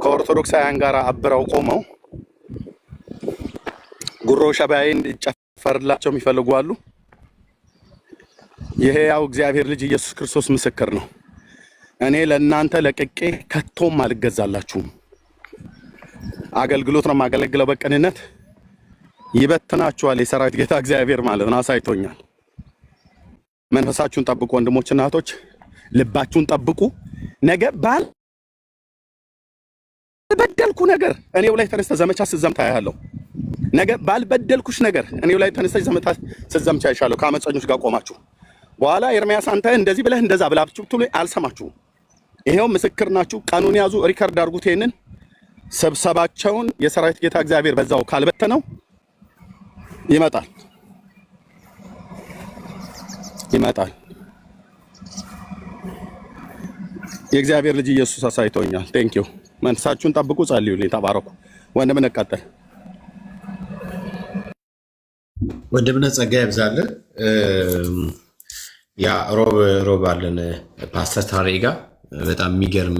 ከኦርቶዶክሳውያን ጋር አብረው ቆመው ጉሮ ሸባዬ እንዲጨፈርላቸው የሚፈልጉ አሉ። ይሄ ያው እግዚአብሔር ልጅ ኢየሱስ ክርስቶስ ምስክር ነው። እኔ ለእናንተ ለቅቄ ከቶም አልገዛላችሁም። አገልግሎት ነው የማገለግለው በቅንነት። ይበትናችኋል የሰራዊት ጌታ እግዚአብሔር ማለት ነው፣ አሳይቶኛል። መንፈሳችሁን ጠብቁ ወንድሞችና እህቶች፣ ልባችሁን ጠብቁ። ነገ ባልበደልኩ ነገር እኔው ላይ ተነስተ ዘመቻ ስትዘምታ ያለው ነገ ባልበደልኩሽ ነገር እኔው ላይ ተነስተ ዘመቻ ስትዘምቻ ይሻለው ከአመፀኞች ጋር ቆማችሁ በኋላ ኤርሚያስ አንተ እንደዚህ ብለህ እንደዛ ብላችሁ ብትሉ አልሰማችሁም። ይሄው ምስክር ናችሁ። ቀኑን ያዙ፣ ሪከርድ አድርጉት። ይሄንን ስብሰባቸውን የሰራዊት ጌታ እግዚአብሔር በዛው ካልበተነው ይመጣል። የእግዚአብሔር ልጅ ኢየሱስ አሳይቶኛል። ቴንክ ዩ። መንፈሳችሁን ጠብቁ፣ ጸልዩልኝ፣ ተባረኩ። ወንድምነ ቀጥል። ወንድምነ ጸጋ ይብዛልን። ያ ሮብ አለን ፓስተር ታሬ ጋር በጣም የሚገርም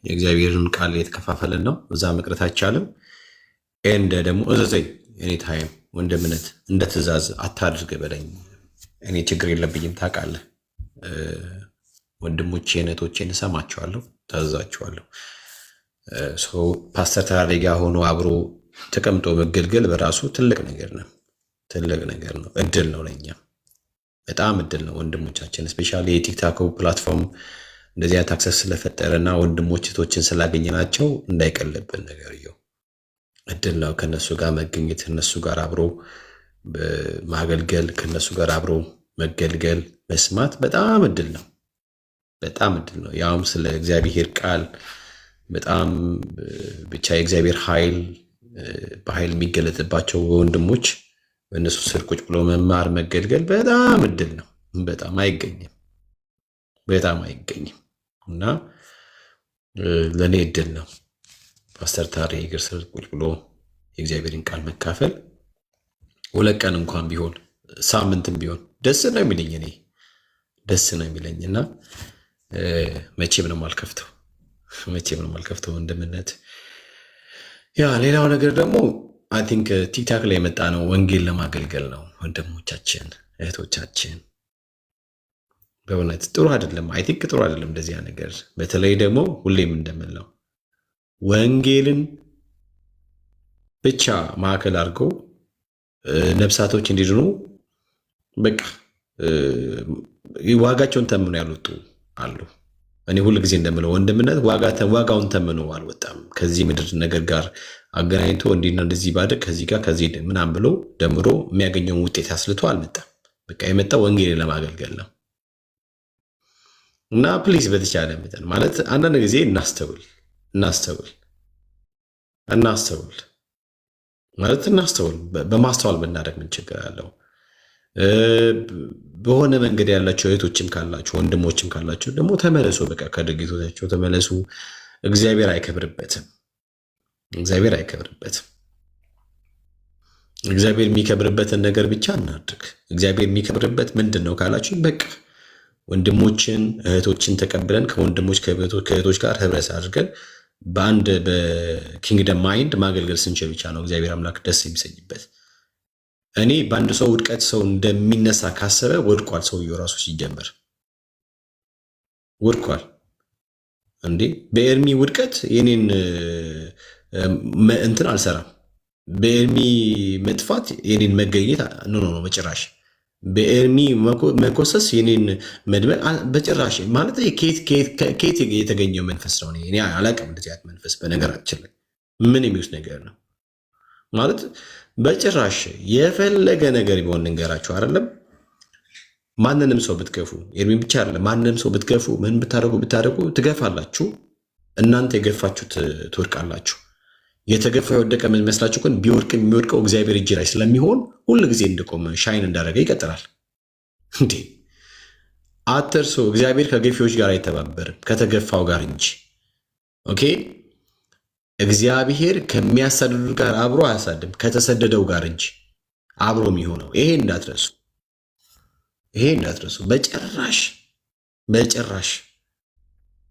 የእግዚአብሔርን ቃል የተከፋፈለን ነው። እዛ መቅረት አይቻልም። እንደ ደግሞ እዘዘኝ እኔ ታይም ወንድምነት እንደ ትእዛዝ አታድርግ በለኝ። እኔ ችግር የለብኝም ታውቃለህ። ወንድሞቼ እህቶቼን እሰማቸዋለሁ፣ ታዛቸዋለሁ። ፓስተር ታሬ ጋር ሆኖ አብሮ ተቀምጦ መገልገል በራሱ ትልቅ ነገር ነው። እድል ነው ለኛ፣ በጣም እድል ነው። ወንድሞቻችን ስፔሻሊ የቲክታክ ፕላትፎርም እንደዚህ አይነት አክሰስ ስለፈጠረና ወንድሞች እህቶችን ስላገኘናቸው እንዳይቀልብን ነገር እድል ነው። ከነሱ ጋር መገኘት፣ ከነሱ ጋር አብሮ ማገልገል፣ ከነሱ ጋር አብሮ መገልገል፣ መስማት በጣም እድል ነው። ያውም ስለ እግዚአብሔር ቃል በጣም ብቻ የእግዚአብሔር ኃይል በኃይል የሚገለጥባቸው ወንድሞች በእነሱ ስር ቁጭ ብሎ መማር መገልገል በጣም እድል ነው። በጣም አይገኝም እና ለእኔ እድል ነው ፓስተር ታሬ እግር ስር ቁጭ ብሎ የእግዚአብሔርን ቃል መካፈል። 2 ቀን እንኳን ቢሆን ሳምንትም ቢሆን ደስ ነው የሚለኝ እና መቼም ነው የማልከፍተው ወንድምነት። ያ ሌላው ነገር ደግሞ አይ ቲንክ ቲክታክ ላይ የመጣ ነው ወንጌል ለማገልገል ነው። ወንድሞቻችን እህቶቻችን በእውነት ጥሩ አይደለም። አይ ቲንክ ጥሩ አይደለም እንደዚያ ነገር። በተለይ ደግሞ ሁሌም እንደምንለው ወንጌልን ብቻ ማዕከል አድርገው ነፍሳቶች እንዲድኑ በቃ ዋጋቸውን ተምነው ያልወጡ አሉ። እኔ ሁል ጊዜ እንደምለው ወንድምነት ዋጋውን ተምኖ አልወጣም። ከዚህ ምድር ነገር ጋር አገናኝቶ እንዲና እንደዚህ ባደግ ከዚህ ጋር ከዚህ ምናምን ብሎ ደምሮ የሚያገኘውን ውጤት አስልቶ አልመጣም። በቃ የመጣው ወንጌልን ለማገልገል ነው። እና ፕሊዝ በተቻለ መጠን ማለት አንዳንድ ጊዜ እናስተውል በማስተዋል ብናደርግ ምን ችግር አለው? በሆነ መንገድ ያላቸው እህቶችም ካላችሁ ወንድሞችም ካላችሁ ደግሞ ተመለሱ። በቃ ከድርጊቶቻቸው ተመለሱ። እግዚአብሔር አይከብርበትም። እግዚአብሔር የሚከብርበትን ነገር ብቻ እናድርግ። እግዚአብሔር የሚከብርበት ምንድን ነው ካላችሁ በቃ ወንድሞችን እህቶችን ተቀብለን ከወንድሞች ከእህቶች ጋር ህብረት አድርገን በአንድ በኪንግደም ማይንድ ማገልገል ስንችል ብቻ ነው እግዚአብሔር አምላክ ደስ የሚሰኝበት። እኔ በአንድ ሰው ውድቀት ሰው እንደሚነሳ ካሰበ ወድቋል። ሰውየው ራሱ ሲጀምር ወድቋል። እንዴ በኤርሚ ውድቀት የኔን እንትን አልሰራም። በኤርሚ መጥፋት የኔን መገኘት ኖ በጭራሽ። በኤርሚ መኮሰስ የኔን መድመር በጭራሽ። ማለት ከየት የተገኘው መንፈስ ነው? እኔ አላውቅም። እንደዚህ አይነት መንፈስ በነገራችን ላይ ምን የሚውስ ነገር ነው ማለት በጭራሽ። የፈለገ ነገር ቢሆን እንገራችሁ አይደለም። ማንንም ሰው ብትገፉ ኤርሚን ብቻ አይደለም፣ ማንንም ሰው ብትገፉ ምን ብታደርጉ ትገፋላችሁ። እናንተ የገፋችሁት ትወድቃላችሁ። የተገፋ የወደቀ ምን መስላችሁ? ግን ቢወድቅ የሚወድቀው እግዚአብሔር እጅ ላይ ስለሚሆን ሁል ጊዜ እንደቆመ ሻይን እንዳደረገ ይቀጥላል። እንዴ አትርሱ። እግዚአብሔር ከገፊዎች ጋር አይተባበርም ከተገፋው ጋር እንጂ። ኦኬ እግዚአብሔር ከሚያሳድዱ ጋር አብሮ አያሳድም ከተሰደደው ጋር እንጂ አብሮ የሚሆነው። ይሄ እንዳትረሱ በጭራሽ።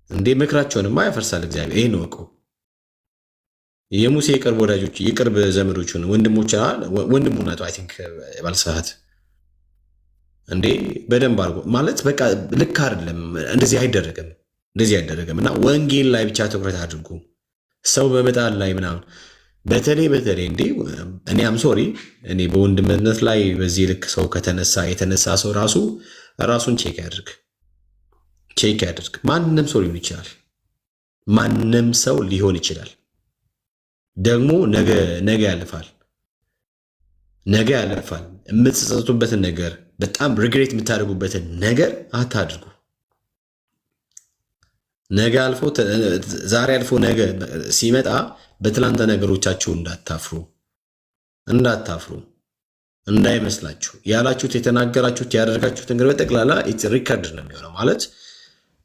እንዴ ምክራቸውንማ ያፈርሳል እግዚአብሔር። ይሄን ወቁ። የሙሴ የቅርብ ወዳጆች የቅርብ ዘመዶቹን ወንድሙ ናቸው። አይ ቲንክ ባልሳት እንዴ በደንብ አድርጎ ማለት በቃ ልክ አይደለም። እንደዚህ አይደረግም እና ወንጌል ላይ ብቻ ትኩረት አድርጉ። ሰው በመጣል ላይ ምናምን በተለይ እንዴ እኔ ሶሪ እኔ በወንድምነት ላይ በዚህ ልክ ሰው የተነሳ ሰው ራሱን ቼክ ያድርግ። ማንም ሰው ሊሆን ይችላል። ደግሞ ነገ ያልፋል። የምትጸጸቱበትን ነገር በጣም ሪግሬት የምታደርጉበትን ነገር አታድርጉ። ዛሬ አልፎ ነገ ሲመጣ በትላንተ ነገሮቻችሁ እንዳታፍሩ እንዳይመስላችሁ። ያላችሁት፣ የተናገራችሁት፣ ያደረጋችሁት ነገር በጠቅላላ ሪከርድ ነው የሚሆነው። ማለት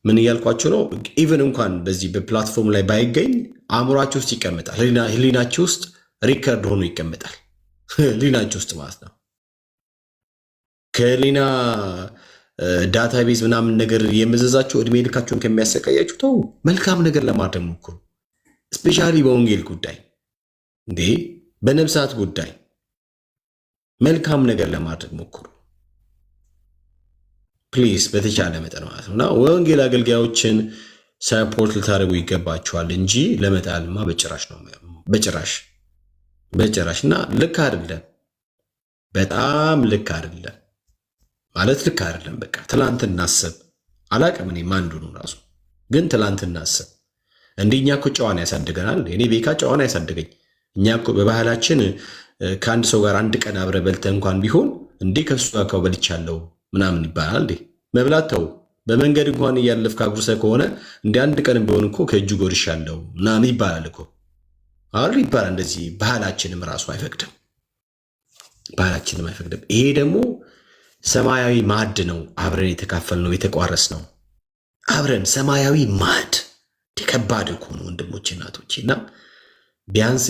ምን እያልኳችሁ ነው? ኢቨን እንኳን በዚህ በፕላትፎርም ላይ ባይገኝ አእምሯችሁ ውስጥ ይቀመጣል። ህሊናችሁ ውስጥ ሪከርድ ሆኖ ይቀመጣል። ህሊናችሁ ውስጥ ማለት ነው። ከህሊና ዳታቤዝ ምናምን ነገር የመዘዛችሁ እድሜ ልካችሁን ከሚያሰቃያችሁ ተው፣ መልካም ነገር ለማድረግ ሞክሩ። ስፔሻሊ በወንጌል ጉዳይ እንዴ በነብሳት ጉዳይ መልካም ነገር ለማድረግ ሞክሩ ፕሊዝ፣ በተቻለ መጠን ማለት ነው። እና ወንጌል አገልጋዮችን ሰፖርት ልታደርጉ ይገባችኋል እንጂ ለመጣልማ በጭራሽ። እና ልክ አይደለም፣ በጣም ልክ አይደለም ማለት ልክ አይደለም። በቃ ትላንት እናስብ። አላቅም እኔ ማን እንደሆነ ራሱ ግን ትላንት እናስብ። እኛ እኮ ጨዋን ያሳድገናል። እኔ ቤካ ጨዋን ያሳድገኝ። እኛ እኮ በባህላችን ከአንድ ሰው ጋር አንድ ቀን አብረ በልተ እንኳን ቢሆን እንዴ ከሱ ጋር በልቻለሁ ምናምን ይባላል። እንዴ መብላት ተው። በመንገድ እንኳን እያለፍክ አጉርሰ ከሆነ እንደ አንድ ቀን ቢሆን እኮ ከእጁ ጎርሻለሁ ምናምን ይባላል እኮ አይደል? ይባላል እንደዚህ። ባህላችንም ራሱ አይፈቅድም። ይሄ ደግሞ ሰማያዊ ማዕድ ነው። አብረን የተካፈልነው የተቋረስነው አብረን ሰማያዊ ማዕድ ከባድ እኮ ነው ወንድሞቼ እናቶቼ። እና ቢያንስ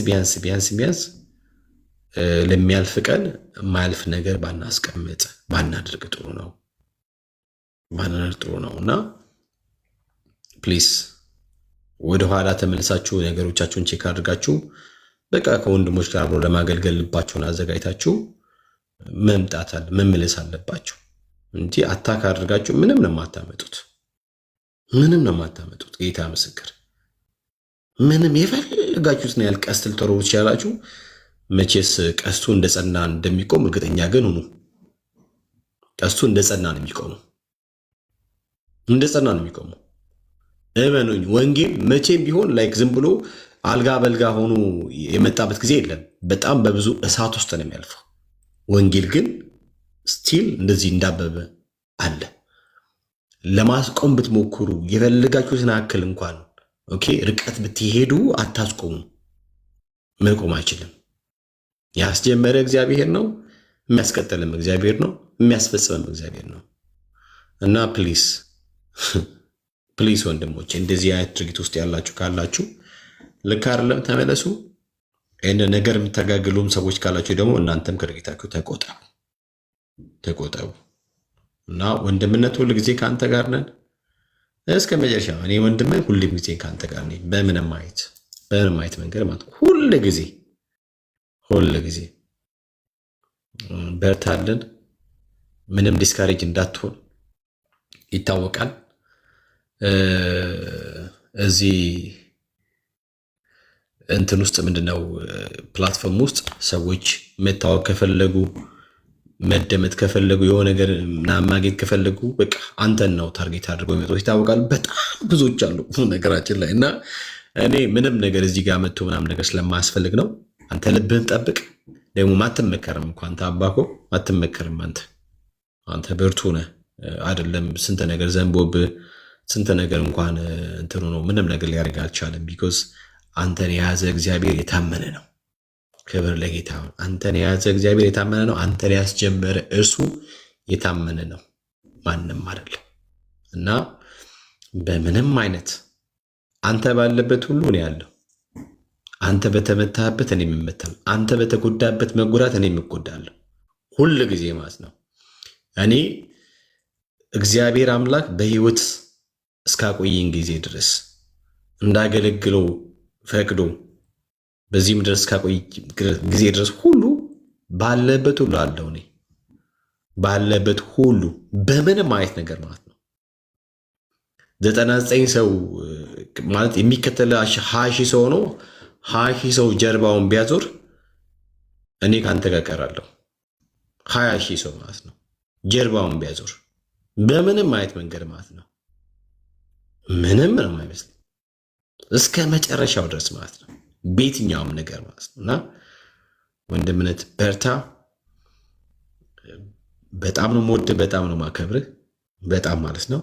ለሚያልፍ ቀን የማያልፍ ነገር ባናደርግ ጥሩ ነው እና ፕሊስ ወደኋላ ተመልሳችሁ ነገሮቻችሁን ቼክ አድርጋችሁ በቃ ከወንድሞች ጋር አብሮ ለማገልገል ልባችሁን አዘጋጅታችሁ መመለስ አለባችሁ እንጂ አታክ አድርጋችሁ ምንም ነው የማታመጡት። ጌታ ምስክር። ምንም የፈለጋችሁት ነው ያል ቀስት ልትወረውሩ ትችላላችሁ። መቼስ ቀስቱ እንደጸና እንደሚቆም እርግጠኛ ግን ሁኑ። ቀስቱ እንደጸና ነው የሚቆመው። እመኑኝ። ወንጌል መቼም ቢሆን ላይክ ዝም ብሎ አልጋ በልጋ ሆኖ የመጣበት ጊዜ የለም። በጣም በብዙ እሳት ውስጥ ነው የሚያልፈው። ወንጌል ግን ስቲል እንደዚህ እንዳበበ አለ። ለማስቆም ብትሞክሩ የፈለጋችሁትን አክል እንኳን ርቀት ብትሄዱ አታስቆሙ። መቆም አይችልም። ያስጀመረ እግዚአብሔር ነው፣ የሚያስቀጥልም እግዚአብሔር ነው፣ የሚያስፈጽምም እግዚአብሔር ነው። እና ፕሊስ ወንድሞች እንደዚህ አይነት ድርጊት ውስጥ ያላችሁ ካላችሁ ልክ አይደለም፣ ተመለሱ። ይህን ነገር የምተጋግሉም ሰዎች ካላችሁ ደግሞ እናንተም ከድርጊታችሁ ተቆጠቡ። እና ወንድምነት ሁል ጊዜ ከአንተ ጋር ነን እስከ መጨረሻ። እኔ ወንድምህ ሁልም ጊዜ ከአንተ ጋር ነኝ። በምንም አይነት መንገድ ማለት ሁል ጊዜ በርታለን። ምንም ዲስካሬጅ እንዳትሆን ይታወቃል። እዚህ እንትን ውስጥ ምንድነው ፕላትፎርም ውስጥ ሰዎች መታወቅ ከፈለጉ መደመጥ ከፈለጉ የሆነ ነገር ማግኘት ከፈለጉ በቃ አንተን ነው ታርጌት አድርገው የሚመጡት ይታወቃል። በጣም ብዙዎች አሉ ነገራችን ላይ እና እኔ ምንም ነገር እዚህ ጋር መጥቶ ምናምን ነገር ስለማያስፈልግ ነው። አንተ ልብህን ጠብቅ። ደግሞ አትመከርም እኮ አንተ አባኮ አትመከርም። አንተ ብርቱ ነህ አይደለም። ስንት ነገር ዘንቦብህ ስንት ነገር እንኳን እንትኑ ነው ምንም ነገር ሊያደርግ አልቻለም። ቢኮዝ አንተን የያዘ እግዚአብሔር የታመነ ነው። ክብር ለጌታ። አንተን የያዘ እግዚአብሔር የታመነ ነው። አንተን ያስጀመረ እርሱ የታመነ ነው፣ ማንም አይደለም። እና በምንም አይነት አንተ ባለበት ሁሉ ነው ያለው። አንተ በተመታህበት እኔ የምመታለሁ፣ አንተ በተጎዳበት መጎዳት እኔ የምጎዳለሁ። ሁል ጊዜ ማለት ነው። እኔ እግዚአብሔር አምላክ በህይወት እስካቆየኝ ጊዜ ድረስ እንዳገለግለው ፈቅዶ በዚህ ምድር እስካቆይ ጊዜ ድረስ ሁሉ ባለበት ሁሉ አለው። እኔ ባለበት ሁሉ በምንም አይነት ነገር ማለት ነው 99 ሰው ማለት የሚከተል 20 ሺህ ሰው ነው። 20 ሺህ ሰው ጀርባውን ቢያዞር እኔ ከአንተ ጋር ቀራለሁ። 20 ሺህ ሰው ማለት ነው ጀርባውን ቢያዞር በምንም አይነት መንገድ ማለት ነው ምንም ነው አይመስልም እስከ መጨረሻው ድረስ ማለት ነው በየትኛውም ነገር ማለት ነው። እና ወንድምነት በርታ። በጣም ነው የምወድህ፣ በጣም ነው የማከብርህ፣ በጣም ማለት ነው።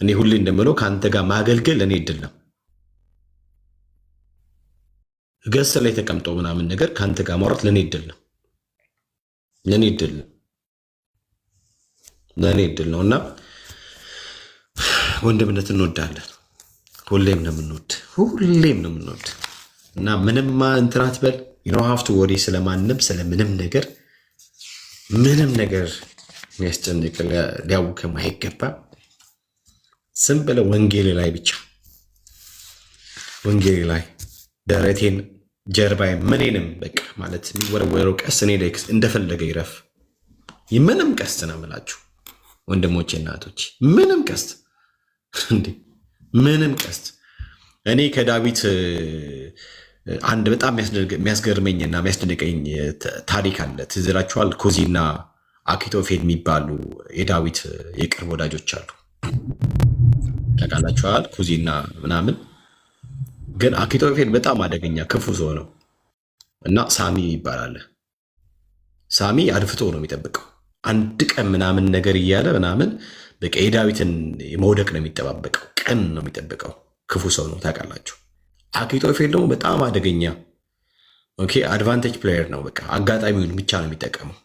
እኔ ሁሌ እንደምለው ከአንተ ጋር ማገልገል ለእኔ እድል ነው። ገስ ላይ ተቀምጦ ምናምን ነገር ከአንተ ጋር ማውራት ለእኔ እድል ነው፣ ለእኔ እድል ነው፣ ለእኔ እድል ነው። እና ወንድምነት እንወዳለን። ሁሌም ነው የምንወድ፣ ሁሌም ነው የምንወድ። እና ምንም እንትን አትበል። ሀፍቱ ወሬ ስለማንም ስለምንም ነገር ምንም ነገር የሚያስጨንቅ ሊያውክም አይገባም። ዝም ብለህ ወንጌል ላይ ብቻ ወንጌል ላይ ደረቴን ጀርባዬ ምኔንም በቃ ማለት የሚወረወረው ቀስት እኔ ላይ እንደፈለገ ይረፍ። ምንም ቀስት ነው የምላችሁ ወንድሞቼ እናቶች፣ ምንም ቀስት እንዴ ምንም ቀስት። እኔ ከዳዊት አንድ በጣም የሚያስገርመኝና የሚያስደንቀኝ ታሪክ አለ። ትዝ ይላችኋል? ኩዚና አኪጦፌል የሚባሉ የዳዊት የቅርብ ወዳጆች አሉ። ታውቃላችኋል? ኩዚና ምናምን። ግን አኪጦፌል በጣም አደገኛ ክፉ ሰው ነው እና ሳሚ ይባላል። ሳሚ አድፍጦ ነው የሚጠብቀው። አንድ ቀን ምናምን ነገር እያለ ምናምን በቃ የዳዊትን መውደቅ ነው የሚጠባበቀው። ቀን ነው የሚጠብቀው። ክፉ ሰው ነው ታውቃላችሁ። አኪጦፌል ደግሞ በጣም አደገኛ አድቫንቴጅ ፕሌየር ነው። በቃ አጋጣሚውን ብቻ ነው የሚጠቀመው፣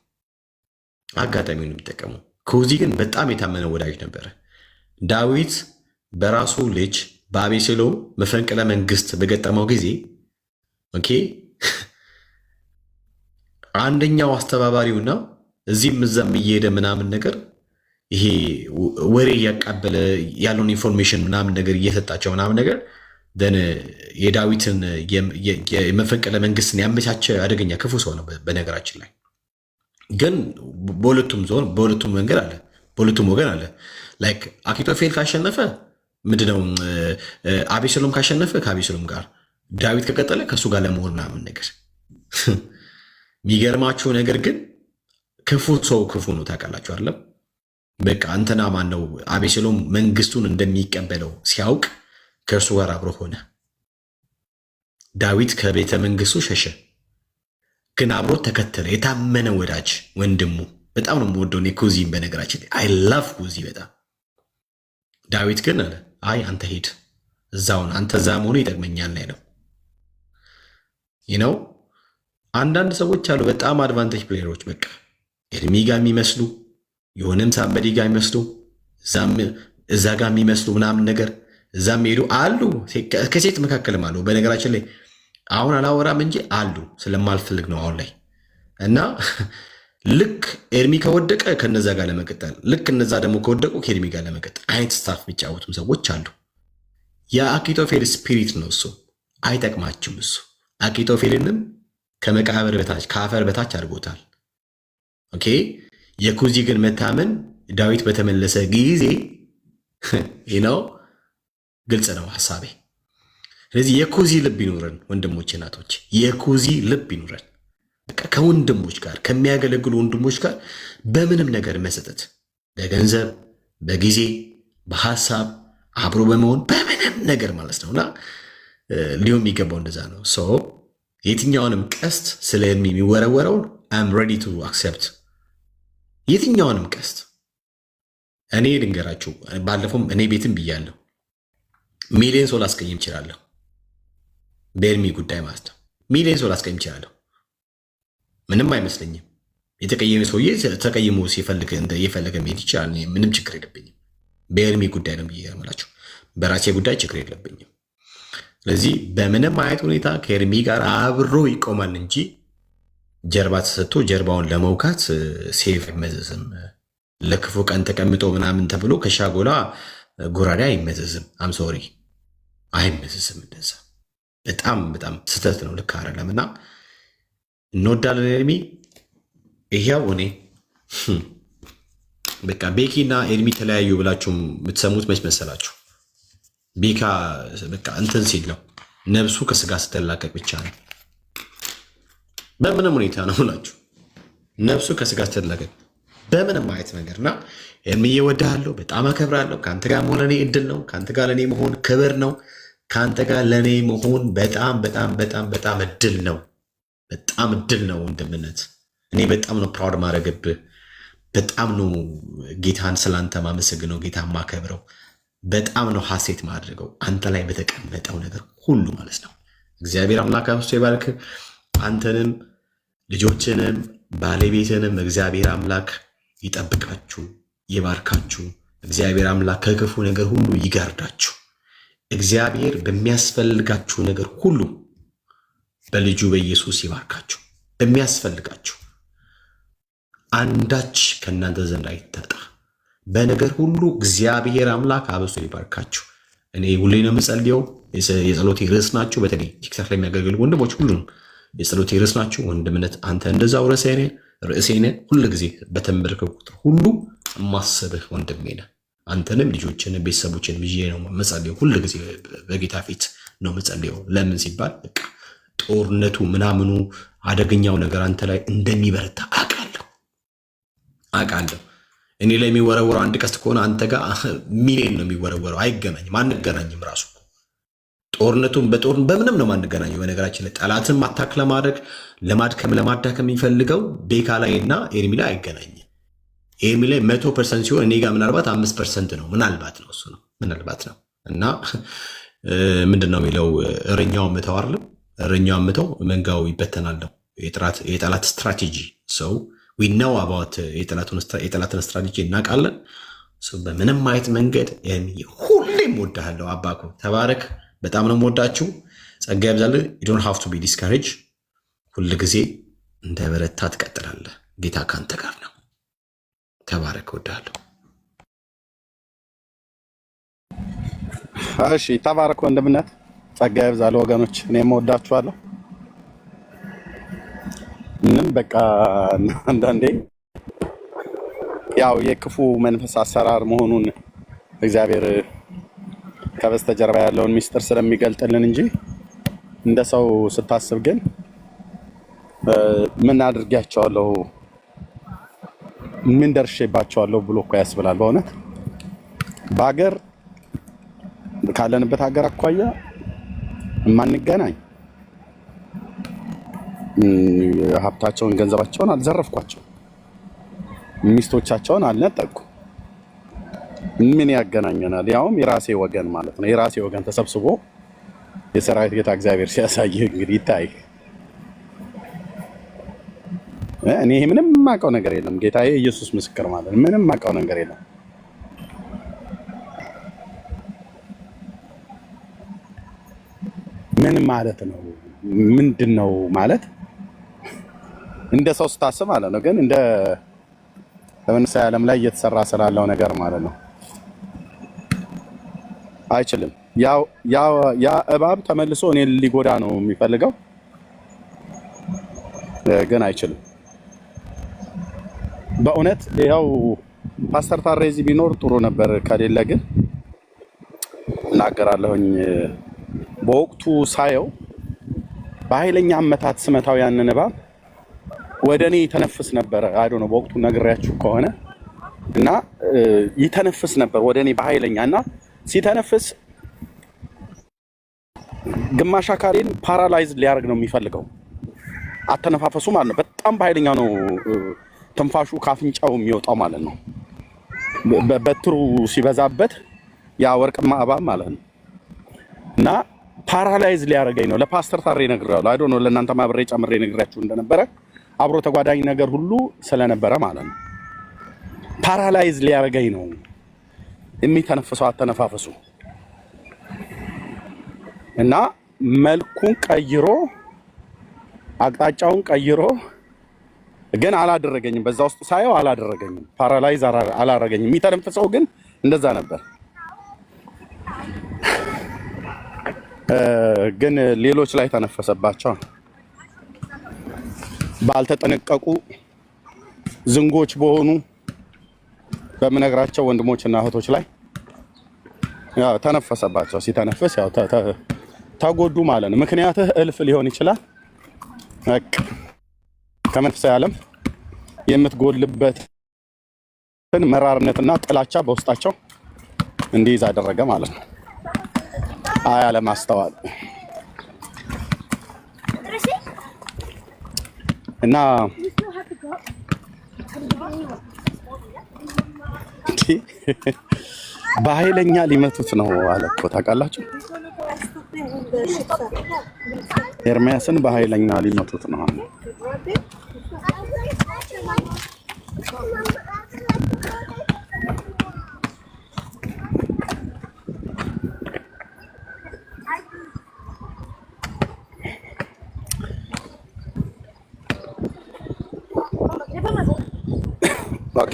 አጋጣሚውን የሚጠቀመው። ኩዚ ግን በጣም የታመነ ወዳጅ ነበረ። ዳዊት በራሱ ልጅ በአቤሴሎም መፈንቅለ መንግስት በገጠመው ጊዜ አንደኛው አስተባባሪውና እዚህም እዛም እየሄደ ምናምን ነገር ይሄ ወሬ እያቃበለ ያለውን ኢንፎርሜሽን ምናምን ነገር እየሰጣቸው ምናምን ነገር የዳዊትን የመፈንቅለ መንግስትን ያመቻቸ አደገኛ ክፉ ሰው ነው። በነገራችን ላይ ግን በሁለቱም መንገድ አለ፣ በሁለቱም ወገን አለ። ላይክ አኪጦፌል ካሸነፈ ምንድነው አቤሴሎም ካሸነፈ ከአቤሴሎም ጋር፣ ዳዊት ከቀጠለ ከእሱ ጋር ለመሆን ምናምን ነገር። የሚገርማችሁ ነገር ግን ክፉ ሰው ክፉ ነው ታውቃላችሁ አይደለም? በቃ እንትና ማን ነው አቤሴሎም መንግስቱን እንደሚቀበለው ሲያውቅ ከእርሱ ጋር አብሮ ሆነ። ዳዊት ከቤተ መንግስቱ ሸሸ፣ ግን አብሮ ተከተለ። የታመነ ወዳጅ ወንድሙ። በጣም ነው የምወደው እኔ ኩዚን። በነገራችን ላይ አይ ላቭ ኩዚ በጣም። ዳዊት ግን አለ አይ አንተ ሄድ እዛውን፣ አንተ እዛ መሆኑ ይጠቅመኛል ላይ ነው ነው። አንዳንድ ሰዎች አሉ በጣም አድቫንቴጅ ፕሌየሮች፣ በቃ ኤርሚ ጋር የሚመስሉ የሆነም ሳምበዲ ጋር የሚመስሉ እዛ ጋር የሚመስሉ ምናምን ነገር እዛም ሄዱ አሉ። ከሴት መካከልም አሉ። በነገራችን ላይ አሁን አላወራም እንጂ አሉ፣ ስለማልፈልግ ነው አሁን ላይ። እና ልክ ኤርሚ ከወደቀ ከነዛ ጋር ለመቀጠል፣ ልክ እነዛ ደግሞ ከወደቁ ከኤርሚ ጋር ለመቀጠል አይነት ስታፍ የሚጫወቱም ሰዎች አሉ። የአኪጦፌል ስፒሪት ነው እሱ። አይጠቅማችም እሱ። አኪጦፌልንም ከመቃብር በታች ከአፈር በታች አድርጎታል። የኩዚ ግን መታመን ዳዊት በተመለሰ ጊዜ ነው። ግልጽ ነው ሐሳቤ። ስለዚህ የኩዚ ልብ ይኑረን ወንድሞች፣ እናቶች፣ የኩዚ ልብ ይኑረን። ከወንድሞች ጋር ከሚያገለግሉ ወንድሞች ጋር በምንም ነገር መሰጠት፣ በገንዘብ፣ በጊዜ፣ በሐሳብ አብሮ በመሆን በምንም ነገር ማለት ነውና ሊሆን የሚገባው እንደዛ ነው። የትኛውንም ቀስት ስለ ኤርሚ የሚወረወረውን አም ሬዲ ቱ አክሴፕት። የትኛውንም ቀስት እኔ ልንገራችሁ፣ ባለፈውም እኔ ቤትም ብያለሁ፣ ሚሊዮን ሰው ላስቀይም እችላለሁ በኤርሚ ጉዳይ ማለት ነው። ሚሊዮን ሰው ላስቀይም እችላለሁ፣ ምንም አይመስለኝም። የተቀየመ ሰውዬ ተቀይሞ የፈለገ መሄድ ይችላል፣ ምንም ችግር የለብኝም። በኤርሚ ጉዳይ ነው ብዬ ያመላችሁ፣ በራሴ ጉዳይ ችግር የለብኝም። ስለዚህ በምንም አይነት ሁኔታ ከኤርሚ ጋር አብሮ ይቆማል እንጂ ጀርባ ተሰጥቶ ጀርባውን ለመውካት ሴፍ አይመዘዝም። ለክፉ ቀን ተቀምጦ ምናምን ተብሎ ከሻጎላ ጎራዴ አይመዘዝም። አምሶሪ አይመዘዝም እንደዛ። በጣም በጣም ስህተት ነው፣ ልክ አይደለም። እና እንወዳለን ኤርሚ። ይሄው እኔ በቃ ቤኪና ኤርሚ ተለያዩ ብላችሁ የምትሰሙት መች መሰላችሁ? ቤካ በቃ እንትን ሲል ነው ነብሱ ከስጋ ስትላቀቅ ብቻ ነው። በምንም ሁኔታ ነው ብላችሁ ነብሱ ከስጋ ስትላቀቅ በምንም አይነት ነገር እና ኤርሚዬ እወድሃለሁ፣ በጣም አከብራለሁ። ከአንተ ጋር መሆን ለእኔ እድል ነው። ከአንተ ጋር ለእኔ መሆን ክብር ነው። ከአንተ ጋር ለእኔ መሆን በጣም በጣም በጣም በጣም እድል ነው። በጣም እድል ነው ወንድምነት። እኔ በጣም ነው ፕራውድ ማድረግብህ። በጣም ነው ጌታን ስላንተ ማመሰግነው፣ ጌታን ማከብረው። በጣም ነው ሐሴት ማድረገው አንተ ላይ በተቀመጠው ነገር ሁሉ ማለት ነው። እግዚአብሔር አምላክ አብዝቶ ይባርክ። አንተንም ልጆችንም ባለቤትንም እግዚአብሔር አምላክ ይጠብቃችሁ፣ ይባርካችሁ። እግዚአብሔር አምላክ ከክፉ ነገር ሁሉ ይጋርዳችሁ። እግዚአብሔር በሚያስፈልጋችሁ ነገር ሁሉ በልጁ በኢየሱስ ይባርካችሁ። በሚያስፈልጋችሁ አንዳች ከእናንተ ዘንድ አይታጣ። በነገር ሁሉ እግዚአብሔር አምላክ አብዝቶ ይባርካችሁ። እኔ ሁሌ ነው የምጸልየው። የጸሎቴ ርዕስ ናችሁ። በተለይ ቲክታክ ላይ የሚያገለግሉ ወንድሞች ሁሉም የጸሎቴ ርዕስ ናችሁ። ወንድምነት አንተ እንደዛው ርዕሴ ነህ። ሁሉ ጊዜ በተንበረከኩ ቁጥር ሁሉ የማስብህ ወንድሜ ነህ። አንተንም ልጆችንም ቤተሰቦችን ብዬ ነው መጸልየው። ሁሉ ጊዜ በጌታ ፊት ነው መጸልየው። ለምን ሲባል በቃ ጦርነቱ ምናምኑ አደገኛው ነገር አንተ ላይ እንደሚበረታ አውቃለሁ። እኔ ላይ የሚወረወረው አንድ ቀስት ከሆነ አንተ ጋር ሚሊዮን ነው የሚወረወረው። አይገናኝም፣ አንገናኝም። ራሱ ጦርነቱን በምንም ነው ማንገናኘው። በነገራችን ላይ ጠላትን ማታክ ለማድረግ ለማዳከም የሚፈልገው ቤካ ላይ እና ኤርሚ ላይ አይገናኝም። ኤርሚ ላይ 100% ሲሆን እኔ ጋር ምናልባት 5% ነው። ምናልባት ነው፣ እሱ ነው ምናልባት ነው። እና ምንድን ነው የሚለው እረኛው ምተው አይደለም፣ እረኛው ምተው መንጋው ይበተናል ነው የጠላት ስትራቴጂ። ሰው we know about የጠላትን ስትራቴጂ እናውቃለን። በምንም አይነት መንገድ ሁሌም እወድሃለሁ አባኮ፣ ተባረክ። በጣም ነው የምወዳችሁ። ጸጋ ያብዛልህ። you don't have to be discouraged። ሁል ጊዜ እንደ በረታ ትቀጥላለህ። ጌታ ካንተ ጋር ነው። ተባረክ። እወድሃለሁ። እሺ፣ ተባረክ ወንድምነት። ጸጋ ያብዛልህ ወገኖች። እኔም እወዳችኋለሁ። ምንም በቃ አንዳንዴ ያው የክፉ መንፈስ አሰራር መሆኑን እግዚአብሔር ከበስተጀርባ ያለውን ሚስጥር ስለሚገልጥልን እንጂ እንደ ሰው ስታስብ ግን ምን አድርጌያቸዋለሁ፣ ምን ደርሼባቸዋለሁ ብሎ እኮ ያስብላል። በእውነት በሀገር ካለንበት ሀገር አኳያ የማንገናኝ ሀብታቸውን ገንዘባቸውን አልዘረፍኳቸው፣ ሚስቶቻቸውን አልነጠቅኩ። ምን ያገናኘናል? ያውም የራሴ ወገን ማለት ነው። የራሴ ወገን ተሰብስቦ የሰራዊት ጌታ እግዚአብሔር ሲያሳይ እንግዲህ ይታይ። እኔ ምንም የማውቀው ነገር የለም። ጌታዬ ኢየሱስ ምስክር ማለት ነው። ምንም የማውቀው ነገር የለም። ምን ማለት ነው? ምንድን ነው ማለት? እንደ ሰው ስታስብ ማለት ነው። ግን እንደ በመንፈሳዊ ዓለም ላይ እየተሰራ ስላለው ነገር ማለት ነው። አይችልም። ያ እባብ ተመልሶ እኔን ሊጎዳ ነው የሚፈልገው፣ ግን አይችልም። በእውነት ያው ፓስተር ታሬዚ ቢኖር ጥሩ ነበር። ከሌለ ግን እናገራለሁኝ። በወቅቱ ሳየው በኃይለኛ አመታት ስመታው ያንን እባብ ወደ እኔ ይተነፍስ ነበር። አይዶ ነው በወቅቱ ነግሬያችሁ ከሆነ እና ይተነፍስ ነበር ወደ እኔ በኃይለኛ እና ሲተነፍስ ግማሽ አካሌን ፓራላይዝ ሊያደርግ ነው የሚፈልገው። አተነፋፈሱ ማለት ነው። በጣም በኃይለኛ ነው ትንፋሹ ካፍንጫው የሚወጣው ማለት ነው። በትሩ ሲበዛበት ያ ወርቅማ እባብ ማለት ነው እና ፓራላይዝ ሊያደርገኝ ነው። ለፓስተር ታሬ ነግሬያለሁ። አይዶ ነው ለእናንተ ማብሬ ጨምሬ ነግሬያችሁ እንደነበረ አብሮ ተጓዳኝ ነገር ሁሉ ስለነበረ ማለት ነው። ፓራላይዝ ሊያደርገኝ ነው የሚተነፍሰው አተነፋፈሱ እና መልኩን ቀይሮ አቅጣጫውን ቀይሮ ግን አላደረገኝም። በዛ ውስጥ ሳየው አላደረገኝም፣ ፓራላይዝ አላደረገኝም። የሚተነፍሰው ግን እንደዛ ነበር ግን ሌሎች ላይ ተነፈሰባቸው። ባልተጠነቀቁ ዝንጎች በሆኑ በመነግራቸው ወንድሞችና እህቶች ላይ ያው ተነፈሰባቸው። ሲተነፈስ ያው ተጎዱ ማለት ነው። ምክንያትህ እልፍ ሊሆን ይችላል። ከመንፈሳዊ ዓለም የምትጎልበትን መራርነትና ጥላቻ በውስጣቸው እንዲይዝ አደረገ ማለት ነው። አለማስተዋል እና በኃይለኛ ሊመቱት ነው አለ እኮ ታውቃላችሁ። ኤርምያስን በኃይለኛ ሊመቱት ነው። ኦኬ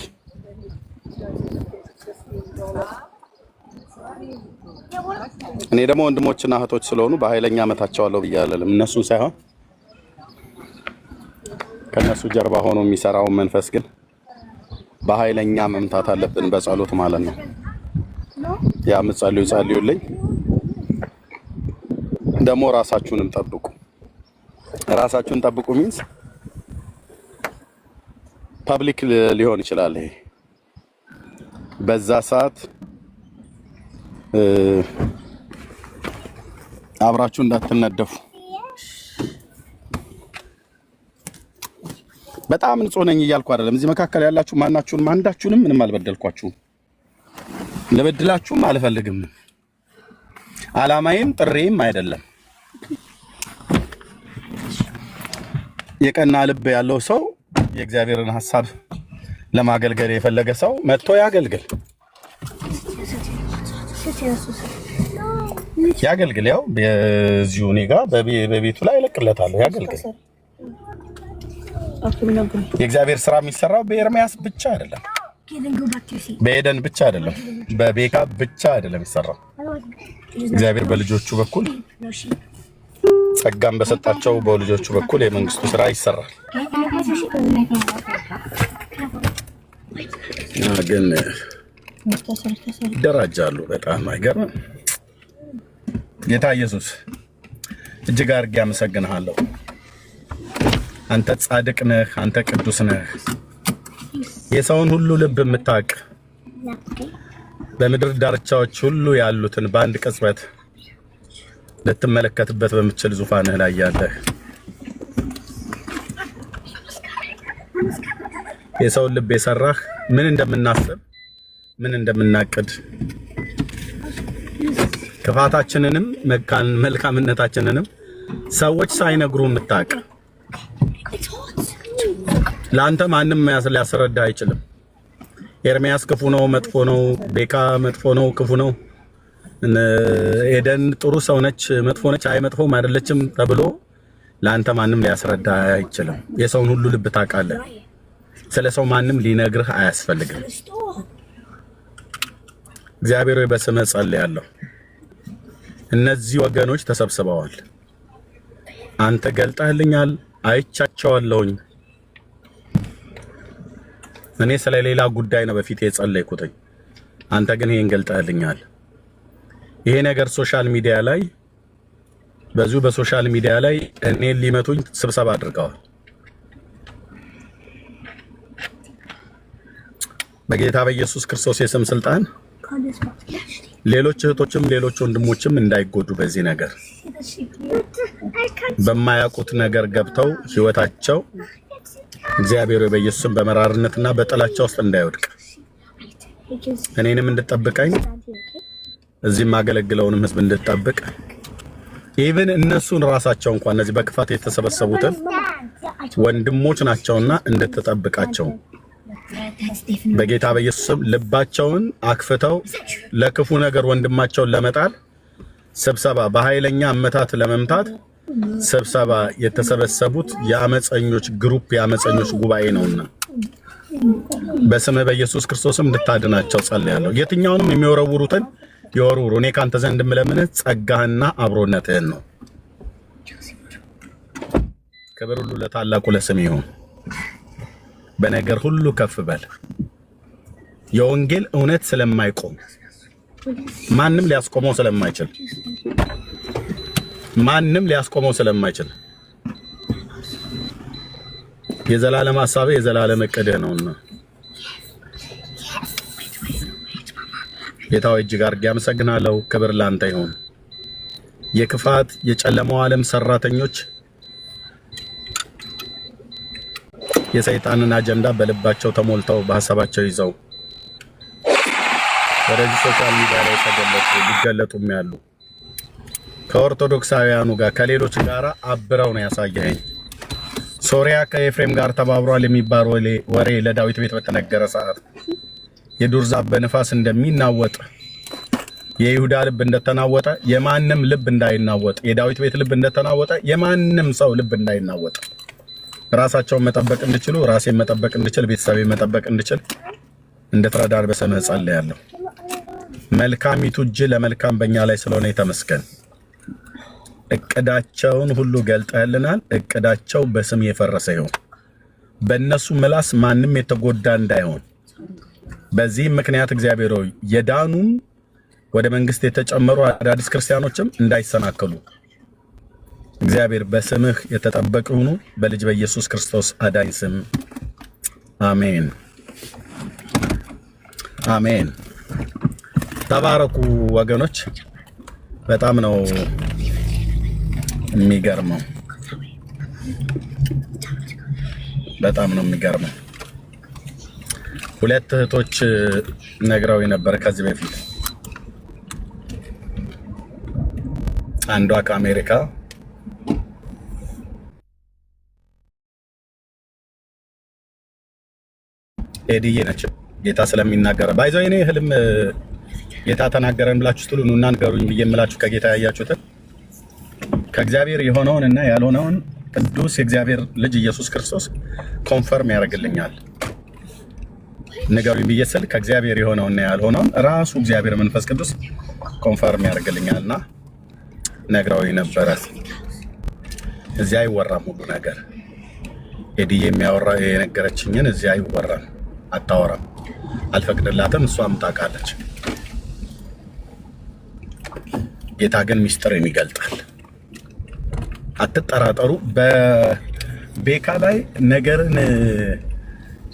እኔ ደግሞ ወንድሞችና እህቶች ስለሆኑ በኃይለኛ መታቸዋለሁ ብያለሁ። እነሱን ሳይሆን ከነሱ ጀርባ ሆኖ የሚሰራው መንፈስ ግን በኃይለኛ መምታት አለብን፣ በጸሎት ማለት ነው። ያ ጸልዩልኝ። ደግሞ ራሳችሁንም ጠብቁ። ራሳችሁን ጠብቁ ሚንስ ፐብሊክ ሊሆን ይችላል። ይሄ በዛ ሰዓት አብራችሁ እንዳትነደፉ። በጣም ንጹህ ነኝ እያልኩ አይደለም። እዚህ መካከል ያላችሁ ማናችሁንም ምንም አልበደልኳችሁም፣ ልበድላችሁም አልፈልግም። አላማዬም ጥሬም አይደለም። የቀና ልብ ያለው ሰው የእግዚአብሔርን ሐሳብ ለማገልገል የፈለገ ሰው መጥቶ ያገልግል። ያው በዚሁ እኔ ጋር በቤቱ ላይ እለቅለታለሁ። ያገልግል። የእግዚአብሔር ስራ የሚሰራው በኤርምያስ ብቻ አይደለም፣ በኤደን ብቻ አይደለም፣ በቤካ ብቻ አይደለም የሚሰራው። እግዚአብሔር በልጆቹ በኩል ጸጋን በሰጣቸው በልጆቹ በኩል የመንግስቱ ስራ ይሰራል። ግን ይደራጃሉ። በጣም አይገርም? ጌታ ኢየሱስ እጅግ አድርጌ አመሰግንሃለሁ። አንተ ጻድቅ ነህ፣ አንተ ቅዱስ ነህ። የሰውን ሁሉ ልብ የምታውቅ በምድር ዳርቻዎች ሁሉ ያሉትን በአንድ ቅጽበት ልትመለከትበት በምትችል ዙፋንህ ላይ ያለህ የሰውን ልብ የሰራህ ምን እንደምናስብ ምን እንደምናቅድ ክፋታችንንም መልካምነታችንንም ሰዎች ሳይነግሩ የምታውቅ ለአንተ ማንም ሊያስረዳ አይችልም። ኤርምያስ ክፉ ነው፣ መጥፎ ነው፣ ቤካ መጥፎ ነው፣ ክፉ ነው፣ ኤደን ጥሩ ሰው ነች፣ መጥፎ ነች፣ አይ መጥፎም አይደለችም ተብሎ ለአንተ ማንም ሊያስረዳ አይችልም። የሰውን ሁሉ ልብ ታውቃለህ። ስለ ሰው ማንም ሊነግርህ አያስፈልግም። እግዚአብሔር ሆይ በስምህ ጸልያለሁ። እነዚህ ወገኖች ተሰብስበዋል። አንተ ገልጠህልኛል፣ አይቻቸዋለሁኝ። እኔ ስለ ሌላ ጉዳይ ነው በፊት የጸለይኩትኝ፣ አንተ ግን ይሄን ገልጠህልኛል። ይሄ ነገር ሶሻል ሚዲያ ላይ በሶሻል ሚዲያ ላይ እኔን ሊመቱኝ ስብሰባ አድርገዋል። በጌታ በኢየሱስ ክርስቶስ የስም ስልጣን ሌሎች እህቶችም ሌሎች ወንድሞችም እንዳይጎዱ በዚህ ነገር በማያውቁት ነገር ገብተው ህይወታቸው እግዚአብሔር በኢየሱስም በመራርነትና በጥላቻ ውስጥ እንዳይወድቅ እኔንም እንድጠብቀኝ እዚህም ማገለግለውንም ህዝብ እንድጠብቅ ኢቭን እነሱን ራሳቸው እንኳን እነዚህ በክፋት የተሰበሰቡትን ወንድሞች ናቸውና እንድትጠብቃቸው በጌታ በኢየሱስም ልባቸውን አክፍተው ለክፉ ነገር ወንድማቸውን ለመጣል ስብሰባ በኃይለኛ አመታት ለመምታት ስብሰባ የተሰበሰቡት የአመፀኞች ግሩፕ የአመፀኞች ጉባኤ ነውና በስመ በኢየሱስ ክርስቶስም እንድታድናቸው ጸልያለሁ። የትኛውንም የሚወረውሩትን ይወሩሩ። እኔ ካንተ ዘንድ የምለምንህ ጸጋህና አብሮነትህን ነው። ክብር ሁሉ ለታላቁ ለስም ይሁን። በነገር ሁሉ ከፍ በል። የወንጌል እውነት ስለማይቆም ማንም ሊያስቆመው ስለማይችል የዘላለም ሐሳብ የዘላለም እቅድህ ነውና ጌታዬ እጅግ አድርጌ አመሰግናለሁ። ክብር ላንተ ይሁን። የክፋት የጨለማው ዓለም ሰራተኞች የሰይጣንን አጀንዳ በልባቸው ተሞልተው በሐሳባቸው ይዘው ወደዚህ ሶሻል ሚዲያ ላይ ሊገለጡም ያሉ ከኦርቶዶክሳውያኑ ጋር ከሌሎች ጋር አብረው ነው ያሳየኸኝ። ሶሪያ ከኤፍሬም ጋር ተባብሯል የሚባል ወሬ ለዳዊት ቤት በተነገረ ሰዓት የዱር ዛፍ በንፋስ እንደሚናወጥ የይሁዳ ልብ እንደተናወጠ የማንም ልብ እንዳይናወጥ፣ የዳዊት ቤት ልብ እንደተናወጠ የማንም ሰው ልብ እንዳይናወጥ ራሳቸውን መጠበቅ እንድችሉ፣ ራሴን መጠበቅ እንድችል፣ ቤተሰቤን መጠበቅ እንድችል እንድትረዳን በስምህ ጸልያለሁ። መልካሚቱ እጅ ለመልካም በእኛ ላይ ስለሆነ የተመስገን። እቅዳቸውን ሁሉ ገልጠህልናል። እቅዳቸው በስም የፈረሰ ይሁን። በእነሱ ምላስ ማንም የተጎዳ እንዳይሆን፣ በዚህም ምክንያት እግዚአብሔር ሆይ የዳኑም ወደ መንግስት የተጨመሩ አዳዲስ ክርስቲያኖችም እንዳይሰናከሉ እግዚአብሔር በስምህ የተጠበቁ ይሁኑ። በልጅ በኢየሱስ ክርስቶስ አዳኝ ስም አሜን፣ አሜን። ተባረኩ ወገኖች። በጣም ነው የሚገርመው፣ በጣም ነው የሚገርመው። ሁለት እህቶች ነግረው ነበር ከዚህ በፊት። አንዷ ከአሜሪካ ኤዲዬ ነች። ጌታ ስለሚናገር ባይዘው እኔ ህልም ጌታ ተናገረን ብላችሁ ስትሉ ኑና ንገሩኝ ብዬ የምላችሁ ከጌታ ያያችሁትን ከእግዚአብሔር የሆነውን እና ያልሆነውን ቅዱስ የእግዚአብሔር ልጅ ኢየሱስ ክርስቶስ ኮንፈርም ያደርግልኛል። ንገሩኝ ብዬ ስል ከእግዚአብሔር የሆነውና ያልሆነውን ራሱ እግዚአብሔር መንፈስ ቅዱስ ኮንፈርም ያደርግልኛልና ነግረውኝ ነበረ። እዚያ አይወራም ሁሉ ነገር። ኤዲዬ የሚያወራ የነገረችኝን እዚያ አይወራም፣ አታወራም፣ አልፈቅድላትም። እሷም ታውቃለች። ጌታ ግን ሚስጥርን ይገልጣል። አትጠራጠሩ። በቤካ ላይ ነገርን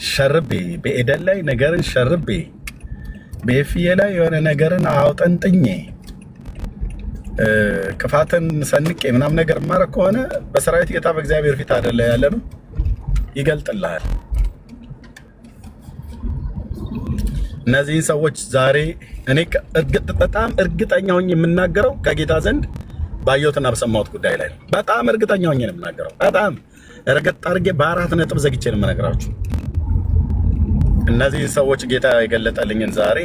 ሸርቤ፣ በኤደን ላይ ነገርን ሸርቤ፣ በኤፍዬ ላይ የሆነ ነገርን አውጠንጥኜ ክፋትን ሰንቄ ምናምን ነገር ማረግ ከሆነ በሰራዊት ጌታ በእግዚአብሔር ፊት አይደለ ያለ ነው፣ ይገልጥልሃል። እነዚህ ሰዎች ዛሬ እኔ በጣም እርግጠኛ ሆኜ የምናገረው ከጌታ ዘንድ ባየሁትና በሰማሁት ጉዳይ ላይ ነው። በጣም እርግጠኛ ሆኜ ነው የምናገረው። በጣም እርግጥ አድርጌ በአራት ነጥብ ዘግቼ ነው የምነግራችሁ። እነዚህ ሰዎች ጌታ የገለጠልኝን ዛሬ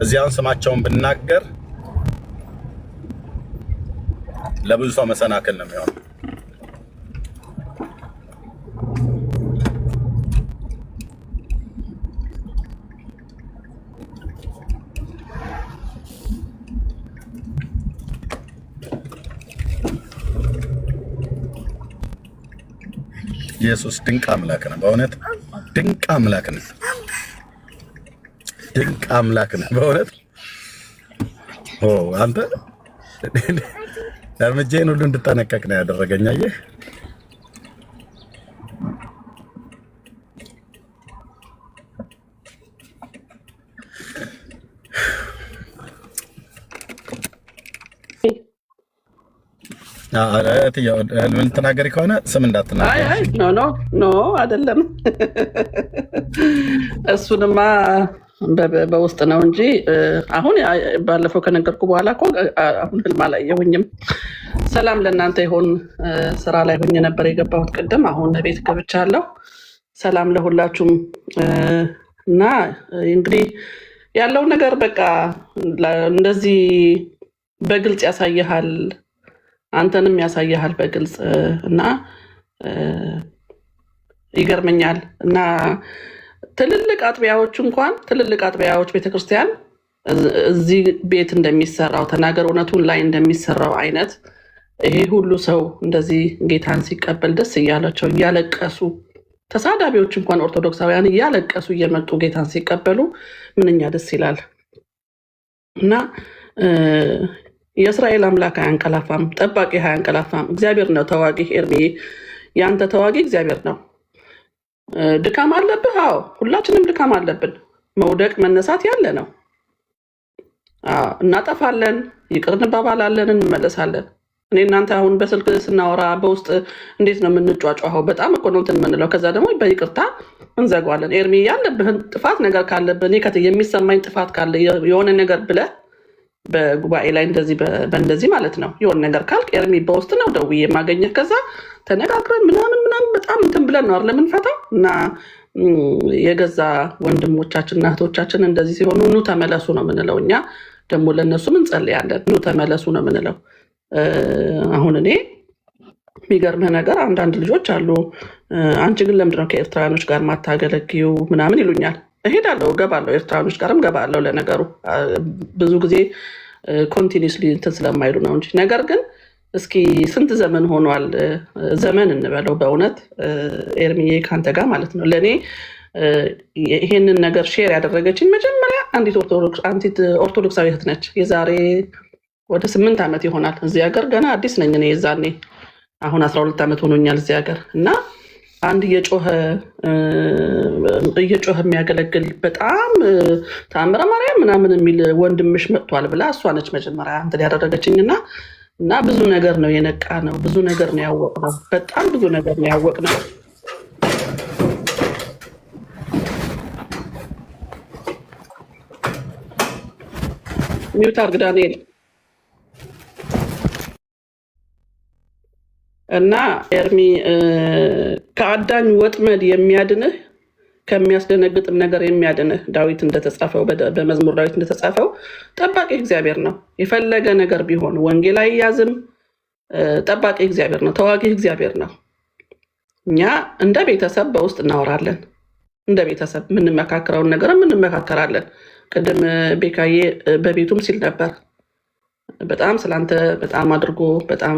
እዚያውን ስማቸውን ብናገር ለብዙ ሰው መሰናክል ነው የሚሆነው። ኢየሱስ ድንቅ አምላክ ነው። በእውነት ድንቅ አምላክ ነው። ድንቅ አምላክ ነው በእውነት። አንተ እርምጃዬን ሁሉ እንድጠነቀቅ ነው ያደረገኝ። አየህ ምን ተናገሪ ከሆነ ስም እንዳትናገሪ። ኖ አይደለም። እሱንማ በውስጥ ነው እንጂ አሁን ባለፈው ከነገርኩ በኋላ እኮ አሁን ህልም አላየሁኝም። ሰላም ለእናንተ ይሆን። ስራ ላይ ሆኜ ነበር የገባሁት ቅድም። አሁን ቤት ገብቻለሁ። ሰላም ለሁላችሁም። እና እንግዲህ ያለው ነገር በቃ እንደዚህ በግልጽ ያሳይሃል፣ አንተንም ያሳይሃል በግልጽ እና ይገርመኛል። እና ትልልቅ አጥቢያዎች እንኳን ትልልቅ አጥቢያዎች ቤተክርስቲያን እዚህ ቤት እንደሚሰራው ተናገር እውነቱን ላይ እንደሚሰራው አይነት ይሄ ሁሉ ሰው እንደዚህ ጌታን ሲቀበል ደስ እያላቸው እያለቀሱ ተሳዳቢዎች እንኳን ኦርቶዶክሳውያን እያለቀሱ እየመጡ ጌታን ሲቀበሉ ምንኛ ደስ ይላል። እና የእስራኤል አምላክ አያንቀላፋም፣ ጠባቂ አያንቀላፋም። እግዚአብሔር ነው ተዋጊ። ኤርሚዬ ያንተ ተዋጊ እግዚአብሔር ነው። ድካም አለብህ? አዎ ሁላችንም ድካም አለብን። መውደቅ መነሳት ያለ ነው። እናጠፋለን፣ ይቅር እንባባላለን፣ እንመለሳለን። እኔ እናንተ አሁን በስልክ ስናወራ በውስጥ እንዴት ነው የምንጫጫኸው? በጣም እኮ ነው እንትን የምንለው። ከዛ ደግሞ በይቅርታ እንዘጓለን። ኤርሚ ያለብህን ጥፋት ነገር ካለብህ እኔ የሚሰማኝ ጥፋት ካለ የሆነ ነገር ብለህ በጉባኤ ላይ እንደዚህ ማለት ነው የሆነ ነገር ካልክ ኤርሚ በውስጥ ነው ደውዬ የማገኘህ። ከዛ ተነጋግረን ምናምን በጣም እንትን ብለን ነው ለምንፈታው። እና የገዛ ወንድሞቻችንና እህቶቻችን እንደዚህ ሲሆኑ ኑ ተመለሱ ነው የምንለው። እኛ ደግሞ ለእነሱም እንጸልያለን። ኑ ተመለሱ ነው የምንለው። አሁን እኔ የሚገርምህ ነገር አንዳንድ ልጆች አሉ፣ አንቺ ግን ለምንድነው ከኤርትራውያኖች ጋር ማታገለግዩ ምናምን ይሉኛል። እሄዳለሁ፣ እገባለሁ፣ ኤርትራውያኖች ጋርም እገባለሁ። ለነገሩ ብዙ ጊዜ ኮንቲኒስሊ እንትን ስለማይሉ ነው እንጂ። ነገር ግን እስኪ ስንት ዘመን ሆኗል? ዘመን እንበለው በእውነት ኤርሚዬ ከአንተ ጋር ማለት ነው። ለእኔ ይሄንን ነገር ሼር ያደረገችኝ መጀመሪያ አንዲት ኦርቶዶክሳዊ እህት ነች። የዛሬ ወደ 8 ዓመት ይሆናል። እዚህ ሀገር ገና አዲስ ነኝ እኔ የዛኔ። አሁን 12 ዓመት ሆኖኛል እዚህ ሀገር። እና አንድ እየጮኸ የሚያገለግል በጣም ተአምረ ማርያም ምናምን የሚል ወንድምሽ መጥቷል ብላ እሷ ነች መጀመሪያ እንትን ያደረገችኝ። እና ብዙ ነገር ነው የነቃ ነው፣ ብዙ ነገር ነው ያወቅ ነው፣ በጣም ብዙ ነገር ነው ያወቅ ነው። ሚውት አድርግ ዳንኤል። እና ኤርሚ ከአዳኝ ወጥመድ የሚያድንህ ከሚያስደነግጥም ነገር የሚያድንህ ዳዊት እንደተጻፈው በመዝሙር ዳዊት እንደተጻፈው ጠባቂ እግዚአብሔር ነው። የፈለገ ነገር ቢሆን ወንጌል አይያዝም። ጠባቂ እግዚአብሔር ነው፣ ተዋጊ እግዚአብሔር ነው። እኛ እንደ ቤተሰብ በውስጥ እናወራለን። እንደ ቤተሰብ የምንመካከረውን ነገር እንመካከራለን። ቅድም ቤካዬ በቤቱም ሲል ነበር በጣም ስላንተ በጣም አድርጎ በጣም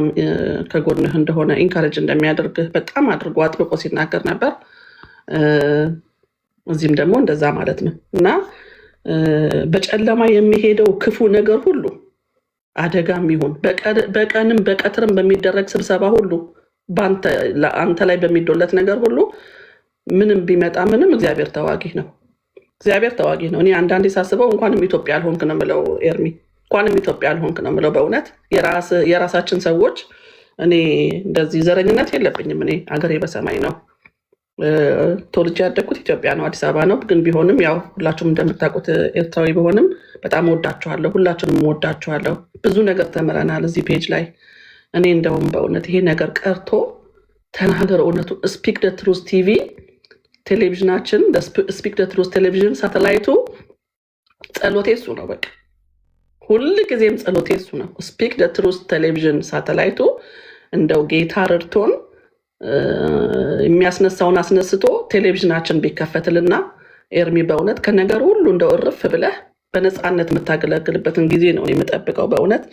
ከጎንህ እንደሆነ ኢንካሬጅ እንደሚያደርግህ በጣም አድርጎ አጥብቆ ሲናገር ነበር። እዚህም ደግሞ እንደዛ ማለት ነው። እና በጨለማ የሚሄደው ክፉ ነገር ሁሉ አደጋም ይሁን በቀንም በቀትርም በሚደረግ ስብሰባ ሁሉ አንተ ላይ በሚዶለት ነገር ሁሉ ምንም ቢመጣ ምንም እግዚአብሔር ተዋጊ ነው። እግዚአብሔር ተዋጊ ነው። እኔ አንዳንዴ ሳስበው እንኳንም ኢትዮጵያ አልሆንክ ነው የምለው ኤርሚ፣ እንኳንም ኢትዮጵያ አልሆንክ ነው የምለው በእውነት የራሳችን ሰዎች። እኔ እንደዚህ ዘረኝነት የለብኝም። እኔ አገሬ በሰማይ ነው። ተወልጄ ያደግኩት ኢትዮጵያ ነው፣ አዲስ አበባ ነው። ግን ቢሆንም ያው ሁላችሁም እንደምታውቁት ኤርትራዊ ቢሆንም በጣም ወዳችኋለሁ፣ ሁላችሁንም ወዳችኋለሁ። ብዙ ነገር ተምረናል እዚህ ፔጅ ላይ። እኔ እንደውም በእውነት ይሄ ነገር ቀርቶ ተናገር እውነቱ ስፒክ ደ ትሩዝ ቲቪ ቴሌቪዥናችን ስፒክ ደ ትሩዝ ቴሌቪዥን ሳተላይቱ ጸሎቴ እሱ ነው። በቃ ሁል ጊዜም ጸሎቴ እሱ ነው። ስፒክ ደ ትሩዝ ቴሌቪዥን ሳተላይቱ እንደው ጌታ ረድቶን የሚያስነሳውን አስነስቶ ቴሌቪዥናችን ቢከፈትልና ኤርሚ በእውነት ከነገር ሁሉ እንደው እርፍ ብለህ በነፃነት የምታገለግልበትን ጊዜ ነው የምጠብቀው። በእውነት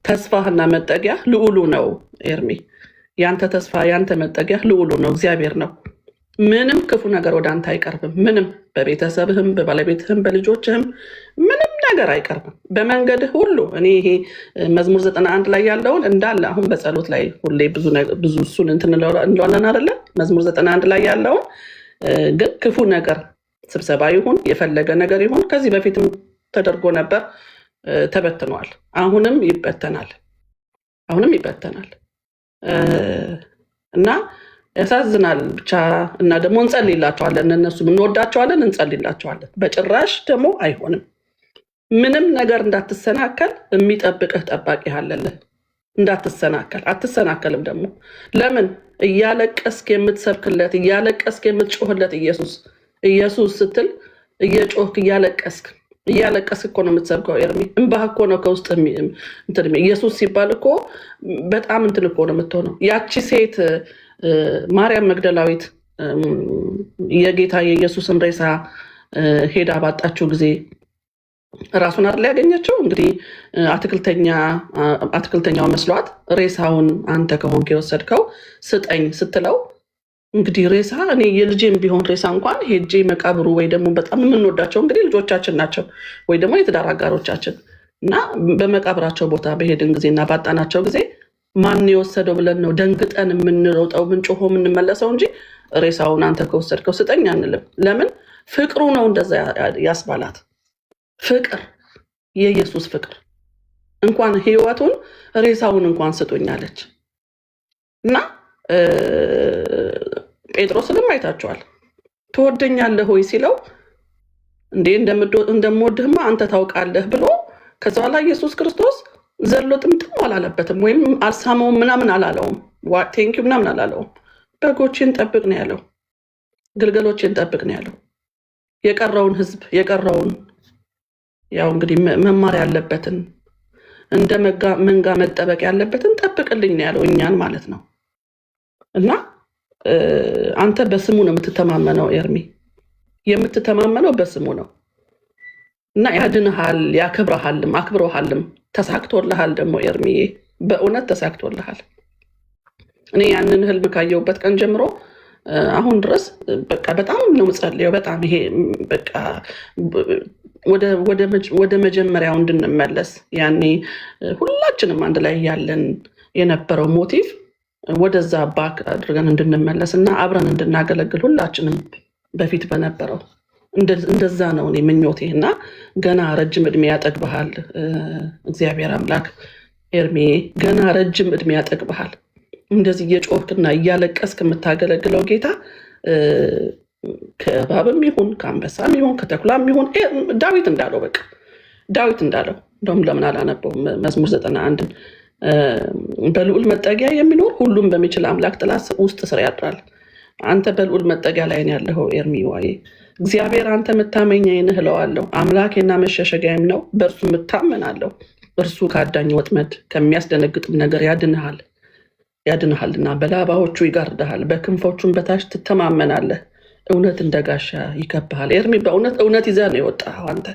ተስፋህና መጠጊያ ልዑሉ ነው ኤርሚ። ያንተ ተስፋ ያንተ መጠጊያ ልዑሉ ነው፣ እግዚአብሔር ነው። ምንም ክፉ ነገር ወደ አንተ አይቀርብም። ምንም በቤተሰብህም በባለቤትህም በልጆችህም ምንም ነገር አይቀርብም። በመንገድህ ሁሉ እኔ ይሄ መዝሙር 91 ላይ ያለውን እንዳለ አሁን በጸሎት ላይ ሁሌ ብዙ እሱን እንትን እንለዋለን አይደለ? መዝሙር 91 ላይ ያለውን ግን ክፉ ነገር ስብሰባ ይሁን የፈለገ ነገር ይሁን ከዚህ በፊትም ተደርጎ ነበር፣ ተበትኗል። አሁንም ይበተናል። እና ያሳዝናል ብቻ። እና ደግሞ እንጸልይላቸዋለን፣ እነሱም እንወዳቸዋለን፣ እንጸልይላቸዋለን። በጭራሽ ደግሞ አይሆንም። ምንም ነገር እንዳትሰናከል የሚጠብቅህ ጠባቂ አለልህ። እንዳትሰናከል አትሰናከልም። ደግሞ ለምን እያለቀስክ የምትሰብክለት እያለቀስክ የምትጮህለት ኢየሱስ ስትል እየጮህክ እያለቀስክ እኮ ነው የምትሰብከው ኤርሚ። እንባህ እኮ ነው ከውስጥ ኢየሱስ ሲባል እኮ በጣም እንትን እኮ ነው የምትሆነው። ያቺ ሴት ማርያም መግደላዊት የጌታ የኢየሱስን ሬሳ ሄዳ ባጣችው ጊዜ ራሱን አይደል ያገኘችው እንግዲህ አትክልተኛው መስሏት ሬሳውን አንተ ከሆንክ የወሰድከው ስጠኝ ስትለው እንግዲህ ሬሳ እኔ የልጄም ቢሆን ሬሳ እንኳን ሄጄ መቃብሩ ወይ ደግሞ በጣም የምንወዳቸው እንግዲህ ልጆቻችን ናቸው ወይ ደግሞ የትዳር አጋሮቻችን እና በመቃብራቸው ቦታ በሄድን ጊዜና ባጣናቸው ጊዜ ማን የወሰደው ብለን ነው ደንግጠን የምንሮጠው ምንጮሆ የምንመለሰው እንጂ ሬሳውን አንተ ከወሰድከው ስጠኝ አንልም። ለምን? ፍቅሩ ነው እንደዛ ያስባላት። ፍቅር፣ የኢየሱስ ፍቅር እንኳን ህይወቱን ሬሳውን እንኳን ስጡኛለች እና ጴጥሮስንም አይታችኋል። ትወደኛለህ ሆይ ሲለው እንዴ እንደምወድህማ አንተ ታውቃለህ ብሎ ከዛ በኋላ ኢየሱስ ክርስቶስ ዘሎ ጥምጥም አላለበትም ወይም አልሳመውም ምናምን አላለውም። ቴንኪ ምናምን አላለውም። በጎችን ጠብቅ ነው ያለው። ግልገሎችን ጠብቅ ነው ያለው። የቀረውን ህዝብ የቀረውን ያው እንግዲህ መማር ያለበትን እንደ መንጋ መጠበቅ ያለበትን ጠብቅልኝ ነው ያለው፣ እኛን ማለት ነው። እና አንተ በስሙ ነው የምትተማመነው ኤርሚ፣ የምትተማመነው በስሙ ነው እና ያድንሃል፣ ያከብረሃልም፣ አክብረሃልም። ተሳክቶልሃል ደግሞ ኤርሚ፣ በእውነት ተሳክቶልሃል። እኔ ያንን ህልም ካየሁበት ቀን ጀምሮ አሁን ድረስ በቃ በጣም ነው የምጸልየው። በጣም ይሄ በቃ ወደ መጀመሪያው እንድንመለስ ያኔ ሁላችንም አንድ ላይ ያለን የነበረው ሞቲቭ ወደዛ ባክ አድርገን እንድንመለስ እና አብረን እንድናገለግል ሁላችንም በፊት በነበረው እንደዛ ነው እኔ ምኞቴ። እና ገና ረጅም እድሜ ያጠግብሃል እግዚአብሔር አምላክ ኤርሚ፣ ገና ረጅም እድሜ ያጠግብሃል። እንደዚህ እየጮህክና እያለቀስክ የምታገለግለው ጌታ ከእባብም ይሁን ከአንበሳም ይሁን ከተኩላም ይሁን ዳዊት እንዳለው በቃ ዳዊት እንዳለው እንደውም ለምን አላነበውም መዝሙር 91ን በልዑል መጠጊያ የሚኖር ሁሉም በሚችል አምላክ ጥላ ውስጥ ስር ያድራል። አንተ በልዑል መጠጊያ ላይ ያለኸው ኤርሚ ዋዬ፣ እግዚአብሔር አንተ መታመኛዬ ነህ እለዋለሁ። አምላኬና መሸሸጊያዬም ነው፣ በእርሱ እታመናለሁ። እርሱ ከአዳኝ ወጥመድ ከሚያስደነግጥም ነገር ያድንሃልና በላባዎቹ ይጋርድሃል፣ በክንፎቹም በታች ትተማመናለህ። እውነት እንደ ጋሻ ይከብሃል። ኤርሚ በእውነት እውነት ይዘህ ነው የወጣኸው። አንተ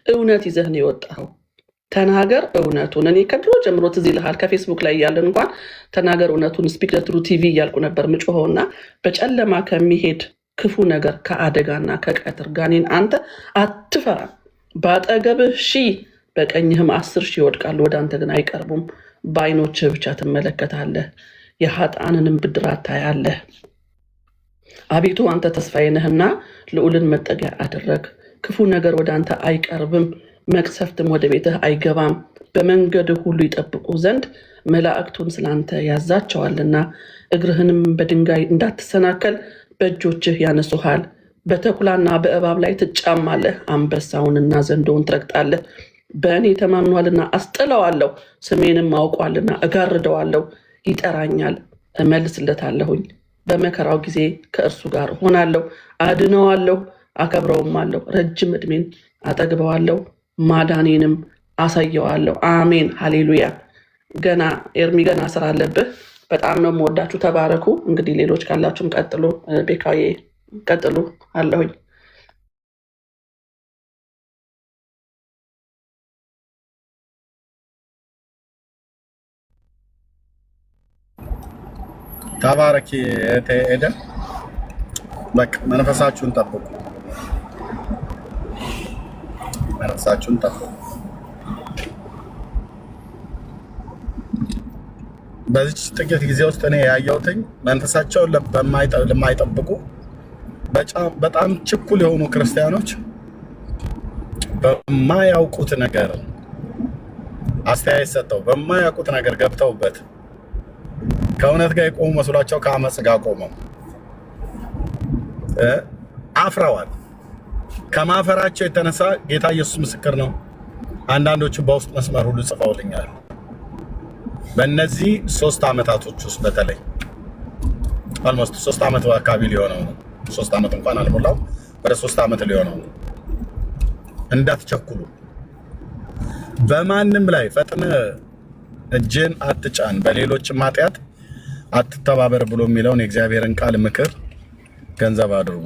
እውነት ይዘህ ነው የወጣኸው። ተናገር እውነቱን። እኔ ከድሮ ጀምሮ ትዝ ይልሃል ከፌስቡክ ላይ እያለን እንኳን ተናገር እውነቱን ስፒክ ዘ ትሩ ቲቪ እያልኩ ነበር ምጮኸውና በጨለማ ከሚሄድ ክፉ ነገር ከአደጋና ከቀትር ጋኔን አንተ አትፈራም። በአጠገብህ 1000 በቀኝህም 10,000 ይወድቃሉ፣ ወደ አንተ ግን አይቀርቡም። በዓይኖችህ ብቻ ትመለከታለህ፣ የኃጥአንንም ብድራት ታያለህ። አቤቱ አንተ ተስፋዬ ነህና ልዑልን መጠጊያ አደረግ። ክፉ ነገር ወደ አንተ አይቀርብም፣ መቅሰፍትም ወደ ቤትህ አይገባም። በመንገድህ ሁሉ ይጠብቁ ዘንድ መላእክቱን ስላንተ ያዛቸዋልና፣ እግርህንም በድንጋይ እንዳትሰናከል በእጆችህ ያነሱሃል። በተኩላና በእባብ ላይ ትጫማለህ፣ አንበሳውንና ዘንዶውን ትረግጣለህ። በእኔ ተማምኗልና አስጥለዋለሁ፣ ስሜንም አውቋልና እጋርደዋለሁ። ይጠራኛል እመልስለታለሁኝ፣ በመከራው ጊዜ ከእርሱ ጋር ሆናለሁ። አድነዋለሁ፣ አከብረውም አለሁ። ረጅም ዕድሜን አጠግበዋለሁ፣ ማዳኔንም አሳየዋለሁ። አሜን ሃሌሉያ። ገና ኤርሚ ገና ስራ አለብህ። በጣም ነው የምወዳችሁ። ተባረኩ። እንግዲህ ሌሎች ካላችሁም ቀጥሉ። ቤካዬ ቀጥሉ አለሁኝ። ተባረኪ ኤደን። በቃ መንፈሳችሁን ጠብቁ፣ መንፈሳችሁን ጠብቁ። በዚህ ጥቂት ጊዜ ውስጥ እኔ ያየሁትኝ መንፈሳቸውን ለማይጠብቁ በጣም ችኩል የሆኑ ክርስቲያኖች በማያውቁት ነገር አስተያየት ሰጥተው በማያውቁት ነገር ገብተውበት ከእውነት ጋር የቆሙ መስሏቸው ከአመፅ ጋር ቆመው አፍረዋል። ከማፈራቸው የተነሳ ጌታ ኢየሱስ ምስክር ነው። አንዳንዶቹ በውስጥ መስመር ሁሉ ጽፈውልኛል። በእነዚህ 3 ዓመታቶች ውስጥ በተለይ አልሞስት 3 ዓመት አካባቢ ሊሆነው ነው። 3 ዓመት እንኳን አልሞላው፣ ወደ 3 ዓመት ሊሆነው ነው። እንዳትቸኩሉ፣ በማንም ላይ ፈጥነ እጅን አትጫን፣ በሌሎችም ኃጢአት አትተባበር ብሎ የሚለውን የእግዚአብሔርን ቃል ምክር ገንዘብ አድርጉ።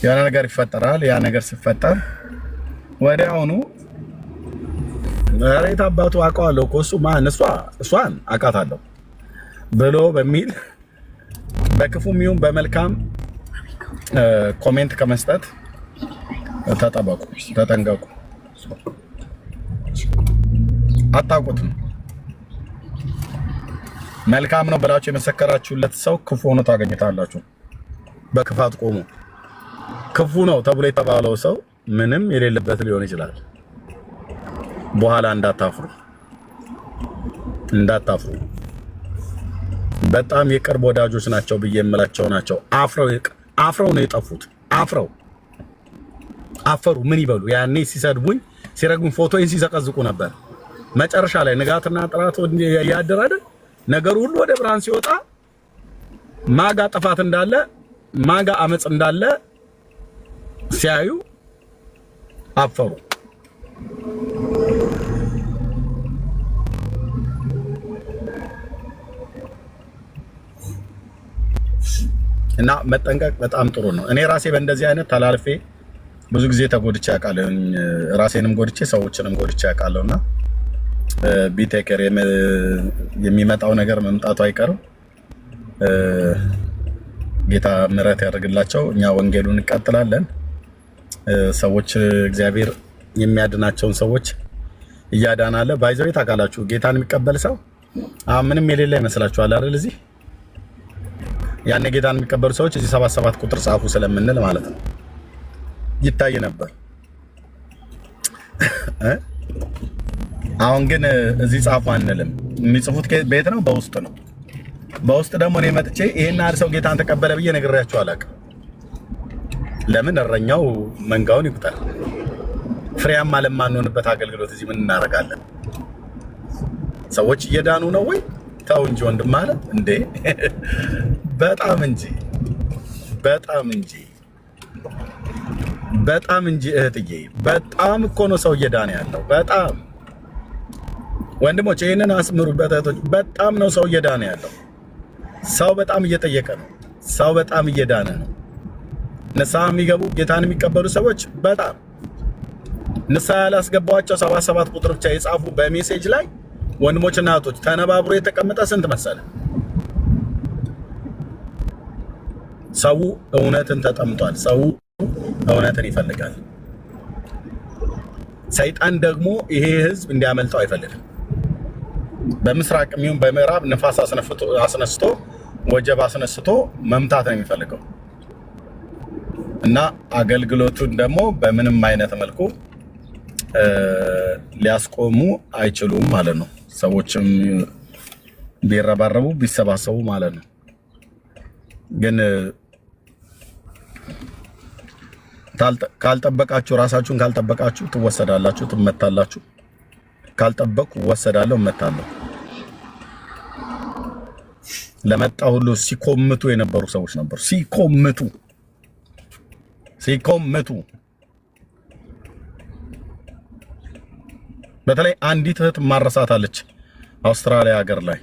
ያ ነገር ይፈጠራል። ያ ነገር ሲፈጠር ወዲያውኑ ሬት አባቱ አውቀዋለሁ እኮ እሱ ማን እሷን አውቃታለሁ ብሎ በሚል በክፉም ይሁን በመልካም ኮሜንት ከመስጠት ተጠበቁ፣ ተጠንቀቁ። አታውቁትም። መልካም ነው ብላችሁ የመሰከራችሁለት ሰው ክፉ ሆኖ ታገኙታላችሁ። በክፋት ቆሙ። ክፉ ነው ተብሎ የተባለው ሰው ምንም የሌለበት ሊሆን ይችላል። በኋላ እንዳታፍሩ። በጣም የቅርብ ወዳጆች ናቸው ብዬ የምላቸው ናቸው። አፍረው ነው የጠፉት። አፈሩ። ምን ይበሉ? ያኔ ሲሰድቡኝ ሲረግሙኝ ፎቶዬን ሲዘቀዝቁ ነበር። መጨረሻ ላይ ንጋትና ጥራት ያደራደ ነገር ሁሉ ወደ ብርሃን ሲወጣ ማጋ ጥፋት እንዳለ ማጋ አመጽ እንዳለ ሲያዩ አፈሩ። እና መጠንቀቅ በጣም ጥሩ ነው። እኔ ራሴ በእንደዚህ አይነት ተላልፌ ብዙ ጊዜ ተጎድቼ አውቃለሁ። ራሴንም ጎድቼ ሰዎችንም ጎድቼ አውቃለሁና ቢቴከር የሚመጣው ነገር መምጣቱ አይቀርም። ጌታ ምሕረት ያደርግላቸው። እኛ ወንጌሉን እንቀጥላለን። ሰዎች እግዚአብሔር የሚያድናቸውን ሰዎች እያዳናለ ባይዘው ታውቃላችሁ። ጌታን የሚቀበል ሰው ምንም የሌለ ይመስላችኋል አይደል? እዚህ ያኔ ጌታን የሚቀበሉ ሰዎች እዚህ 77 ቁጥር ጻፉ ስለምንል ማለት ነው ይታይ ነበር። አሁን ግን እዚህ ጻፉ አንልም። የሚጽፉት ቤት ነው፣ በውስጥ ነው። በውስጥ ደግሞ እኔ መጥቼ ይሄን አይደል ሰው ጌታን ተቀበለ ብዬ ነግሬያችሁ አላውቅም። ለምን እረኛው መንጋውን ይቁጠር። ፍሬያማ ለማንሆንበት አገልግሎት እዚህ ምን እናደርጋለን? ሰዎች እየዳኑ ነው ወይ? ተው እንጂ ወንድም አለ እንዴ! በጣም እንጂ እህትዬ፣ በጣም እኮ ነው ሰው እየዳነ ያለው። በጣም ወንድሞች ይሄንን አስምሩበት እህቶች። በጣም ነው ሰው እየዳነ ያለው። ሰው በጣም እየጠየቀ ነው። ሰው በጣም እየዳነ ነው። ንስሐ የሚገቡ ጌታን የሚቀበሉ ሰዎች በጣም ንስሐ ያላስገባቸው 77 ቁጥር ብቻ የጻፉ በሜሴጅ ላይ ወንድሞችና እህቶች ተነባብሮ የተቀመጠ ስንት መሰለ? ሰው እውነትን ተጠምቷል። ሰው እውነትን ይፈልጋል። ሰይጣን ደግሞ ይሄ ህዝብ እንዲያመልጠው አይፈልግም። በምስራቅ የሚሆን በምዕራብ ነፋስ አስነስቶ ወጀብ አስነስቶ መምታት ነው የሚፈልገው እና አገልግሎቱን ደግሞ በምንም አይነት መልኩ ሊያስቆሙ አይችሉም ማለት ነው። ሰዎችም ቢረባረቡ ቢሰባሰቡ ማለት ነው። ግን ካልጠበቃችሁ ራሳችሁን ካልጠበቃችሁ ትወሰዳላችሁ፣ ትመታላችሁ። ካልጠበቁ ወሰዳለሁ፣ እመታለሁ። ለመጣ ሁሉ ሲኮምቱ የነበሩ ሰዎች ነበሩ። ሲኮምቱ በተለይ አንዲት እህት ማረሳታለች አውስትራሊያ ሀገር ላይ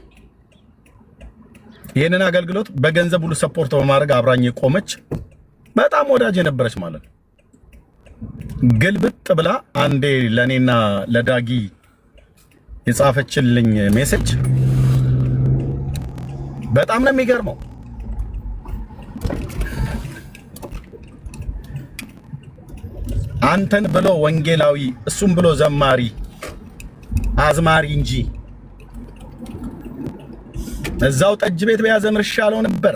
ይሄንን አገልግሎት በገንዘብ ሁሉ ሰፖርት በማድረግ አብራኝ የቆመች በጣም ወዳጅ የነበረች ማለት ነው። ግልብጥ ብላ አንዴ ለኔና ለዳጊ የጻፈችልኝ ሜሴጅ በጣም ነው የሚገርመው። አንተን ብሎ ወንጌላዊ እሱም ብሎ ዘማሪ አዝማሪ እንጂ እዛው ጠጅ ቤት በያዘምር ይሻለው ነበር።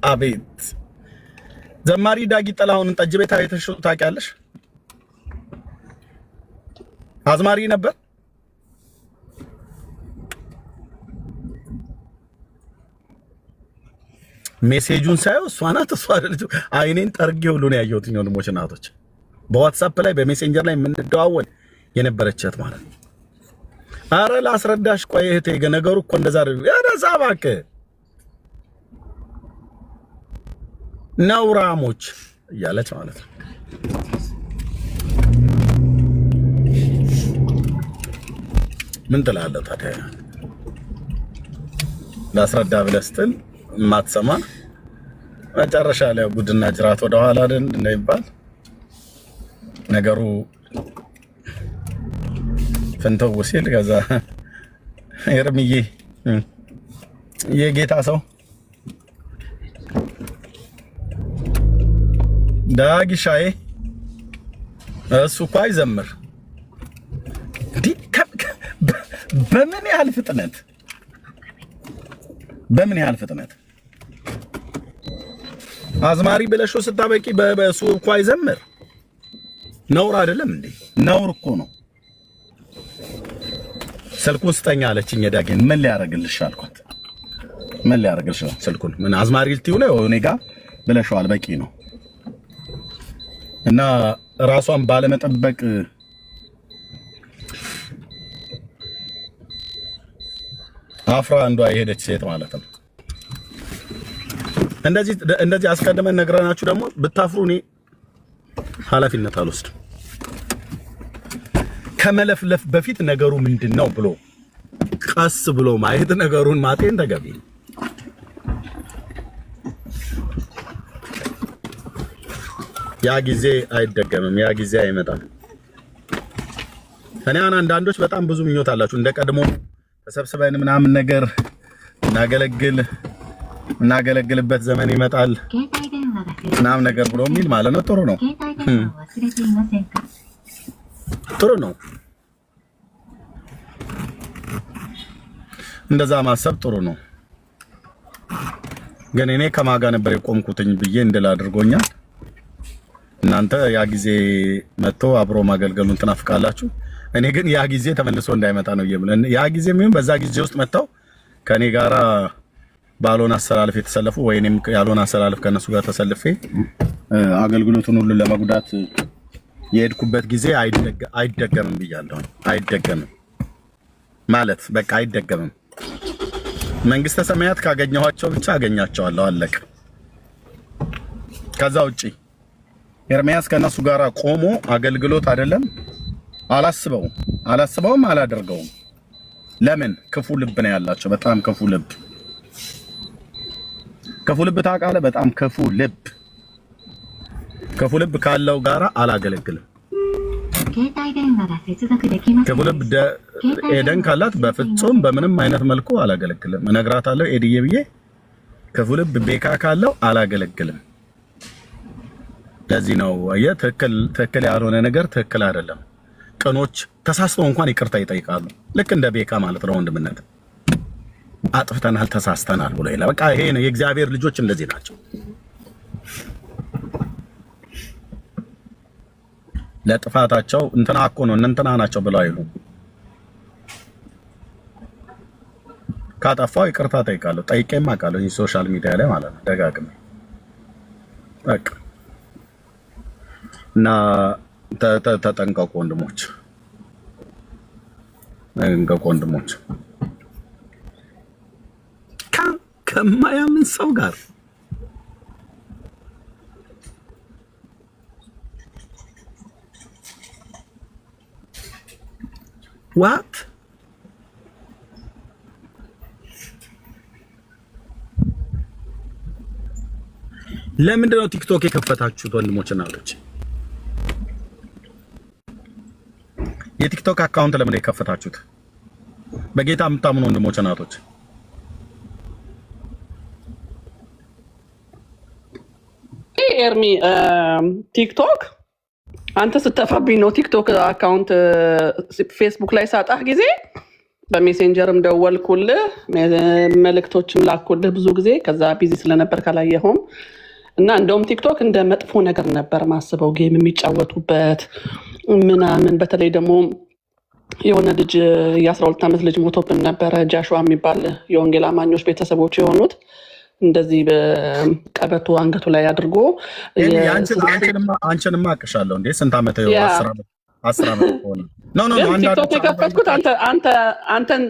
አቤት ዘማሪ ዳጊ ጥላሁንን ጠጅ ቤት አይተሽ ታውቂያለሽ? አዝማሪ ነበር። ሜሴጁን ሳይው እሷ ናት እሷ አይደለች። አይኔን ጠርጌ ሁሉ ነው ያየሁት። ወንድሞች እናቶች በዋትስአፕ ላይ በሜሴንጀር ላይ የምንደዋወል የነበረችት ማለት ነው። አረ ላስረዳሽ ቆይ እህቴ፣ ነገሩ እኮ እንደዛ አይደለም። ያዳሳ እባክህ ነውራሞች እያለች ማለት ነው። ምን ትላለህ ታዲያ? ላስረዳ ብለህ ስትል የማትሰማ መጨረሻ ላይ ጉድና ጅራት ወደ ኋላ አይደል እንደሚባል ነገሩ ፍንተው ሲል ከዛ ኤርሚዬ የጌታ ሰው ዳጊሻዬ እሱ እኮ አይዘምር እንዴ? በምን ያህል ፍጥነት አዝማሪ ብለሽ ስታበቂ በሱ እኮ አይዘምር። ነውር አይደለም እንዴ? ነውር እኮ ነው። ስልኩን ስጠኝ አለችኝ ዳጊን። ምን ሊያደርግልሽ አልኳት። ምን ሊያደርግልሽ ነው ስልኩን? ምን አዝማሪ ልትይው ነው? እኔ ጋር ብለሽዋል፣ በቂ ነው። እና ራሷን ባለመጠበቅ አፍራ አንዷ የሄደች ሴት ማለት ነው። እንደዚህ አስቀድመን ነግረናችሁ ደግሞ ብታፍሩ እኔ ኃላፊነት አልወስድም። ከመለፍለፍ በፊት ነገሩ ምንድነው ብሎ ቀስ ብሎ ማየት፣ ነገሩን ማጤን ተገቢ። ያ ጊዜ አይደገምም፣ ያ ጊዜ አይመጣም። እኔ አንዳንዶች በጣም ብዙ ምኞት አላችሁ እንደ ቀድሞ ተሰብስበን ምናምን ነገር እናገለግልበት ዘመን ይመጣል ምናምን ነገር ብሎ የሚል ማለት ነው። ጥሩ ነው፣ ጥሩ ነው። እንደዛ ማሰብ ጥሩ ነው። ግን እኔ ከማጋ ነበር የቆምኩትኝ ብዬ እንድል አድርጎኛል። እናንተ ያ ጊዜ መጥቶ አብሮ ማገልገሉን ትናፍቃላችሁ። እኔ ግን ያ ጊዜ ተመልሶ እንዳይመጣ ነው የምለን። ያ ጊዜ ምን በዛ ጊዜ ውስጥ መጥተው ከኔ ጋራ ባሎን አሰላልፍ የተሰለፉ ወይንም ያሎን አሰላልፍ ከነሱ ጋር ተሰልፌ አገልግሎቱን ሁሉ ለመጉዳት የሄድኩበት ጊዜ አይደገምም ብያለሁ። አይደገምም ማለት በቃ አይደገምም። መንግስተ ሰማያት ካገኘኋቸው ብቻ አገኛቸዋለሁ፣ አለቀ። ከዛ ውጪ ኤርሚያስ ከነሱ ጋራ ቆሞ አገልግሎት አይደለም አላስበውም፣ አላደርገውም። ለምን? ክፉ ልብ ነው ያላቸው፣ በጣም ክፉ ልብ ታውቃለህ? በጣም ክፉ ልብ ካለው ጋራ አላገለግልም። ክፉ ልብ ኤደን ካላት በፍጹም በምንም አይነት መልኩ አላገለግልም። እነግራታለሁ ኤድዬ ብዬ ክፉ ልብ ቤካ ካለው አላገለግልም። ለዚህ ነው ትክክል ያልሆነ ነገር ትክክል አይደለም። ቅኖች ተሳስተው እንኳን ይቅርታ ይጠይቃሉ። ልክ እንደ ቤካ ማለት ነው። ወንድምነት አጥፍተናል፣ ተሳስተናል ብሎ ይላል። በቃ ይሄ ነው የእግዚአብሔር ልጆች እንደዚህ ናቸው። ለጥፋታቸው እንትና እኮ ነው እንትና ናቸው ብለው አይሉ። ካጠፋው ይቅርታ ጠይቃለሁ፣ ጠይቄም አውቃለሁ ሶሻል ሚዲያ ላይ ማለት ነው ደጋግሜ። በቃ እና ተጠንቀቁ ወንድሞች፣ ከማያምን ሰው ጋር ዋት ለምንድን ነው ቲክቶክ የከፈታችሁት ወንድሞችና እህቶች? የቲክቶክ አካውንት ለምን የከፈታችሁት? በጌታ የምታምኑ ወንድሞችና እህቶች ኤርሚ ቲክቶክ አንተ ስተፋብኝ ነው ቲክቶክ አካውንት ፌስቡክ ላይ ሳጣህ ጊዜ በሜሴንጀርም ደወልኩልህ፣ መልእክቶችም ላኩልህ ብዙ ጊዜ። ከዛ ቢዚ ስለነበር ካላየኸውም እና እንደውም ቲክቶክ እንደ መጥፎ ነገር ነበር ማስበው፣ ጌም የሚጫወቱበት ምናምን። በተለይ ደግሞ የሆነ ልጅ የ12 ዓመት ልጅ ሞቶብን ነበረ፣ ጃሽዋ የሚባል የወንጌል አማኞች ቤተሰቦች የሆኑት እንደዚህ በቀበቶ አንገቱ ላይ አድርጎ አንቺንማ አቅሻለሁ እንዴ! ስንት ዓመት? 10 ዓመት ሆነ። ቲክቶክ የከፈትኩት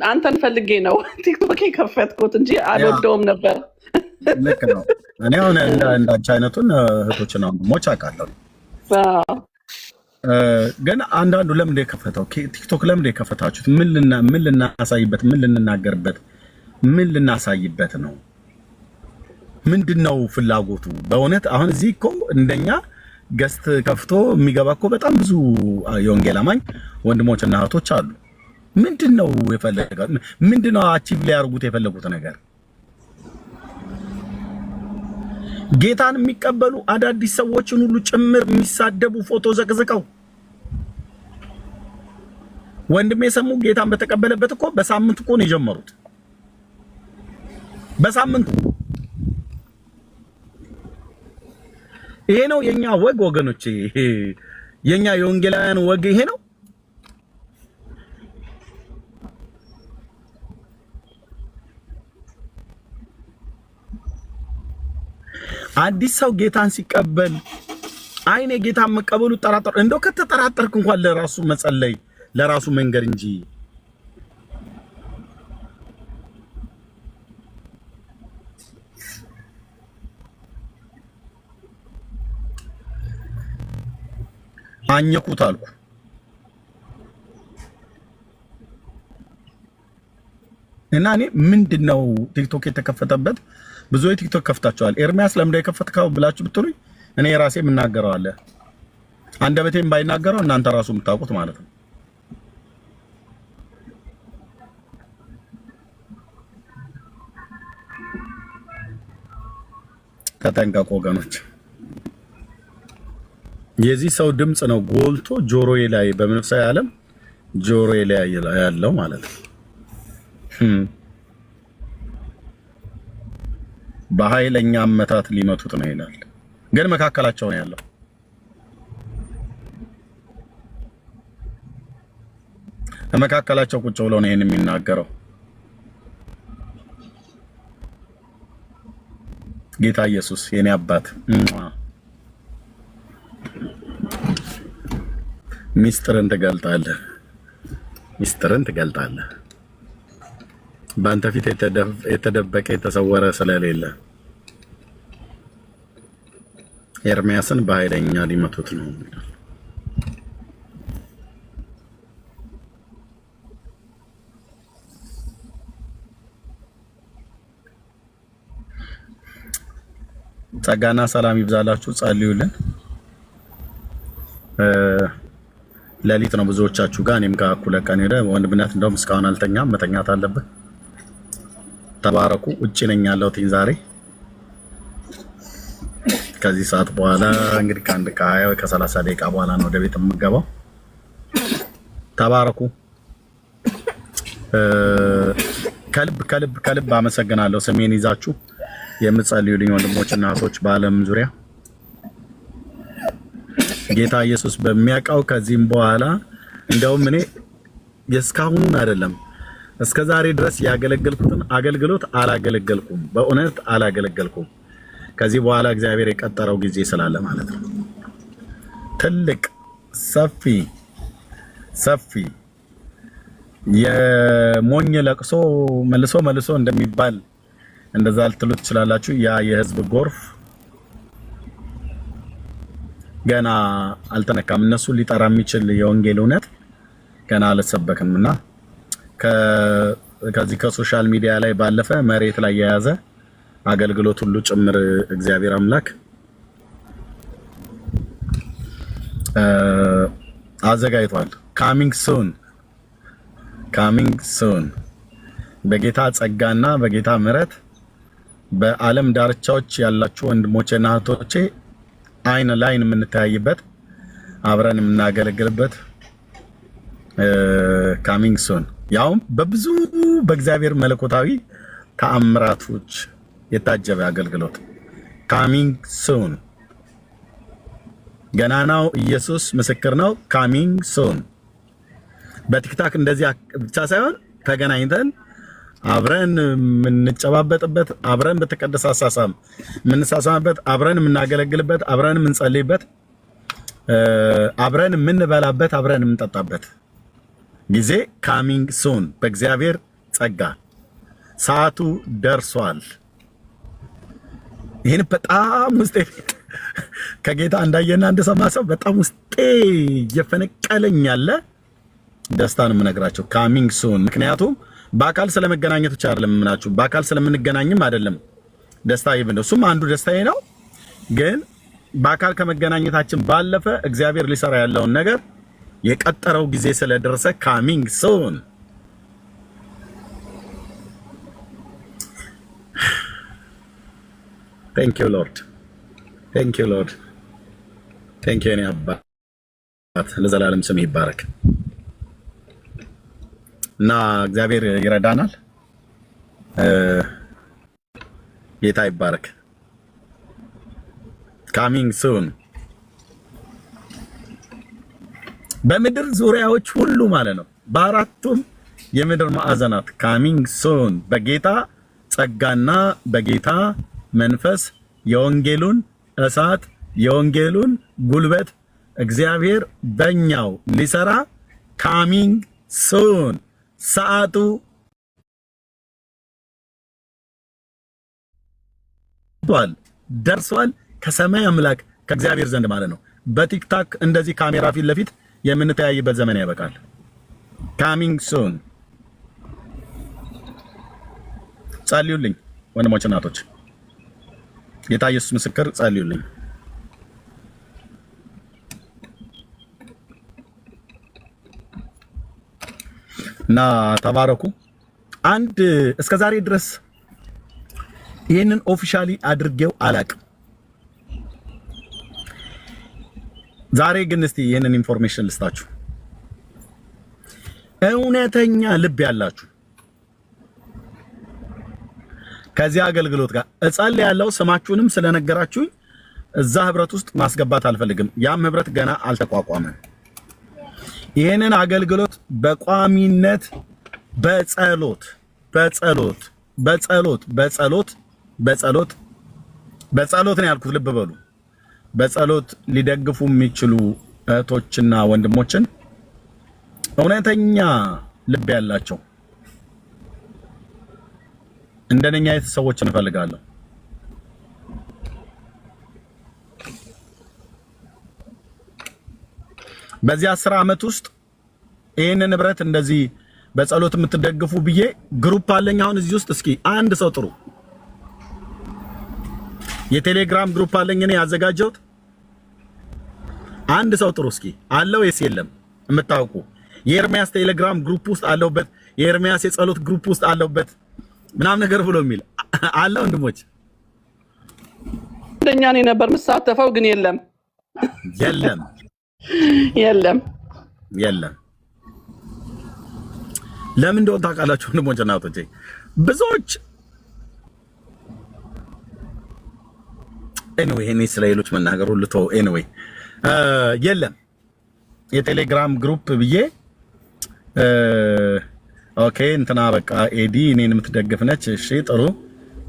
አንተን ፈልጌ ነው ቲክቶክ የከፈትኩት እንጂ አልወደውም ነበር። ልክ ነው። እኔ አሁን እንዳንቺ አይነቱን እህቶችና ወንድሞች አውቃለሁ። ግን አንዳንዱ ለምን የከፈተው ቲክቶክ ለምን የከፈታችሁት? ምን ልናሳይበት፣ ምን ልንናገርበት፣ ምን ልናሳይበት ነው? ምንድነው ፍላጎቱ? በእውነት አሁን እዚህ እኮ እንደኛ ገስት ከፍቶ የሚገባ እኮ በጣም ብዙ የወንጌል አማኝ ወንድሞችና እህቶች አሉ። ምንድነው የፈለጋት? ምንድነው አቺቭ ሊያርጉት የፈለጉት ነገር? ጌታን የሚቀበሉ አዳዲስ ሰዎችን ሁሉ ጭምር የሚሳደቡ ፎቶ ዘቅዝቀው ወንድሜ ሰሙ ጌታን በተቀበለበት እኮ በሳምንት እኮ ነው የጀመሩት። በሳምንት ይሄ ነው የኛ ወግ ወገኖቼ፣ የኛ የወንጌላውያን ወግ ይሄ ነው። አዲስ ሰው ጌታን ሲቀበል አይኔ ጌታን መቀበሉ ጠራጠር እንደው ከተጠራጠርክ እንኳን ለራሱ መጸለይ ለራሱ መንገር እንጂ አኘኩት አልኩ። እና እኔ ምንድነው ቲክቶክ የተከፈተበት? ብዙ ቲክቶክ ከፍታችኋል። ኤርሚያስ ለምን የከፈትከው ብላችሁ ብትሉኝ እኔ ራሴ የምናገረው አለ። አንደበቴም ባይናገረው እናንተ ራሱ የምታውቁት ማለት ነው። ተጠንቀቁ ወገኖች። የዚህ ሰው ድምጽ ነው ጎልቶ ጆሮዬ ላይ በመንፈሳዊ ዓለም ጆሮዬ ላይ ያለው ማለት ነው። በኃይለኛ አመታት ሊመቱት ነው ይላል፣ ግን መካከላቸው ነው ያለው። መካከላቸው ቁጭ ብሎ ነው ይሄን የሚናገረው። ጌታ ኢየሱስ የኔ አባት ሚስጥርን ትገልጣለህ፣ ሚስጥርን ትገልጣለህ። በአንተ ፊት የተደበቀ የተሰወረ ስለሌለ ኤርሚያስን በኃይለኛ ሊመቱት ነው። ጸጋና ሰላም ይብዛላችሁ። ጸልዩልን። ሌሊት ነው ብዙዎቻችሁ ጋር፣ እኔም ጋር እኩለ ቀን ሄደ። ወንድምነት እንደውም እስካሁን አልተኛም፣ መተኛት አለብህ። ተባረኩ። ውጭ ነኝ ያለሁት ዛሬ። ከዚህ ሰዓት በኋላ እንግዲህ ከአንድ ከ20 ወይ ከ30 ደቂቃ በኋላ ነው ወደ ቤት የምገባው። ተባረኩ። ከልብ ከልብ ከልብ አመሰግናለሁ። ስሜን ይዛችሁ የምትጸልዩልኝ ወንድሞችና እህቶች በዓለም ዙሪያ ጌታ ኢየሱስ በሚያውቀው ከዚህም በኋላ እንደውም እኔ የእስካሁኑን አይደለም እስከ ዛሬ ድረስ ያገለገልኩትን አገልግሎት አላገለገልኩም፣ በእውነት አላገለገልኩም። ከዚህ በኋላ እግዚአብሔር የቀጠረው ጊዜ ስላለ ማለት ነው። ትልቅ ሰፊ የሞኝ ለቅሶ መልሶ እንደሚባል እንደዛ ልትሉት ትችላላችሁ። ያ የህዝብ ጎርፍ ገና አልተነካም። እነሱ ሊጠራ የሚችል የወንጌል እውነት ገና አልተሰበከምና ከዚህ ከሶሻል ሚዲያ ላይ ባለፈ መሬት ላይ የያዘ አገልግሎት ሁሉ ጭምር እግዚአብሔር አምላክ አዘጋጅቷል። ካሚንግ ሱን በጌታ ጸጋና በጌታ ምሕረት በዓለም ዳርቻዎች ያላችሁ ወንድሞቼና እህቶቼ አይን ላይን የምንተያይበት አብረን የምናገለግልበት ካሚንግ ሱን ያውም በብዙ በእግዚአብሔር መለኮታዊ ተአምራቶች የታጀበ አገልግሎት ካሚንግ ሱን። ገናናው ኢየሱስ ምስክር ነው። ካሚንግ ሱን በቲክታክ እንደዚህ ብቻ ሳይሆን ተገናኝተን አብረን የምንጨባበጥበት፣ አብረን በተቀደሰ አሳሳም የምንሳሳምበት፣ አብረን የምናገለግልበት፣ አብረን የምንጸልይበት፣ አብረን የምንበላበት፣ አብረን የምንጠጣበት ጊዜ ካሚንግ ሱን በእግዚአብሔር ጸጋ ሰዓቱ ደርሷል። ይህን በጣም ውስጤ ከጌታ እንዳየና እንደሰማ ሰው በጣም ውስጤ እየፈነቀለኝ ያለ ደስታን የምነግራቸው ካሚንግ ሱን። ምክንያቱም በአካል ስለመገናኘት ብቻ አይደለም የምናችሁ፣ በአካል ስለምንገናኝም አይደለም ደስታ ይብን፣ እሱም አንዱ ደስታዬ ነው። ግን በአካል ከመገናኘታችን ባለፈ እግዚአብሔር ሊሰራ ያለውን ነገር የቀጠረው ጊዜ ስለደረሰ ካሚንግ ሱን Thank you Lord. Thank you Lord. Thank you የኔ አባት ለዘላለም ስም ይባረክ። እና እግዚአብሔር ይረዳናል። ጌታ ይባረክ። Coming soon. በምድር ዙሪያዎች ሁሉ ማለት ነው በአራቱም የምድር ማዕዘናት coming soon በጌታ ጸጋና በጌታ መንፈስ የወንጌሉን እሳት የወንጌሉን ጉልበት እግዚአብሔር በእኛው ሊሰራ coming soon ሰዓቱ ደርሷል። ከሰማይ አምላክ ከእግዚአብሔር ዘንድ ማለት ነው። በቲክታክ እንደዚህ ካሜራ ፊት ለፊት የምንተያይበት ዘመን ያበቃል። coming soon ጸልዩልኝ ወንድሞች እናቶች፣ ጌታ ኢየሱስ ምስክር፣ ጸልዩልኝ። እና ተባረኩ። አንድ እስከዛሬ ድረስ ይሄንን ኦፊሻሊ አድርጌው አላቅም። ዛሬ ግን እስቲ ይሄንን ኢንፎርሜሽን ልስጣችሁ። እውነተኛ ልብ ያላችሁ ከዚህ አገልግሎት ጋር እጸልያለሁ። ስማችሁንም ስለነገራችሁኝ እዛ ህብረት ውስጥ ማስገባት አልፈልግም። ያም ህብረት ገና አልተቋቋመም። ይሄንን አገልግሎት በቋሚነት በጸሎት በጸሎት በጸሎት በጸሎት በጸሎት በጸሎት ነው ያልኩት። ልብ በሉ። በጸሎት ሊደግፉ የሚችሉ እህቶችና ወንድሞችን እውነተኛ ልብ ያላቸው እንደነኛ አይነት ሰዎችን እፈልጋለሁ። በዚህ 10 ዓመት ውስጥ ይሄንን ንብረት እንደዚህ በጸሎት የምትደግፉ ብዬ ግሩፕ አለኝ። አሁን እዚህ ውስጥ እስኪ አንድ ሰው ጥሩ የቴሌግራም ግሩፕ አለኝ እኔ ያዘጋጀሁት። አንድ ሰው ጥሩ እስኪ አለው ወይስ የለም? የምታውቁ የኤርሚያስ ቴሌግራም ግሩፕ ውስጥ አለውበት፣ የኤርሚያስ የጸሎት ግሩፕ ውስጥ አለውበት ምናምን ነገር ብሎ የሚል አለ? ወንድሞች እንደኛ ነው ነበር የምሳተፈው፣ ግን የለም የለም የለም የለም። ለምን እንደሆነ ታውቃላችሁ ወንድሞች እና እህቶቼ? ብዙዎች ኤኒዌይ እኔ ስለ ሌሎች መናገር ሁሉ ተው። ኤኒዌይ የለም የቴሌግራም ግሩፕ ብዬ ኦኬ እንትና በቃ ኤዲ እኔን የምትደግፍ ነች፣ እሺ ጥሩ፣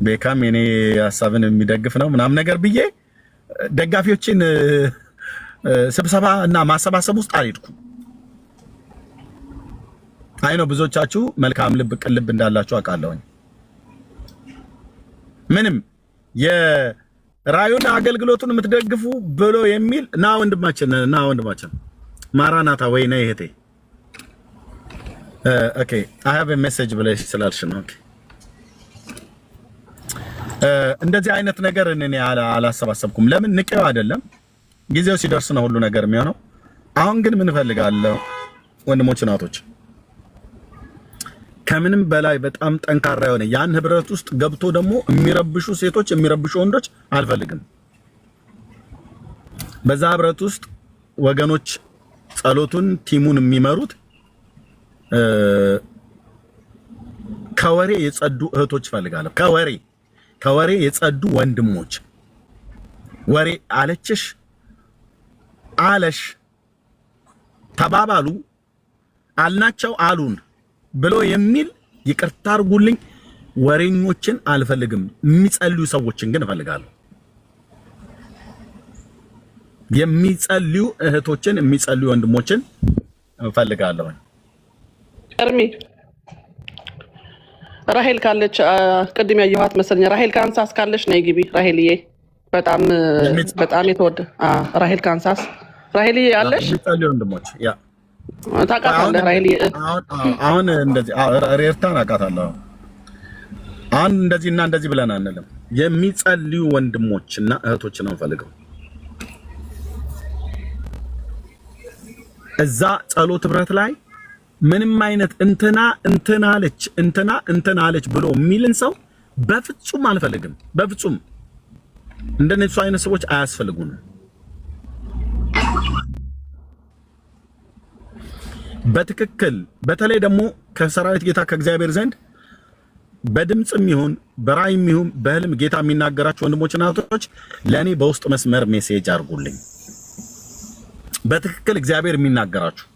ቤካም የኔ ሐሳብን የሚደግፍ ነው ምናምን ነገር ብዬ ደጋፊዎችን ስብሰባ እና ማሰባሰብ ውስጥ አልሄድኩም። አይ ነው ብዙዎቻችሁ መልካም ልብ ቅልብ እንዳላችሁ አውቃለሁኝ። ምንም የራዩን አገልግሎቱን የምትደግፉ ብሎ የሚል ና ወንድማችን ማራናታ ወይ ነይ እህቴ ኦኬ አይ ሃቭ አ ሜሴጅ ብለሽ ስላልሽ ነው። ኦኬ እንደዚህ አይነት ነገር እኔ አላሰባሰብኩም። ለምን ንቄው አይደለም፣ ጊዜው ሲደርስ ነው ሁሉ ነገር የሚሆነው። አሁን ግን ምን ፈልጋለሁ ወንድሞች እናቶች፣ ከምንም በላይ በጣም ጠንካራ የሆነ ያን ህብረት ውስጥ ገብቶ ደግሞ የሚረብሹ ሴቶች የሚረብሹ ወንዶች አልፈልግም። በዛ ህብረት ውስጥ ወገኖች ጸሎቱን ቲሙን የሚመሩት ከወሬ የጸዱ እህቶች ፈልጋለሁ። ከወሬ የጸዱ ወንድሞች ወሬ አለችሽ አለሽ ተባባሉ አልናቸው አሉን ብሎ የሚል ይቅርታ አድርጉልኝ፣ ወሬኞችን አልፈልግም። የሚጸልዩ ሰዎችን ግን እፈልጋለሁ። የሚጸልዩ እህቶችን የሚጸልዩ ወንድሞችን እፈልጋለሁ። እርሚ ራሄል ካለች ቅድም ያየኋት መሰለኝ። ራሄል ካንሳስ ካለች ነይ ግቢ። ራሄልዬ በጣም የተወደ ራሄል ካንሳስ። ራሄልዬ አለሽ? የሚጸልዩ ወንድሞች ያ ታውቃታለህ? ራሄልዬ አሁን እንደዚህ ሬርታን አውቃታለሁ። አሁን እንደዚህ እና እንደዚህ ብለን አንልም። የሚጸልዩ ወንድሞችና እህቶች ነው ፈልገው። እዛ ጸሎት ህብረት ላይ ምንም አይነት እንትና አለች ብሎ የሚልን ሰው በፍጹም አልፈልግም። በፍጹም እንደነሱ አይነት ሰዎች አያስፈልጉንም። በትክክል በተለይ ደግሞ ከሰራዊት ጌታ ከእግዚአብሔር ዘንድ በድምጽም ይሁን በራእይም ይሁን በህልም ጌታ የሚናገራችሁ ወንድሞችና እህቶች ለኔ በውስጥ መስመር ሜሴጅ አድርጉልኝ። በትክክል እግዚአብሔር የሚናገራችሁ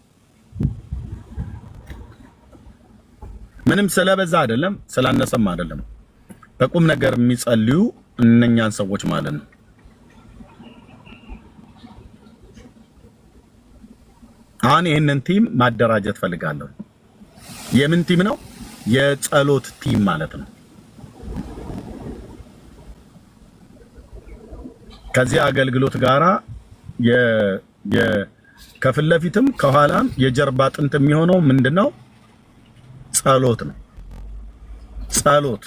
ምንም ስለበዛ አይደለም፣ ስላነሰም አይደለም። በቁም ነገር የሚጸልዩ እነኛን ሰዎች ማለት ነው። አሁን ይህንን ቲም ማደራጀት ፈልጋለሁ። የምን ቲም ነው? የጸሎት ቲም ማለት ነው። ከዚህ አገልግሎት ጋራ ከፊት ለፊትም ከኋላም የጀርባ አጥንት የሚሆነው ምንድነው? ጸሎት ነው። ጸሎት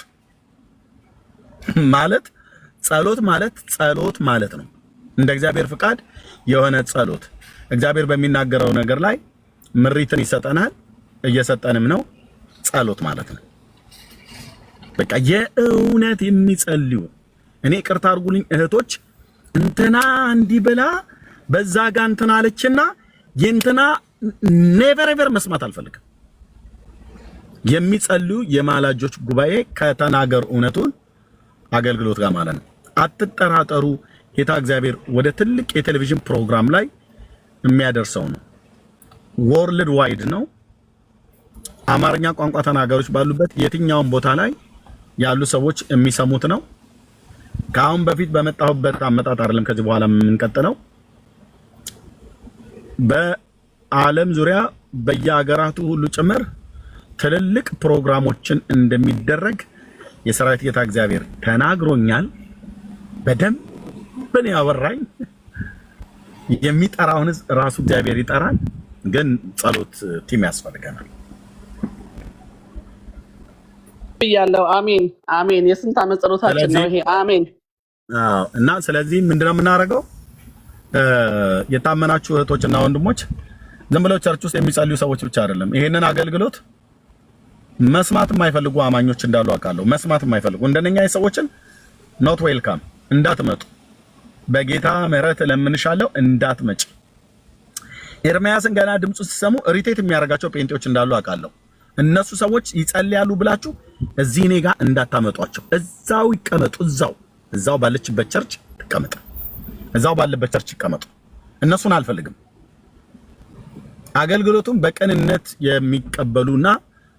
ማለት ነው። እንደ እግዚአብሔር ፍቃድ የሆነ ጸሎት እግዚአብሔር በሚናገረው ነገር ላይ ምሪትን ይሰጠናል፣ እየሰጠንም ነው። ጸሎት ማለት ነው። በቃ የእውነት የሚጸልዩ እኔ ይቅርታ አድርጉልኝ እህቶች፣ እንትና እንዲህ ብላ በዛ ጋር እንትና አለችና የእንትና ኔቨር ኤቨር መስማት አልፈልግም። የሚጸልዩ የማላጆች ጉባኤ ከተናገር እውነቱን አገልግሎት ጋር ማለት ነው። አትጠራጠሩ። ጌታ እግዚአብሔር ወደ ትልቅ የቴሌቪዥን ፕሮግራም ላይ የሚያደርሰው ነው። ወርልድ ዋይድ ነው። አማርኛ ቋንቋ ተናጋሪዎች ባሉበት የትኛውን ቦታ ላይ ያሉ ሰዎች የሚሰሙት ነው። ከአሁን በፊት በመጣሁበት አመጣጥ አይደለም ከዚህ በኋላ የምንቀጥለው። በዓለም ዙሪያ በየሀገራቱ ሁሉ ጭምር ትልልቅ ፕሮግራሞችን እንደሚደረግ የሰራዊት ጌታ እግዚአብሔር ተናግሮኛል። በደንብ ነው ያወራኝ። የሚጠራውን ራሱ እግዚአብሔር ይጠራል። ግን ጸሎት ቲም ያስፈልገናል ብያለሁ። አሜን። የስንት ዓመት ጸሎታችን ነው ይሄ። አሜን። እና ስለዚህ ምንድነው የምናደርገው? የታመናችሁ እህቶችና ወንድሞች ዝም ብለው ቸርች ውስጥ የሚጸልዩ ሰዎች ብቻ አይደለም። ይሄንን አገልግሎት መስማት የማይፈልጉ አማኞች እንዳሉ አውቃለሁ። መስማት የማይፈልጉ እንደነኛ ሰዎችን ኖት ዌልካም፣ እንዳትመጡ። በጌታ ምሕረት ለምንሻለው እንዳትመጭ። ኤርሚያስን ገና ድምፁ ሲሰሙ ሪቴት የሚያደርጋቸው ጴንጤዎች እንዳሉ አውቃለሁ። እነሱ ሰዎች ይጸልያሉ ብላችሁ እዚህ እኔ ጋር እንዳታመጧቸው። እዛው ይቀመጡ። እዛው ባለችበት ቸርች ትቀመጥ። እዛው ባለበት ቸርች ይቀመጡ። እነሱን አልፈልግም። አገልግሎቱን በቅንነት የሚቀበሉና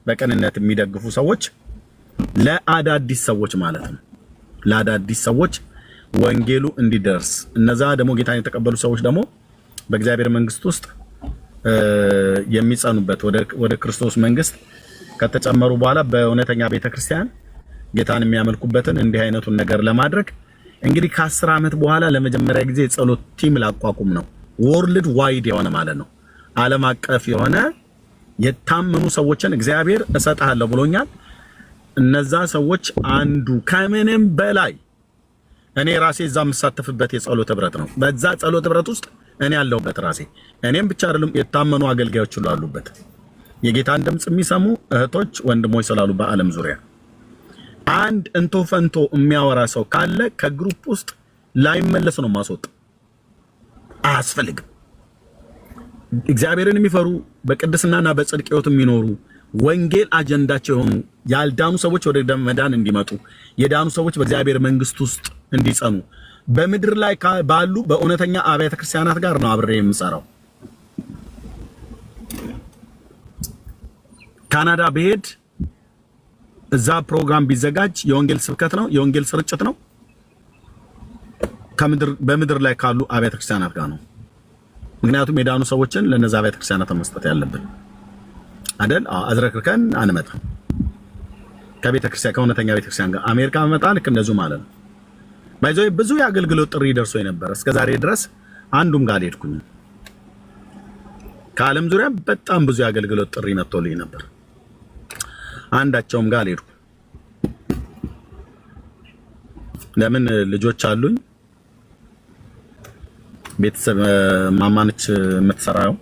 በቅንነት የሚደግፉ ሰዎች ለአዳዲስ ሰዎች ማለት ነው። ለአዳዲስ ሰዎች ወንጌሉ እንዲደርስ እነዛ ደግሞ ጌታን የተቀበሉ ሰዎች ደግሞ በእግዚአብሔር መንግስት ውስጥ የሚጸኑበት ወደ ክርስቶስ መንግስት ከተጨመሩ በኋላ በእውነተኛ ቤተክርስቲያን ጌታን የሚያመልኩበትን እንዲህ አይነቱን ነገር ለማድረግ እንግዲህ ከ10 ዓመት በኋላ ለመጀመሪያ ጊዜ የጸሎት ቲም ላቋቁም ነው። ወርልድ ዋይድ የሆነ ማለት ነው። ዓለም አቀፍ የሆነ የታመኑ ሰዎችን እግዚአብሔር እሰጥሃለሁ ብሎኛል። እነዛ ሰዎች አንዱ ከምንም በላይ እኔ ራሴ እዛ የምሳተፍበት የጸሎት ህብረት ነው። በዛ ጸሎት ህብረት ውስጥ እኔ ያለሁበት ራሴ እኔም ብቻ አይደለም የታመኑ አገልጋዮች ሁሉ አሉበት። የጌታን ድምጽ የሚሰሙ እህቶች ወንድሞች ስላሉ በዓለም ዙሪያ አንድ እንቶ ፈንቶ የሚያወራ ሰው ካለ ከግሩፕ ውስጥ ላይመለስ ነው ማስወጥ። አያስፈልግም። እግዚአብሔርን የሚፈሩ በቅድስናና በጽድቅ ሕይወት የሚኖሩ ወንጌል አጀንዳቸው የሆኑ ያልዳኑ ሰዎች ወደ መዳን እንዲመጡ፣ የዳኑ ሰዎች በእግዚአብሔር መንግስት ውስጥ እንዲጸኑ በምድር ላይ ባሉ በእውነተኛ አብያተ ክርስቲያናት ጋር ነው አብሬ የምሰራው። ካናዳ ብሄድ እዛ ፕሮግራም ቢዘጋጅ የወንጌል ስብከት ነው፣ የወንጌል ስርጭት ነው። በምድር ላይ ካሉ አብያተ ክርስቲያናት ጋር ነው። ምክንያቱም የዳኑ ሰዎችን ለነዛ አብያተ ክርስቲያናት መስጠት ያለብን አይደል? አዝረክርከን አንመጣም። ከእውነተኛ ቤተክርስቲያን ጋር አሜሪካ መጣ ልክ እንደዚሁ ማለት ነው። ባይዘው ብዙ የአገልግሎት ጥሪ ደርሶ የነበረ እስከዛሬ ድረስ አንዱም ጋር አልሄድኩኝም። ከዓለም ዙሪያ በጣም ብዙ የአገልግሎት ጥሪ መጥቶልኝ ነበር። አንዳቸውም ጋር አልሄድኩም። ለምን? ልጆች አሉኝ። ቤተሰብ ማማነች የምትሰራው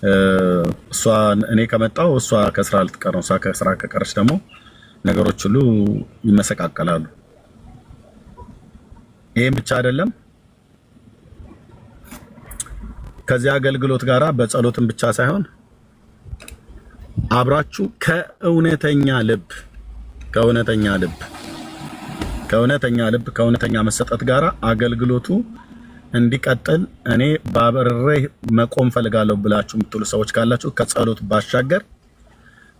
እሷ እኔ ከመጣው እሷ ከስራ ልትቀር ነው። እሷ ከስራ ከቀረች ደግሞ ነገሮች ሁሉ ይመሰቃቀላሉ። ይሄን ብቻ አይደለም፣ ከዚህ አገልግሎት ጋራ በጸሎትም ብቻ ሳይሆን አብራችሁ ከእውነተኛ መሰጠት ጋራ አገልግሎቱ እንዲቀጥል እኔ ባበሬ መቆም ፈልጋለሁ ብላችሁ የምትሉ ሰዎች ካላችሁ ከጸሎት ባሻገር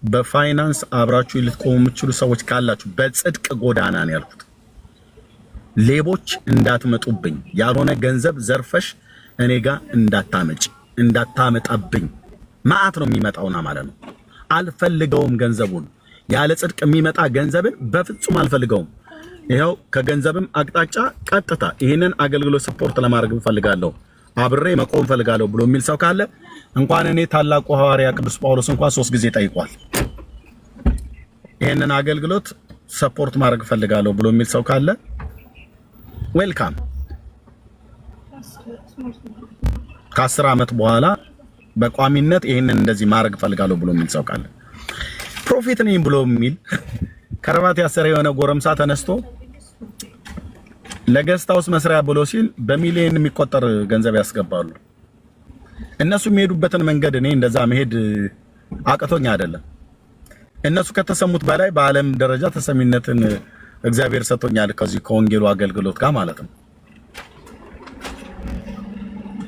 በፋይናንስ አብራችሁ ልትቆሙ የምትችሉ ሰዎች ካላችሁ በጽድቅ ጎዳና ነው ያልኩት። ሌቦች እንዳትመጡብኝ፣ ያልሆነ ገንዘብ ዘርፈሽ እኔ ጋር እንዳታመጣብኝ። መዓት ነው የሚመጣውና ማለት ነው። አልፈልገውም ገንዘቡን። ያለ ጽድቅ የሚመጣ ገንዘብን በፍጹም አልፈልገውም። ይሄው ከገንዘብም አቅጣጫ ቀጥታ ይሄንን አገልግሎት ሰፖርት ለማድረግ ፈልጋለሁ፣ አብሬ መቆም ፈልጋለሁ ብሎ የሚል ሰው ካለ እንኳን እኔ ታላቁ ሐዋርያ ቅዱስ ጳውሎስ እንኳን 3 ጊዜ ጠይቋል። ይሄንን አገልግሎት ሰፖርት ማድረግ ፈልጋለሁ ብሎ የሚል ሰው ካለ ዌልካም። ከ10 ዓመት በኋላ በቋሚነት ይሄንን እንደዚህ ማድረግ ፈልጋለሁ ብሎ የሚል ሰው ካለ ፕሮፊት ነኝ ብሎ የሚል ከረባት ያሰረ የሆነ ጎረምሳ ተነስቶ ለገስታውስ መስሪያ ብሎ ሲል በሚሊዮን የሚቆጠር ገንዘብ ያስገባሉ። እነሱ የሚሄዱበትን መንገድ እኔ እንደዛ መሄድ አቅቶኝ አይደለም። እነሱ ከተሰሙት በላይ በዓለም ደረጃ ተሰሚነትን እግዚአብሔር ሰጥቶኛል ከዚህ ከወንጌሉ አገልግሎት ጋር ማለት ነው።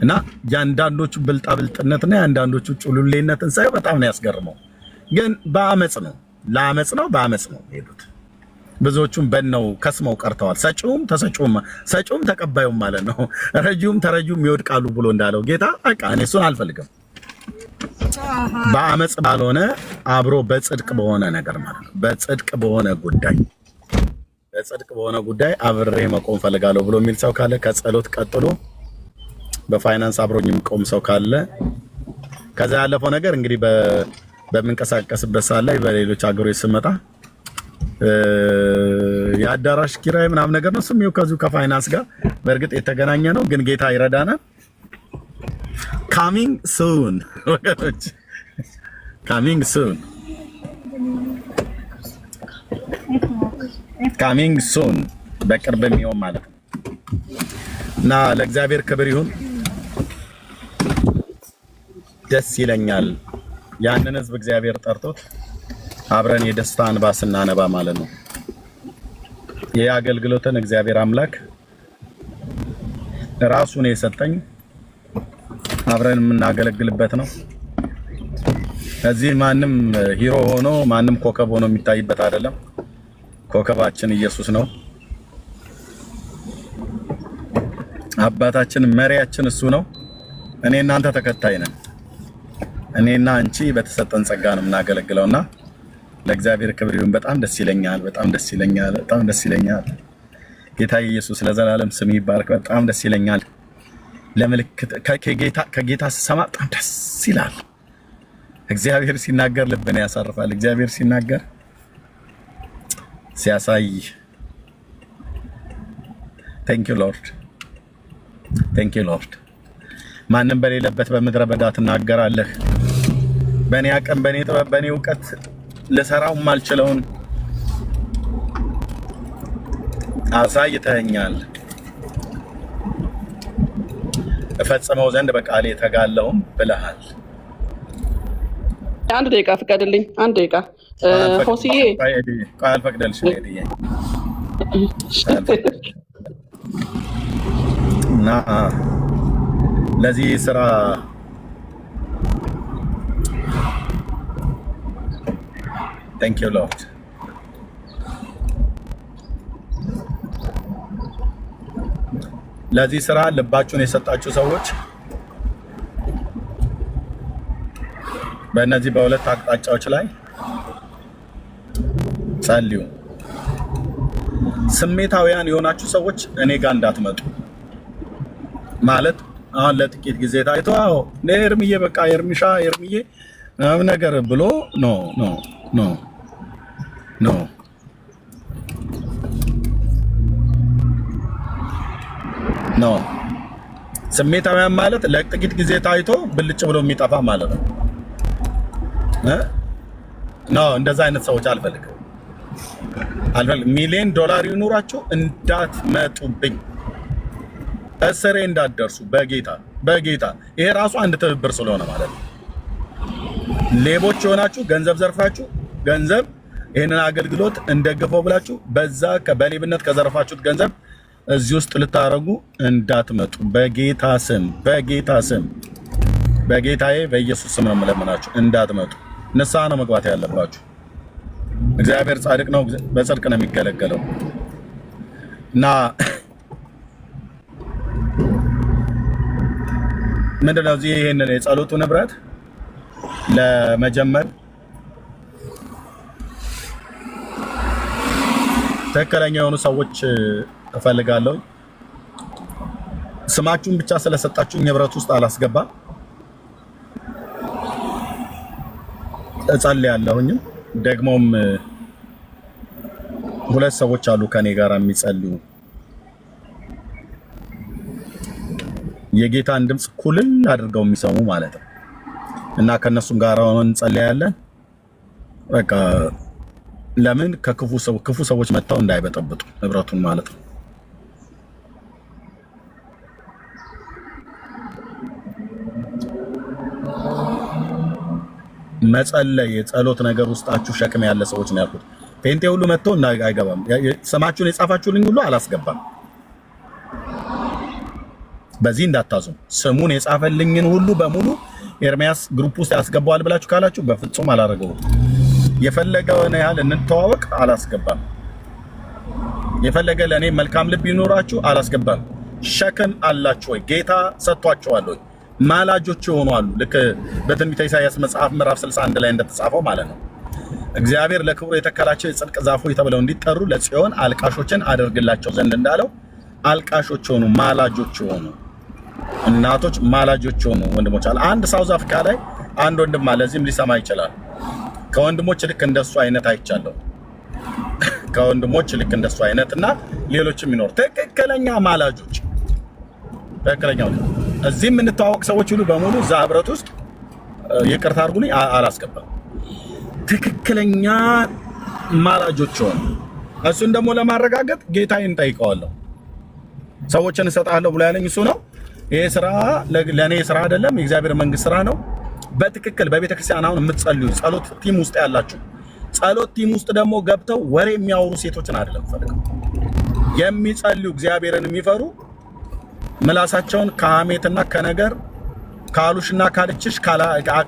እና ያንዳንዶቹ ብልጣብልጥነትና ያንዳንዶቹ ጩሉሌነትን ሳይ በጣም ነው ያስገርመው። ግን በአመጽ ነው በአመጽ ነው ሄዱት። ብዙዎቹም በእነው ከስመው ቀርተዋል። ሰጪውም ተቀባዩም ማለት ነው። ረጂውም ተረጂውም ይወድቃሉ ብሎ እንዳለው ጌታ በቃ እኔ እሱን አልፈልግም። በአመጽ ባልሆነ አብሮ በጽድቅ በሆነ ነገር ማለት ነው። በጽድቅ በሆነ ጉዳይ አብሬ መቆም ፈልጋለሁ ብሎ የሚል ሰው ካለ ከጸሎት ቀጥሎ በፋይናንስ አብሮኝ የሚቆም ሰው ካለ ከዛ ያለፈው ነገር እንግዲህ በምንቀሳቀስበት ሰዓት ላይ በሌሎች ሀገሮች ስመጣ የአዳራሽ ኪራይ ምናምን ነገር ነው ስሚው ከዚሁ ከፋይናንስ ጋር በእርግጥ የተገናኘ ነው። ግን ጌታ ይረዳናል። coming soon ወገኖች coming soon በቅርብ የሚሆን ማለት ነው። እና ለእግዚአብሔር ክብር ይሁን። ደስ ይለኛል ያንን ህዝብ እግዚአብሔር ጠርቶት አብረን የደስታ እንባ ስናነባ ማለት ነው። ይሄ አገልግሎትን እግዚአብሔር አምላክ ራሱን የሰጠኝ አብረን የምናገለግልበት ነው። እዚህ ማንም ሂሮ ሆኖ ማንም ኮከብ ሆኖ የሚታይበት አይደለም። ኮከባችን ኢየሱስ ነው። አባታችን መሪያችን እሱ ነው። እኔ እናንተ ተከታይ ነን። እኔና አንቺ በተሰጠን ጸጋ ነው የምናገለግለውና ለእግዚአብሔር ክብር ይሁን። በጣም ደስ ይለኛል። ጌታ ኢየሱስ ለዘላለም ስም ይባረክ። በጣም ደስ ይለኛል። ለምልክት ከጌታ ስሰማ በጣም ደስ ይላል። እግዚአብሔር ሲናገር ልብን ያሳርፋል። እግዚአብሔር ሲናገር ሲያሳይ thank you lord ማንም በሌለበት በምድረ በዳ ትናገራለህ። በእኔ አቅም በእኔ ጥበብ በእኔ እውቀት ለሰራው ማልችለውን አሳይተኸኛል። እፈጽመው ዘንድ በቃሌ ተጋለውም ብለሃል። አንድ ደቂቃ ፍቀድልኝ። አንድ ደቂቃ ሆሲዬ ቃል ፈቅደልሽ ነው ሄድዬ እና ለዚህ ስራ thank you lord ለዚህ ስራ ልባችሁን የሰጣችሁ ሰዎች በእነዚህ በሁለት አቅጣጫዎች ላይ ጸልዩ። ስሜታውያን የሆናችሁ ሰዎች እኔ ጋር እንዳትመጡ ማለት አሁን ለጥቂት ጊዜ ታይቶ ለኤርሚዬ በቃ ኤርሚዬ ምናምን ነገር ብሎ ኖ ስሜታዊያን ማለት ለጥቂት ጊዜ ታይቶ ብልጭ ብሎ የሚጠፋ ማለት ነው። ነው እንደዛ አይነት ሰዎች አልፈልግም። ሚሊዮን ዶላር ይኑራችሁ እንዳትመጡብኝ፣ እስሬ እንዳትደርሱ በጌታ ይሄ ራሱ አንድ ትብብር ስለሆነ ማለት ነው። ሌቦች የሆናችሁ ገንዘብ ዘርፋችሁ ገንዘብ ይሄንን አገልግሎት እንደገፈው ብላችሁ በዛ በሌብነት ከዘርፋችሁት ገንዘብ እዚህ ውስጥ ልታረጉ እንዳትመጡ በጌታ ስም በጌታዬ በኢየሱስ ስም ነው የምለምናችሁ። እንዳትመጡ። ንስሐ ነው መግባት ያለባችሁ። እግዚአብሔር ጻድቅ ነው፣ በጽድቅ ነው የሚገለገለው እና ምንድነው እዚህ ይሄንን የጸሎቱ ንብረት ለመጀመር ትክክለኛ የሆኑ ሰዎች እፈልጋለሁ። ስማችሁን ብቻ ስለሰጣችሁኝ ንብረት ውስጥ አላስገባም። እጸልያለሁኝም ደግሞም ሁለት ሰዎች አሉ ከኔ ጋር የሚጸልዩ የጌታን ድምጽ ኩልል አድርገው የሚሰሙ ማለት ነው እና ከነሱም ጋር ሆነን እንጸልያለን። በቃ ለምን ክፉ ሰዎች መጥተው እንዳይበጠብጡ ንብረቱን ማለት ነው። መጸለይ የጸሎት ነገር ውስጣችሁ ሸክም ያለ ሰዎች ነው ያልኩት። ፔንቴ ሁሉ መጥቶ አይገባም። ስማችሁን የጻፋችሁልኝ ሁሉ አላስገባም። በዚህ እንዳታዙ። ስሙን የጻፈልኝን ሁሉ በሙሉ ኤርሚያስ ግሩፕ ውስጥ ያስገባዋል ብላችሁ ካላችሁ በፍጹም አላደረገውም። የፈለገውን ያህል እንተዋወቅ አላስገባም። የፈለገ ለኔ መልካም ልብ ይኖራችሁ አላስገባም። ሸክም አላችሁ ወይ? ጌታ ሰጥቷችኋል ወይ? ማላጆች የሆኑ አሉ። ልክ በትንቢተ ኢሳይያስ መጽሐፍ ምዕራፍ 61 ላይ እንደተጻፈው ማለት ነው። እግዚአብሔር ለክብሩ የተከላቸው የጽድቅ ዛፎች ተብለው እንዲጠሩ ለጽዮን አልቃሾችን አደርግላቸው ዘንድ እንዳለው አልቃሾች የሆኑ ማላጆች የሆኑ እናቶች ማላጆች የሆኑ ወንድሞች አለ። አንድ ሳውዝ አፍሪካ ላይ አንድ ወንድም አለ። እዚህም ሊሰማ ይችላል። ከወንድሞች ልክ እንደሱ አይነት አይቻለሁ። ከወንድሞች ልክ እንደሱ አይነት እና ሌሎችም ይኖር ትክክለኛ ማላጆች ትክክለኛው እዚህ የምንተዋወቅ ሰዎች ሁሉ በሙሉ እዛ ህብረት ውስጥ ይቅርታ አድርጉልኝ አላስገባም። ትክክለኛ ማላጆች ሆነ። እሱን ደግሞ ለማረጋገጥ ጌታዬን ጠይቀዋለሁ። ሰዎችን እሰጣለሁ ብሎ ያለኝ እሱ ነው። ይሄ ስራ ለኔ ስራ አይደለም፣ የእግዚአብሔር መንግስት ስራ ነው። በትክክል በቤተክርስቲያን አሁን የምትጸልዩ ጸሎት ቲም ውስጥ ያላችሁ ጸሎት ቲም ውስጥ ደግሞ ገብተው ወሬ የሚያወሩ ሴቶችን አይደለም ፈልገው የሚጸልዩ እግዚአብሔርን የሚፈሩ ምላሳቸውን ከሐሜትና ከነገር ካሉሽና ካልችሽ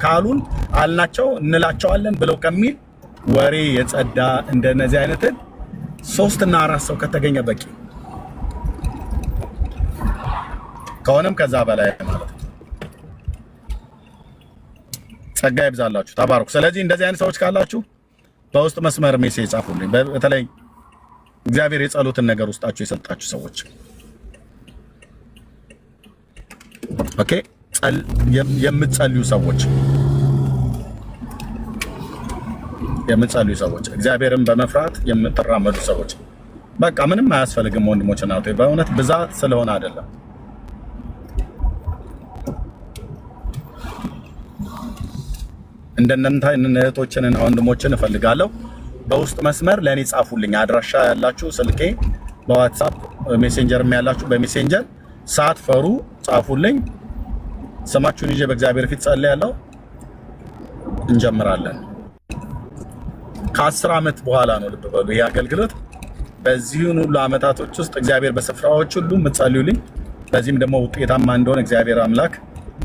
ካሉን አልናቸው እንላቸዋለን ብለው ከሚል ወሬ የጸዳ እንደነዚህ አይነትን 3 እና 4 ሰው ከተገኘ በቂ ከሆነም ከዛ በላይ ማለት ነው። ጸጋ ይብዛላችሁ፣ ተባረኩ። ስለዚህ እንደዚህ አይነት ሰዎች ካላችሁ በውስጥ መስመር ሜሴጅ ጻፉልኝ። በተለይ እግዚአብሔር የጸሎትን ነገር ውስጣችሁ የሰጣችሁ ሰዎች ኦኬ፣ የምትጸልዩ ሰዎች እግዚአብሔርን በመፍራት የምትራመዱ ሰዎች በቃ ምንም አያስፈልግም። ወንድሞች እና እህቶች በእውነት ብዛት ስለሆነ አይደለም። እንደነንተ እህቶችንና ወንድሞችን እፈልጋለሁ። በውስጥ መስመር ለኔ ጻፉልኝ። አድራሻ ያላችሁ ስልኬ በዋትስአፕ ሜሴንጀርም ያላችሁ በሜሴንጀር ሳትፈሩ ጻፉልኝ። ስማችሁን ይዤ በእግዚአብሔር ፊት ጸልያለሁ። እንጀምራለን። ከ10 ዓመት በኋላ ነው ልብ በሉ ይሄ አገልግሎት። በዚህን ሁሉ ዓመታቶች ውስጥ እግዚአብሔር በስፍራዎች ሁሉ የምትጸልዩልኝ፣ በዚህም ደግሞ ውጤታማ እንደሆነ እግዚአብሔር አምላክ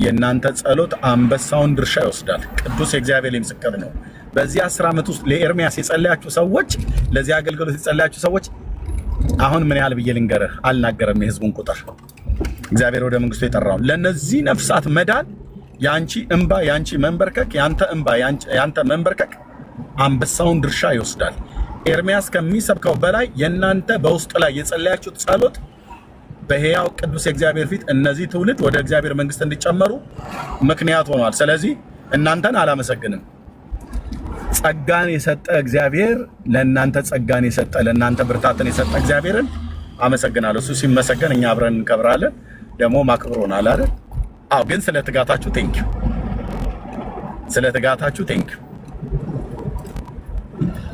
የእናንተ ጸሎት አንበሳውን ድርሻ ይወስዳል። ቅዱስ የእግዚአብሔር ምስክር ነው። በዚህ 10 ዓመት ውስጥ ለኤርሚያስ የጸለያችሁ ሰዎች፣ ለዚህ አገልግሎት የጸለያችሁ ሰዎች አሁን ምን ያህል ብዬ ልንገርህ አልናገርም። የህዝቡን ቁጥር እግዚአብሔር ወደ መንግስቱ የጠራው ለነዚህ ነፍሳት መዳን ያንቺ እንባ፣ ያንቺ መንበርከክ፣ ያንተ እንባ፣ ያንተ መንበርከክ አንበሳውን ድርሻ ይወስዳል። ኤርሚያስ ከሚሰብከው በላይ የእናንተ በውስጥ ላይ የጸለያችሁት ጸሎት በሕያው ቅዱስ የእግዚአብሔር ፊት እነዚህ ትውልድ ወደ እግዚአብሔር መንግስት እንዲጨመሩ ምክንያት ሆኗል። ስለዚህ እናንተን አላመሰግንም። ጸጋን የሰጠ እግዚአብሔር ለእናንተ ጸጋን የሰጠ ለእናንተ ብርታትን የሰጠ እግዚአብሔርን አመሰግናለሁ። እሱ ሲመሰገን እኛ አብረን እንከብራለን። ደግሞ ማክብሮናል አይደል? አዎ። ግን ስለ ትጋታችሁ ቴንኪው፣ ስለ ትጋታችሁ ቴንኪው።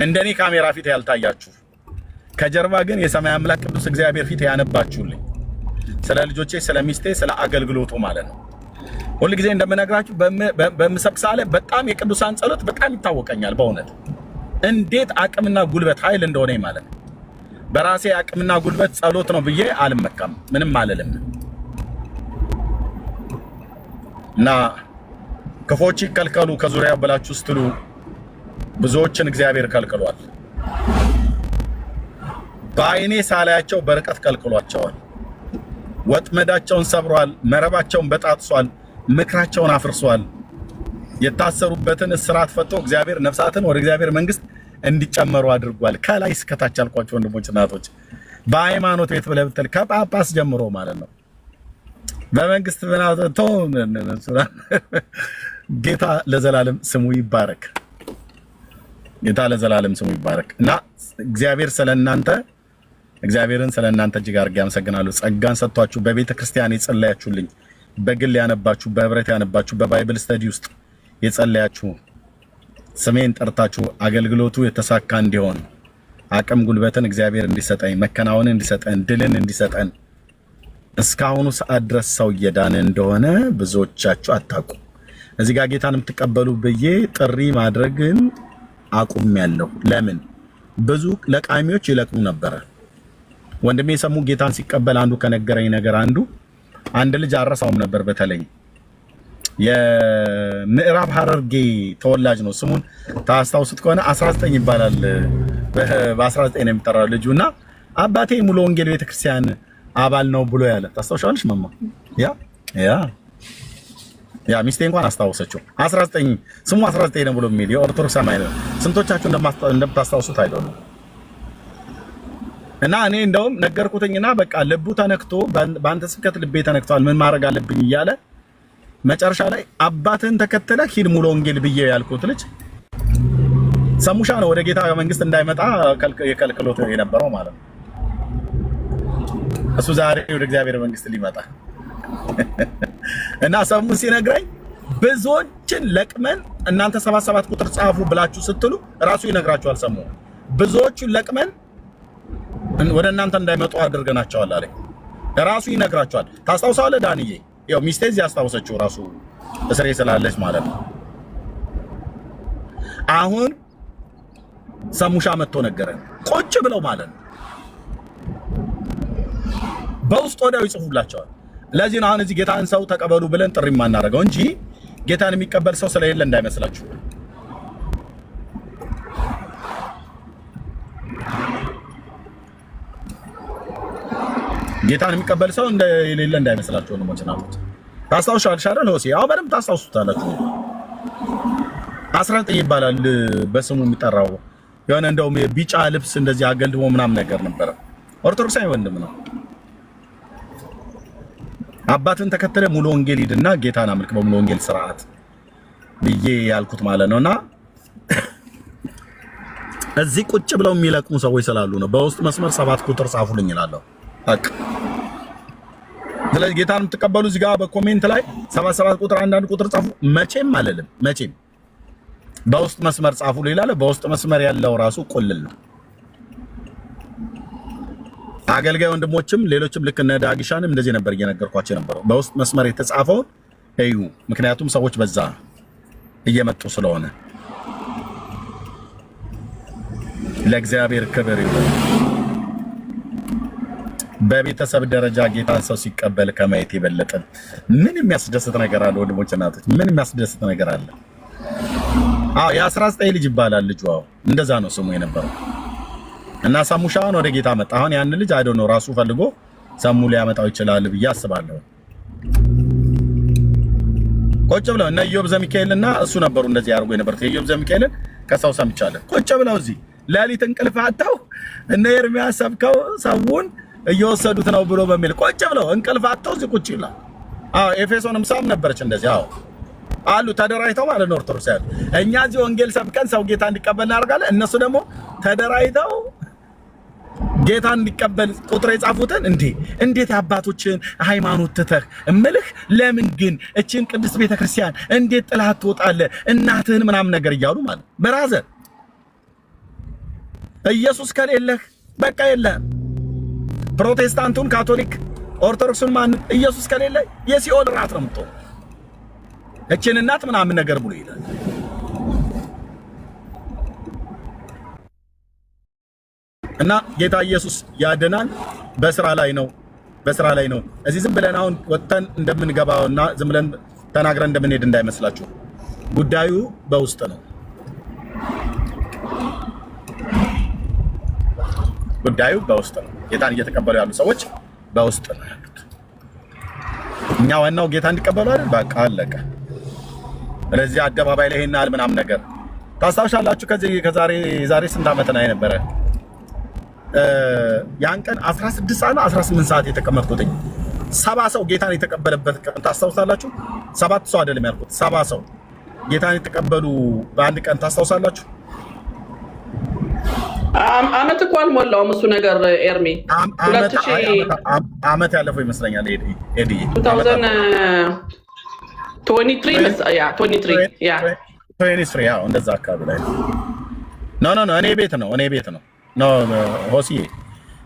እንደኔ ካሜራ ፊት ያልታያችሁ ከጀርባ ግን የሰማይ አምላክ ቅዱስ እግዚአብሔር ፊት ያነባችሁልኝ ስለ ልጆቼ፣ ስለ ሚስቴ፣ ስለ አገልግሎቱ ማለት ነው። ሁሉ ጊዜ እንደምነግራችሁ በምሰብክ ሳለ በጣም የቅዱሳን ጸሎት በጣም ይታወቀኛል። በእውነት እንዴት አቅምና ጉልበት ኃይል እንደሆነ ማለት ነው። በራሴ አቅምና ጉልበት ጸሎት ነው ብዬ አልመካም፣ ምንም አልልም። እና ክፎች ይከልከሉ ከዙሪያው ብላችሁ ስትሉ ብዙዎችን እግዚአብሔር ከልክሏል። በአይኔ ሳላያቸው በርቀት ከልክሏቸዋል። ወጥመዳቸውን ሰብሯል፣ መረባቸውን በጣጥሷል፣ ምክራቸውን አፍርሷል። የታሰሩበትን እስራት ፈቶ እግዚአብሔር ነፍሳትን ወደ እግዚአብሔር መንግስት እንዲጨመሩ አድርጓል። ከላይ እስከታች አልኳቸው ወንድሞች እናቶች፣ በሃይማኖት ቤት ብለህ ብትል ከጳጳስ ጀምሮ ማለት ነው። በመንግስት ብናቶ ጌታ ለዘላለም ስሙ ይባረክ። ጌታ ለዘላለም ስሙ ይባረክ። እና እግዚአብሔርን ስለናንተ እጅግ አድርጌ አመሰግናለሁ። ጸጋን ሰጥቷችሁ በቤተ ክርስቲያን የጸለያችሁልኝ፣ በግል ያነባችሁ፣ በህብረት ያነባችሁ፣ በባይብል ስተዲ ውስጥ የጸለያችሁ፣ ስሜን ጠርታችሁ አገልግሎቱ የተሳካ እንዲሆን አቅም ጉልበትን እግዚአብሔር እንዲሰጠኝ፣ መከናወንን እንዲሰጠን፣ ድልን እንዲሰጠን እስካሁኑ ሰዓት ድረስ ሰው እየዳነ እንደሆነ ብዙዎቻችሁ አታውቁ። እዚህ ጋር ጌታን የምትቀበሉ ብዬ ጥሪ ማድረግን አቁሜያለሁ። ለምን? ብዙ ለቃሚዎች ይለቅሙ ነበረ። ወንድሜ ሰሙ ጌታን ሲቀበል አንዱ ከነገረኝ ነገር አንድ ልጅ አረሳውም ነበር። በተለይ የምዕራብ ሐረርጌ ተወላጅ ነው። ስሙን ታስታውሱት ከሆነ 19 ይባላል። በ19 ነው የሚጠራው ልጁና አባቴ ሙሉ ወንጌል ቤተክርስቲያን አባል ነው ብሎ ያለ ታስታውሻለሽ ማማ? ያ ሚስቴ እንኳን አስታወሰችው። 19 ስሙ 19 ነው ብሎ የሚል የኦርቶዶክስ አማኝ ነው። ስንቶቻችሁ እንደምታስታውሱት አይደለም። እና እኔ እንደውም ነገርኩትኝና በቃ ልቡ ተነክቶ በአንተ ስብከት ልቤ ተነክቷል፣ ምን ማድረግ አለብኝ እያለ መጨረሻ ላይ አባትህን ተከትለህ ሂድ ሙሉ ወንጌል ብዬ ያልኩት ልጅ ሰሙሻ ነው ወደ ጌታ መንግስት እንዳይመጣ የከልክሎት የነበረው ማለት ነው። እሱ ዛሬ ወደ እግዚአብሔር መንግስት ሊመጣ እና ሰሙ ሲነግረኝ ብዙዎችን ለቅመን እናንተ 77 ቁጥር ጻፉ ብላችሁ ስትሉ ራሱ ይነግራችኋል። ሰሙ ብዙዎችን ለቅመን ወደ እናንተ እንዳይመጡ አድርገናቸዋል አለ። ራሱ ይነግራችኋል። ታስታውሳለህ ዳንዬ? ያው ሚስቴ እዚህ ያስታወሰችው ራሱ እስሬ ስላለች ማለት ነው። አሁን ሰሙሻ መጥቶ ነገረን ቁጭ ብለው ማለት ነው። በውስጥ ወዲያው ይጽፉላቸዋል። ለዚህ ነው አሁን እዚህ ጌታን ሰው ተቀበሉ ብለን ጥሪ የማናደርገው እንጂ ጌታን የሚቀበል ሰው ስለሌለ እንዳይመስላችሁ። ጌታን የሚቀበል ሰው እንደሌለ እንዳይመስላችሁ ነው። ወንድሞች ታስታውሻለሽ አይደል? ሆሴ ያው በደምብ ታስታውሱታላችሁ። 19 ይባላል በስሙ የሚጠራው የሆነ እንደውም ቢጫ ልብስ እንደዚህ አገልድሞ ምናምን ነገር ነበረ። ኦርቶዶክሳዊ ወንድም ነው። አባትን ተከተለ ሙሉ ወንጌል ሂድና ጌታን አምልክ በሙሉ ወንጌል ስርዓት ብዬ ያልኩት ማለት ነውና እዚህ ቁጭ ብለው የሚለቅሙ ሰዎች ስላሉ ነው። በውስጥ መስመር 7 ቁጥር ጻፉልኝ እላለሁ። በቃ ስለዚህ ጌታን የምትቀበሉ እዚህ ጋር በኮሜንት ላይ 77 ቁጥር አንዳንድ ቁጥር ጻፉ። መቼም አልልም፣ መቼም በውስጥ መስመር ጻፉ ይላል። በውስጥ መስመር ያለው ራሱ ቁልል ነው። አገልጋይ ወንድሞችም ሌሎችም ልክ እነ ዳግሻንም እንደዚህ ነበር እየነገርኳቸው የነበረው። በውስጥ መስመር የተጻፈውን እዩ፣ ምክንያቱም ሰዎች በዛ እየመጡ ስለሆነ። ለእግዚአብሔር ክብር ይሁን። በቤተሰብ ደረጃ ጌታን ሰው ሲቀበል ከማየት የበለጠ ምን የሚያስደስት ነገር አለ? ወንድሞች እናቶች፣ ምን የሚያስደስት ነገር አለ? አዎ የ19 ልጅ ይባላል ልጁ። አዎ እንደዛ ነው ስሙ የነበረው። እና ሰሙሻውን ወደ ጌታ መጣ። አሁን ያን ልጅ አይዶ ነው ራሱ ፈልጎ ሰሙ ሊያመጣው ይችላል ብዬ አስባለሁ። ቁጭ ብለው እነ ኢዮብ ዘሚካኤልና እሱ ነበሩ እንደዚህ ያርጉ የነበሩት። ኢዮብ ዘሚካኤልን ከሰው ሰምቻለሁ። ቁጭ ብለው እዚህ ሌሊት እንቅልፍ አጥተው እነ ኤርሚያስ ሰብከው ሰውን እየወሰዱት ነው ብሎ በሚል ቁጭ ብለው እንቅልፍ አጥተው እዚህ ቁጭ ይላል። አዎ ኤፌሶንም ሳም ነበረች እንደዚህ። አዎ አሉ ተደራጅተው ማለት ነው ኦርቶዶክስ ያሉ። እኛ እዚህ ወንጌል ሰብከን ሰው ጌታ እንዲቀበል እናደርጋለን። እነሱ ደግሞ ተደራጅተው ጌታን እንዲቀበል ቁጥር የጻፉትን እንዴት አባቶችን ሃይማኖት ትተህ እምልህ ለምን ግን እቺን ቅድስት ቤተክርስቲያን እንዴት ጥላት ትወጣለህ እናትህን ምናምን ነገር እያሉ ማለት በራዘር ኢየሱስ ከሌለህ በቃ የለህም። ፕሮቴስታንቱን ካቶሊክ ኦርቶዶክስን ማን ኢየሱስ ከሌለ የሲኦል ራት ነው የምትሆነው። እቺን እናት ምናምን ነገር ብሎ ይላል። እና ጌታ ኢየሱስ ያድናል። በስራ ላይ ነው። እዚህ ዝም ብለን አሁን ወጥተን እንደምንገባውና ዝም ብለን ተናግረን እንደምንሄድ እንዳይመስላችሁ። ጉዳዩ በውስጥ ነው። ጌታን እየተቀበሉ ያሉ ሰዎች በውስጥ ነው ያሉት። እኛ ዋናው ጌታ እንዲቀበሉ አይደል? በቃ አለቀ። ስለዚህ አደባባይ ላይ ይሄናል ምናምን ነገር ታስታውሻላችሁ። ከዛሬ ስንት ዓመት ነው የነበረ ያን ቀን 16 ሰዓት 18 ሰዓት የተቀመጥኩትኝ 70 ሰው ጌታን የተቀበለበት ቀን ታስታውሳላችሁ? 7 ሰው አይደለም ያልኩት 70 ሰው ጌታን የተቀበሉ በአንድ ቀን ታስታውሳላችሁ? አመት እኮ አልሞላውም እሱ ነገር ኤርሚ 2000 ያለፈው ይመስለኛል። ኤዲ 2023 ያው እንደዛ አካባቢ ላይ ነው። እኔ ቤት ነው ሆሲዬ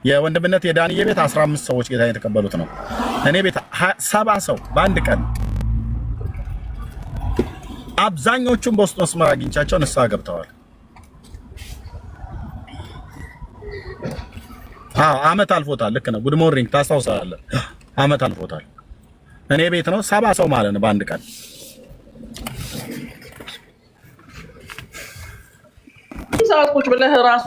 የወንድምነት የዳንዬ ቤት 15 ሰዎች ጌታ የተቀበሉት ነው። እኔ ቤት 70 ሰው በአንድ ቀን። አብዛኞቹም በውስጥ መስመር አግኝቻቸው ንስሐ ገብተዋል። አመት አልፎታል። ልክ ነው። ጉድ ሞርኒንግ ታስታውሳለህ? አመት አልፎታል። እኔ ቤት ነው 70 ሰው ማለት ነው በአንድ ቀን። ሰዓት ቁጭ ብለህ ራሱ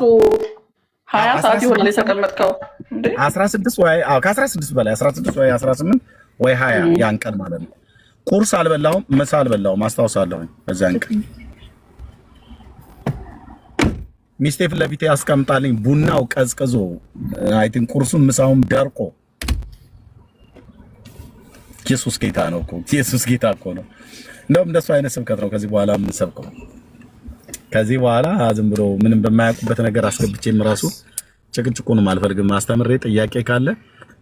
20 ሰዓት ይሆናል የተቀመጥከው እንዴ? 16 ወይ ከ16 በላይ 16 ወይ 18 ወይ 20 ያን ቀን ማለት ነው። ቁርስ አልበላሁም፣ ምሳ አልበላሁም አስታውሳለሁ። በዛን ቀን ሚስቴ ፊት ለፊቴ አስቀምጣልኝ ቡናው ቀዝቅዞ አይ ቲንክ ቁርሱም ምሳውም ደርቆ። ኢየሱስ ጌታ ነው እኮ ነው። እንደውም እንደሱ አይነት ስብከት ነው ከዚህ በኋላ የምንሰብከው። ከዚህ በኋላ ዝም ብሎ ምንም በማያውቁበት ነገር አስገብቼም ራሱ ጭቅጭቁንም አልፈልግም። አስተምሬ ጥያቄ ካለ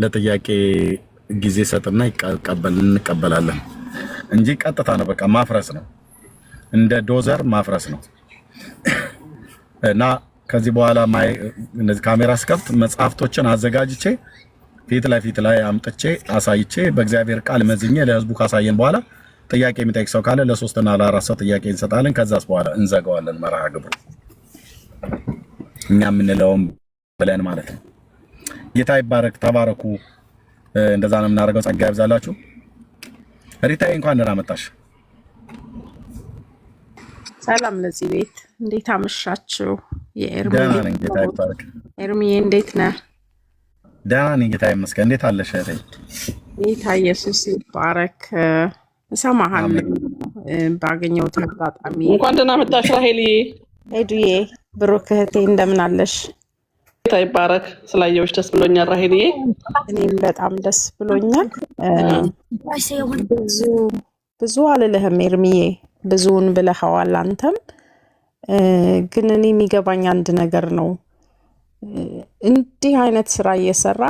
ለጥያቄ ጊዜ ሰጥና እንቀበላለን እንጂ ቀጥታ ነው በቃ ማፍረስ ነው፣ እንደ ዶዘር ማፍረስ ነው። እና ከዚህ በኋላ እነዚህ ካሜራ ስከፍት መጽሐፍቶችን አዘጋጅቼ ፊት ላይ አምጥቼ አሳይቼ በእግዚአብሔር ቃል መዝኜ ለህዝቡ ካሳየን በኋላ ጥያቄ የሚጠይቅ ሰው ካለ ለ3 እና ለ4 ሰው ጥያቄ እንሰጣለን። ከዛስ በኋላ እንዘጋዋለን መርሃ ግብሩ እኛ የምንለውም ብለን ማለት ነው። ጌታ ይባረክ። ተባረኩ። እንደዛ ነው የምናደርገው። ጸጋ ይብዛላችሁ። ሪታዬ እንኳን ደህና መጣሽ። ሰላም ለዚህ ቤት። እንዴት አመሻችሁ? ደህና ነኝ። ጌታ ይባረክ። ኤርሚዬ እንዴት ነህ? ደህና ነኝ። ጌታ ይመስገን። እንዴት አለሽ እህቴ? ጌታ ኢየሱስ ይባረክ። እሰማሃለሁ ባገኘሁት አጋጣሚ። እንኳን ደህና መጣሽ ራሄልዬ። ሄዱዬ ብሩክ እህቴ እንደምን አለሽ? ጌታ ይባረክ። ስላየሁሽ ደስ ብሎኛል ራሄልዬ። እኔም በጣም ደስ ብሎኛል። ብዙ አልልህም ኤርሚዬ፣ ብዙውን ብለኸዋል አንተም። ግን እኔ የሚገባኝ አንድ ነገር ነው። እንዲህ አይነት ስራ እየሰራ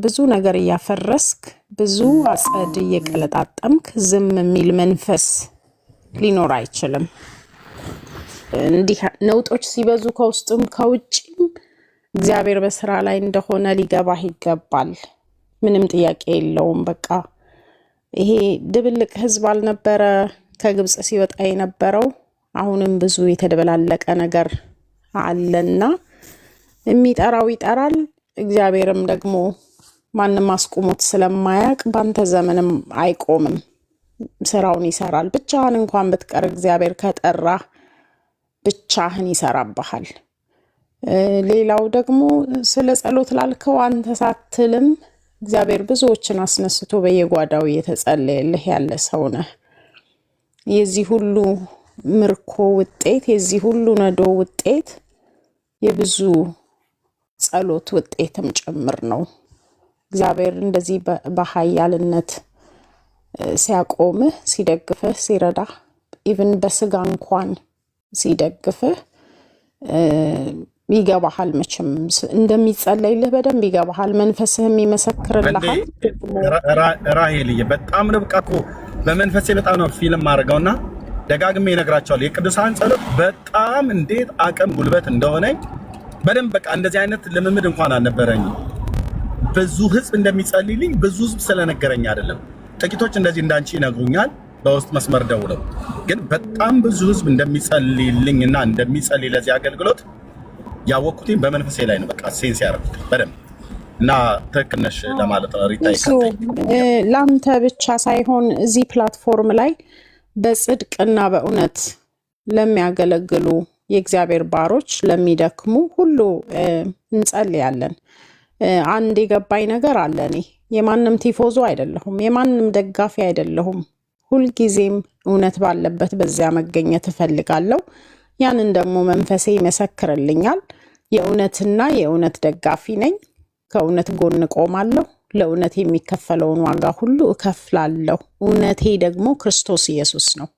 ብዙ ነገር እያፈረስክ ብዙ አጸድ እየቀለጣጠምክ ዝም የሚል መንፈስ ሊኖር አይችልም። እንዲህ ነውጦች ሲበዙ ከውስጥም ከውጭም እግዚአብሔር በስራ ላይ እንደሆነ ሊገባህ ይገባል። ምንም ጥያቄ የለውም። በቃ ይሄ ድብልቅ ህዝብ አልነበረ ከግብጽ ሲወጣ የነበረው። አሁንም ብዙ የተደበላለቀ ነገር አለና የሚጠራው ይጠራል። እግዚአብሔርም ደግሞ ማንም አስቆሞት ስለማያውቅ ባንተ ዘመንም አይቆምም፣ ስራውን ይሰራል። ብቻህን እንኳን ብትቀር እግዚአብሔር ከጠራ ብቻህን ይሰራብሃል። ሌላው ደግሞ ስለ ጸሎት ላልከው አንተ ሳትልም እግዚአብሔር ብዙዎችን አስነስቶ በየጓዳው እየተጸለየልህ ያለ ሰው ነህ። የዚህ ሁሉ ምርኮ ውጤት፣ የዚህ ሁሉ ነዶ ውጤት የብዙ ጸሎት ውጤትም ጭምር ነው። እግዚአብሔር እንደዚህ በኃያልነት ሲያቆምህ፣ ሲደግፍህ፣ ሲረዳህ ኢቭን በስጋ እንኳን ሲደግፍህ ይገባሃል መቼም እንደሚጸለይልህ በደንብ ይገባሃል። መንፈስህም ይመሰክርልሃል። ራሄልዬ በጣም ነው በቃ እኮ በመንፈሴ በጣም ነው ፊልም አድርገውና ደጋግሜ እነግራቸዋለሁ። የቅዱሳን ጸሎት በጣም እንዴት አቅም ጉልበት እንደሆነኝ በደንብ በቃ እንደዚህ አይነት ልምምድ እንኳን አልነበረኝም። ብዙ ህዝብ እንደሚጸልይልኝ ብዙ ህዝብ ስለነገረኝ አይደለም። ጥቂቶች እንደዚህ እንዳንቺ ይነግሩኛል በውስጥ መስመር ደውለው፣ ግን በጣም ብዙ ህዝብ እንደሚጸልይልኝና እንደሚጸልይ ለዚህ አገልግሎት ያወቅኩትኝ በመንፈሴ ላይ ነው። በቃ ሴንስ ያደረኩት በደንብ እና ትክክል ነሽ ለማለት ነው። ሪታ ለአንተ ብቻ ሳይሆን እዚህ ፕላትፎርም ላይ በጽድቅና በእውነት ለሚያገለግሉ የእግዚአብሔር ባሮች ለሚደክሙ ሁሉ እንጸልያለን። አንድ የገባኝ ነገር አለ። እኔ የማንም ቲፎዞ አይደለሁም፣ የማንም ደጋፊ አይደለሁም። ሁልጊዜም እውነት ባለበት በዚያ መገኘት እፈልጋለሁ። ያንን ደግሞ መንፈሴ ይመሰክርልኛል። የእውነትና የእውነት ደጋፊ ነኝ። ከእውነት ጎን ቆማለሁ። ለእውነት የሚከፈለውን ዋጋ ሁሉ እከፍላለሁ። እውነቴ ደግሞ ክርስቶስ ኢየሱስ ነው።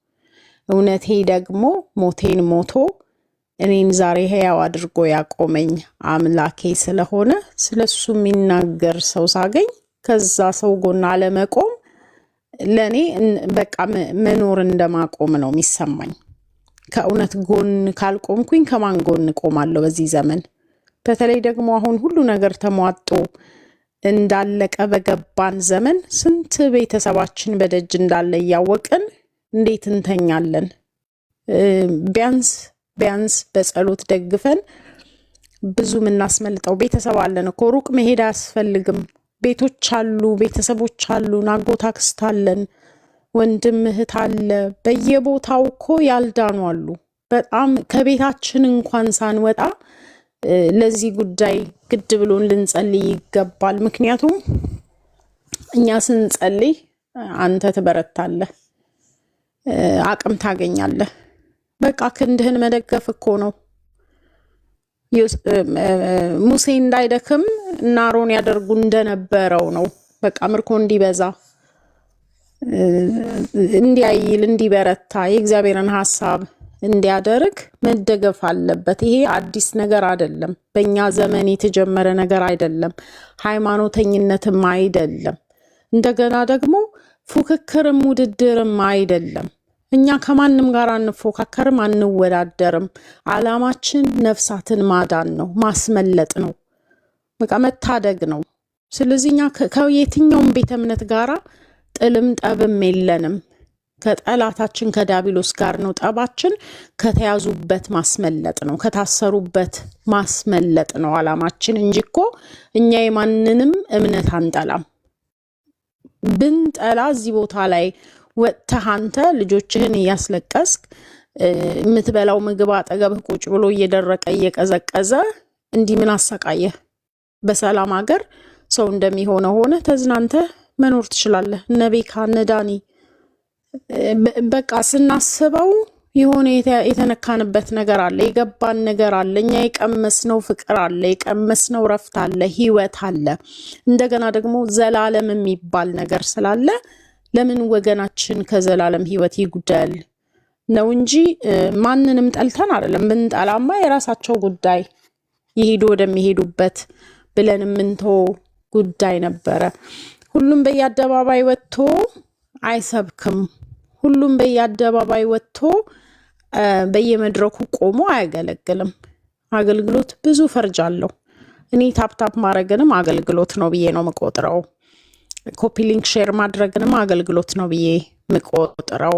እውነቴ ደግሞ ሞቴን ሞቶ እኔን ዛሬ ሕያው አድርጎ ያቆመኝ አምላኬ ስለሆነ ስለሱ የሚናገር ሰው ሳገኝ ከዛ ሰው ጎን አለመቆም ለኔ በቃ መኖር እንደማቆም ነው የሚሰማኝ። ከእውነት ጎን ካልቆምኩኝ ከማን ጎን ቆማለሁ? በዚህ ዘመን በተለይ ደግሞ አሁን ሁሉ ነገር ተሟጦ እንዳለቀ በገባን ዘመን ስንት ቤተሰባችን በደጅ እንዳለ እያወቅን እንዴት እንተኛለን? ቢያንስ በጸሎት ደግፈን ብዙ የምናስመልጠው ቤተሰብ አለን እኮ። ሩቅ መሄድ አያስፈልግም። ቤቶች አሉ፣ ቤተሰቦች አሉ፣ አጎት አክስት አለን፣ ወንድም እህት አለ። በየቦታው እኮ ያልዳኑ አሉ። በጣም ከቤታችን እንኳን ሳንወጣ ለዚህ ጉዳይ ግድ ብሎን ልንጸልይ ይገባል። ምክንያቱም እኛ ስንጸልይ አንተ ትበረታለህ፣ አቅም ታገኛለህ። በቃ ክንድህን መደገፍ እኮ ነው። ሙሴ እንዳይደክም እና አሮን ያደርጉ እንደነበረው ነው። በቃ ምርኮ እንዲበዛ እንዲያይል እንዲበረታ የእግዚአብሔርን ሐሳብ እንዲያደርግ መደገፍ አለበት። ይሄ አዲስ ነገር አይደለም። በእኛ ዘመን የተጀመረ ነገር አይደለም። ሃይማኖተኝነትም አይደለም። እንደገና ደግሞ ፉክክርም ውድድርም አይደለም። እኛ ከማንም ጋር አንፎካከርም፣ አንወዳደርም። ዓላማችን ነፍሳትን ማዳን ነው፣ ማስመለጥ ነው፣ በቃ መታደግ ነው። ስለዚህ እኛ ከየትኛውም ቤተ እምነት ጋራ ጥልም ጠብም የለንም። ከጠላታችን ከዲያብሎስ ጋር ነው ጠባችን። ከተያዙበት ማስመለጥ ነው፣ ከታሰሩበት ማስመለጥ ነው ዓላማችን እንጂ እኮ እኛ የማንንም እምነት አንጠላም። ብንጠላ እዚህ ቦታ ላይ ወጥተህ አንተ ልጆችህን እያስለቀስክ የምትበላው ምግብ አጠገብህ ቁጭ ብሎ እየደረቀ እየቀዘቀዘ እንዲህ ምን አሰቃየህ? በሰላም ሀገር ሰው እንደሚሆነ ሆነ ተዝናንተህ መኖር ትችላለህ። እነ ቤካ እነ ዳኒ በቃ ስናስበው የሆነ የተነካንበት ነገር አለ፣ የገባን ነገር አለ። እኛ የቀመስነው ፍቅር አለ፣ የቀመስነው ረፍት አለ፣ ህይወት አለ። እንደገና ደግሞ ዘላለም የሚባል ነገር ስላለ ለምን ወገናችን ከዘላለም ህይወት ይጉዳል ነው እንጂ ማንንም ጠልተን አይደለም። ብንጠላማ የራሳቸው ጉዳይ ይሄዱ ወደሚሄዱበት ብለን ምንተው ጉዳይ ነበረ። ሁሉም በየአደባባይ ወጥቶ አይሰብክም። ሁሉም በየአደባባይ ወጥቶ በየመድረኩ ቆሞ አያገለግልም። አገልግሎት ብዙ ፈርጅ አለው። እኔ ታፕታፕ ማድረግንም አገልግሎት ነው ብዬ ነው መቆጥረው። ኮፒ ሊንክ ሼር ማድረግንም አገልግሎት ነው ብዬ መቆጥረው።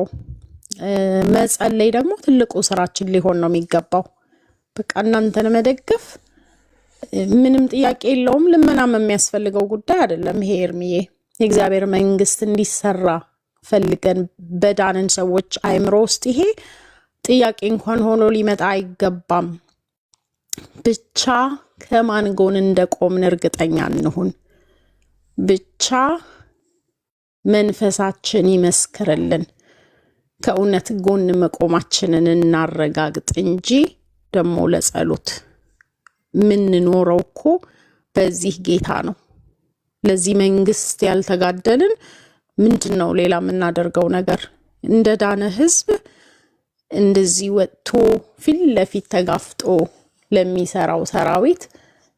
መጸለይ ደግሞ ትልቁ ስራችን ሊሆን ነው የሚገባው። በቃ እናንተን መደገፍ ምንም ጥያቄ የለውም። ልመናም የሚያስፈልገው ጉዳይ አይደለም። ይሄ እርምዬ የእግዚአብሔር መንግስት እንዲሰራ ፈልገን በዳንን ሰዎች አይምሮ ውስጥ ይሄ ጥያቄ እንኳን ሆኖ ሊመጣ አይገባም። ብቻ ከማን ጎን እንደቆምን እርግጠኛ እንሁን። ብቻ መንፈሳችን ይመስክርልን። ከእውነት ጎን መቆማችንን እናረጋግጥ እንጂ ደግሞ ለጸሎት ምንኖረው እኮ በዚህ ጌታ ነው። ለዚህ መንግስት ያልተጋደልን ምንድነው ሌላ የምናደርገው ነገር? እንደዳነ ህዝብ እንደዚህ ወጥቶ ፊት ለፊት ተጋፍጦ ለሚሰራው ሰራዊት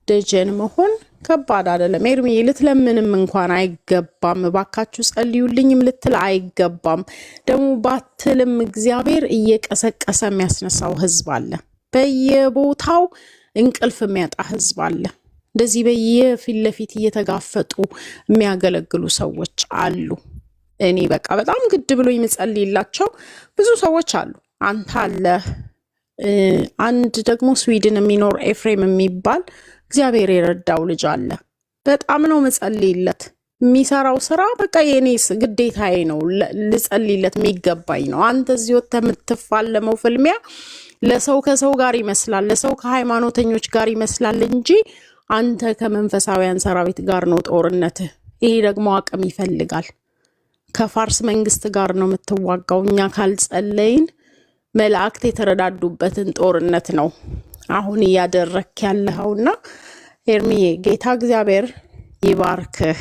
ደጀን መሆን ከባድ አይደለም። ኤርሚ ልትለምንም እንኳን አይገባም። እባካችሁ ጸልዩልኝም ልትል አይገባም። ደግሞ ባትልም እግዚአብሔር እየቀሰቀሰ የሚያስነሳው ህዝብ አለ። በየቦታው እንቅልፍ የሚያጣ ህዝብ አለ። እንደዚህ በየፊት ለፊት እየተጋፈጡ የሚያገለግሉ ሰዎች አሉ። እኔ በቃ በጣም ግድ ብሎ የምጸልይላቸው ብዙ ሰዎች አሉ። አንተ አለ፣ አንድ ደግሞ ስዊድን የሚኖር ኤፍሬም የሚባል እግዚአብሔር የረዳው ልጅ አለ። በጣም ነው መጸልይለት። የሚሰራው ስራ በቃ የኔ ግዴታዬ ነው፣ ልጸልይለት የሚገባኝ ነው። አንተ እዚህ ወጥተህ የምትፋለመው ፍልሚያ ለሰው ከሰው ጋር ይመስላል፣ ለሰው ከሃይማኖተኞች ጋር ይመስላል እንጂ አንተ ከመንፈሳዊያን ሰራዊት ጋር ነው ጦርነትህ። ይሄ ደግሞ አቅም ይፈልጋል። ከፋርስ መንግስት ጋር ነው የምትዋጋው። እኛ ካልጸለይን መላእክት የተረዳዱበትን ጦርነት ነው አሁን እያደረክ ያለኸውና ኤርሚዬ ጌታ እግዚአብሔር ይባርክህ።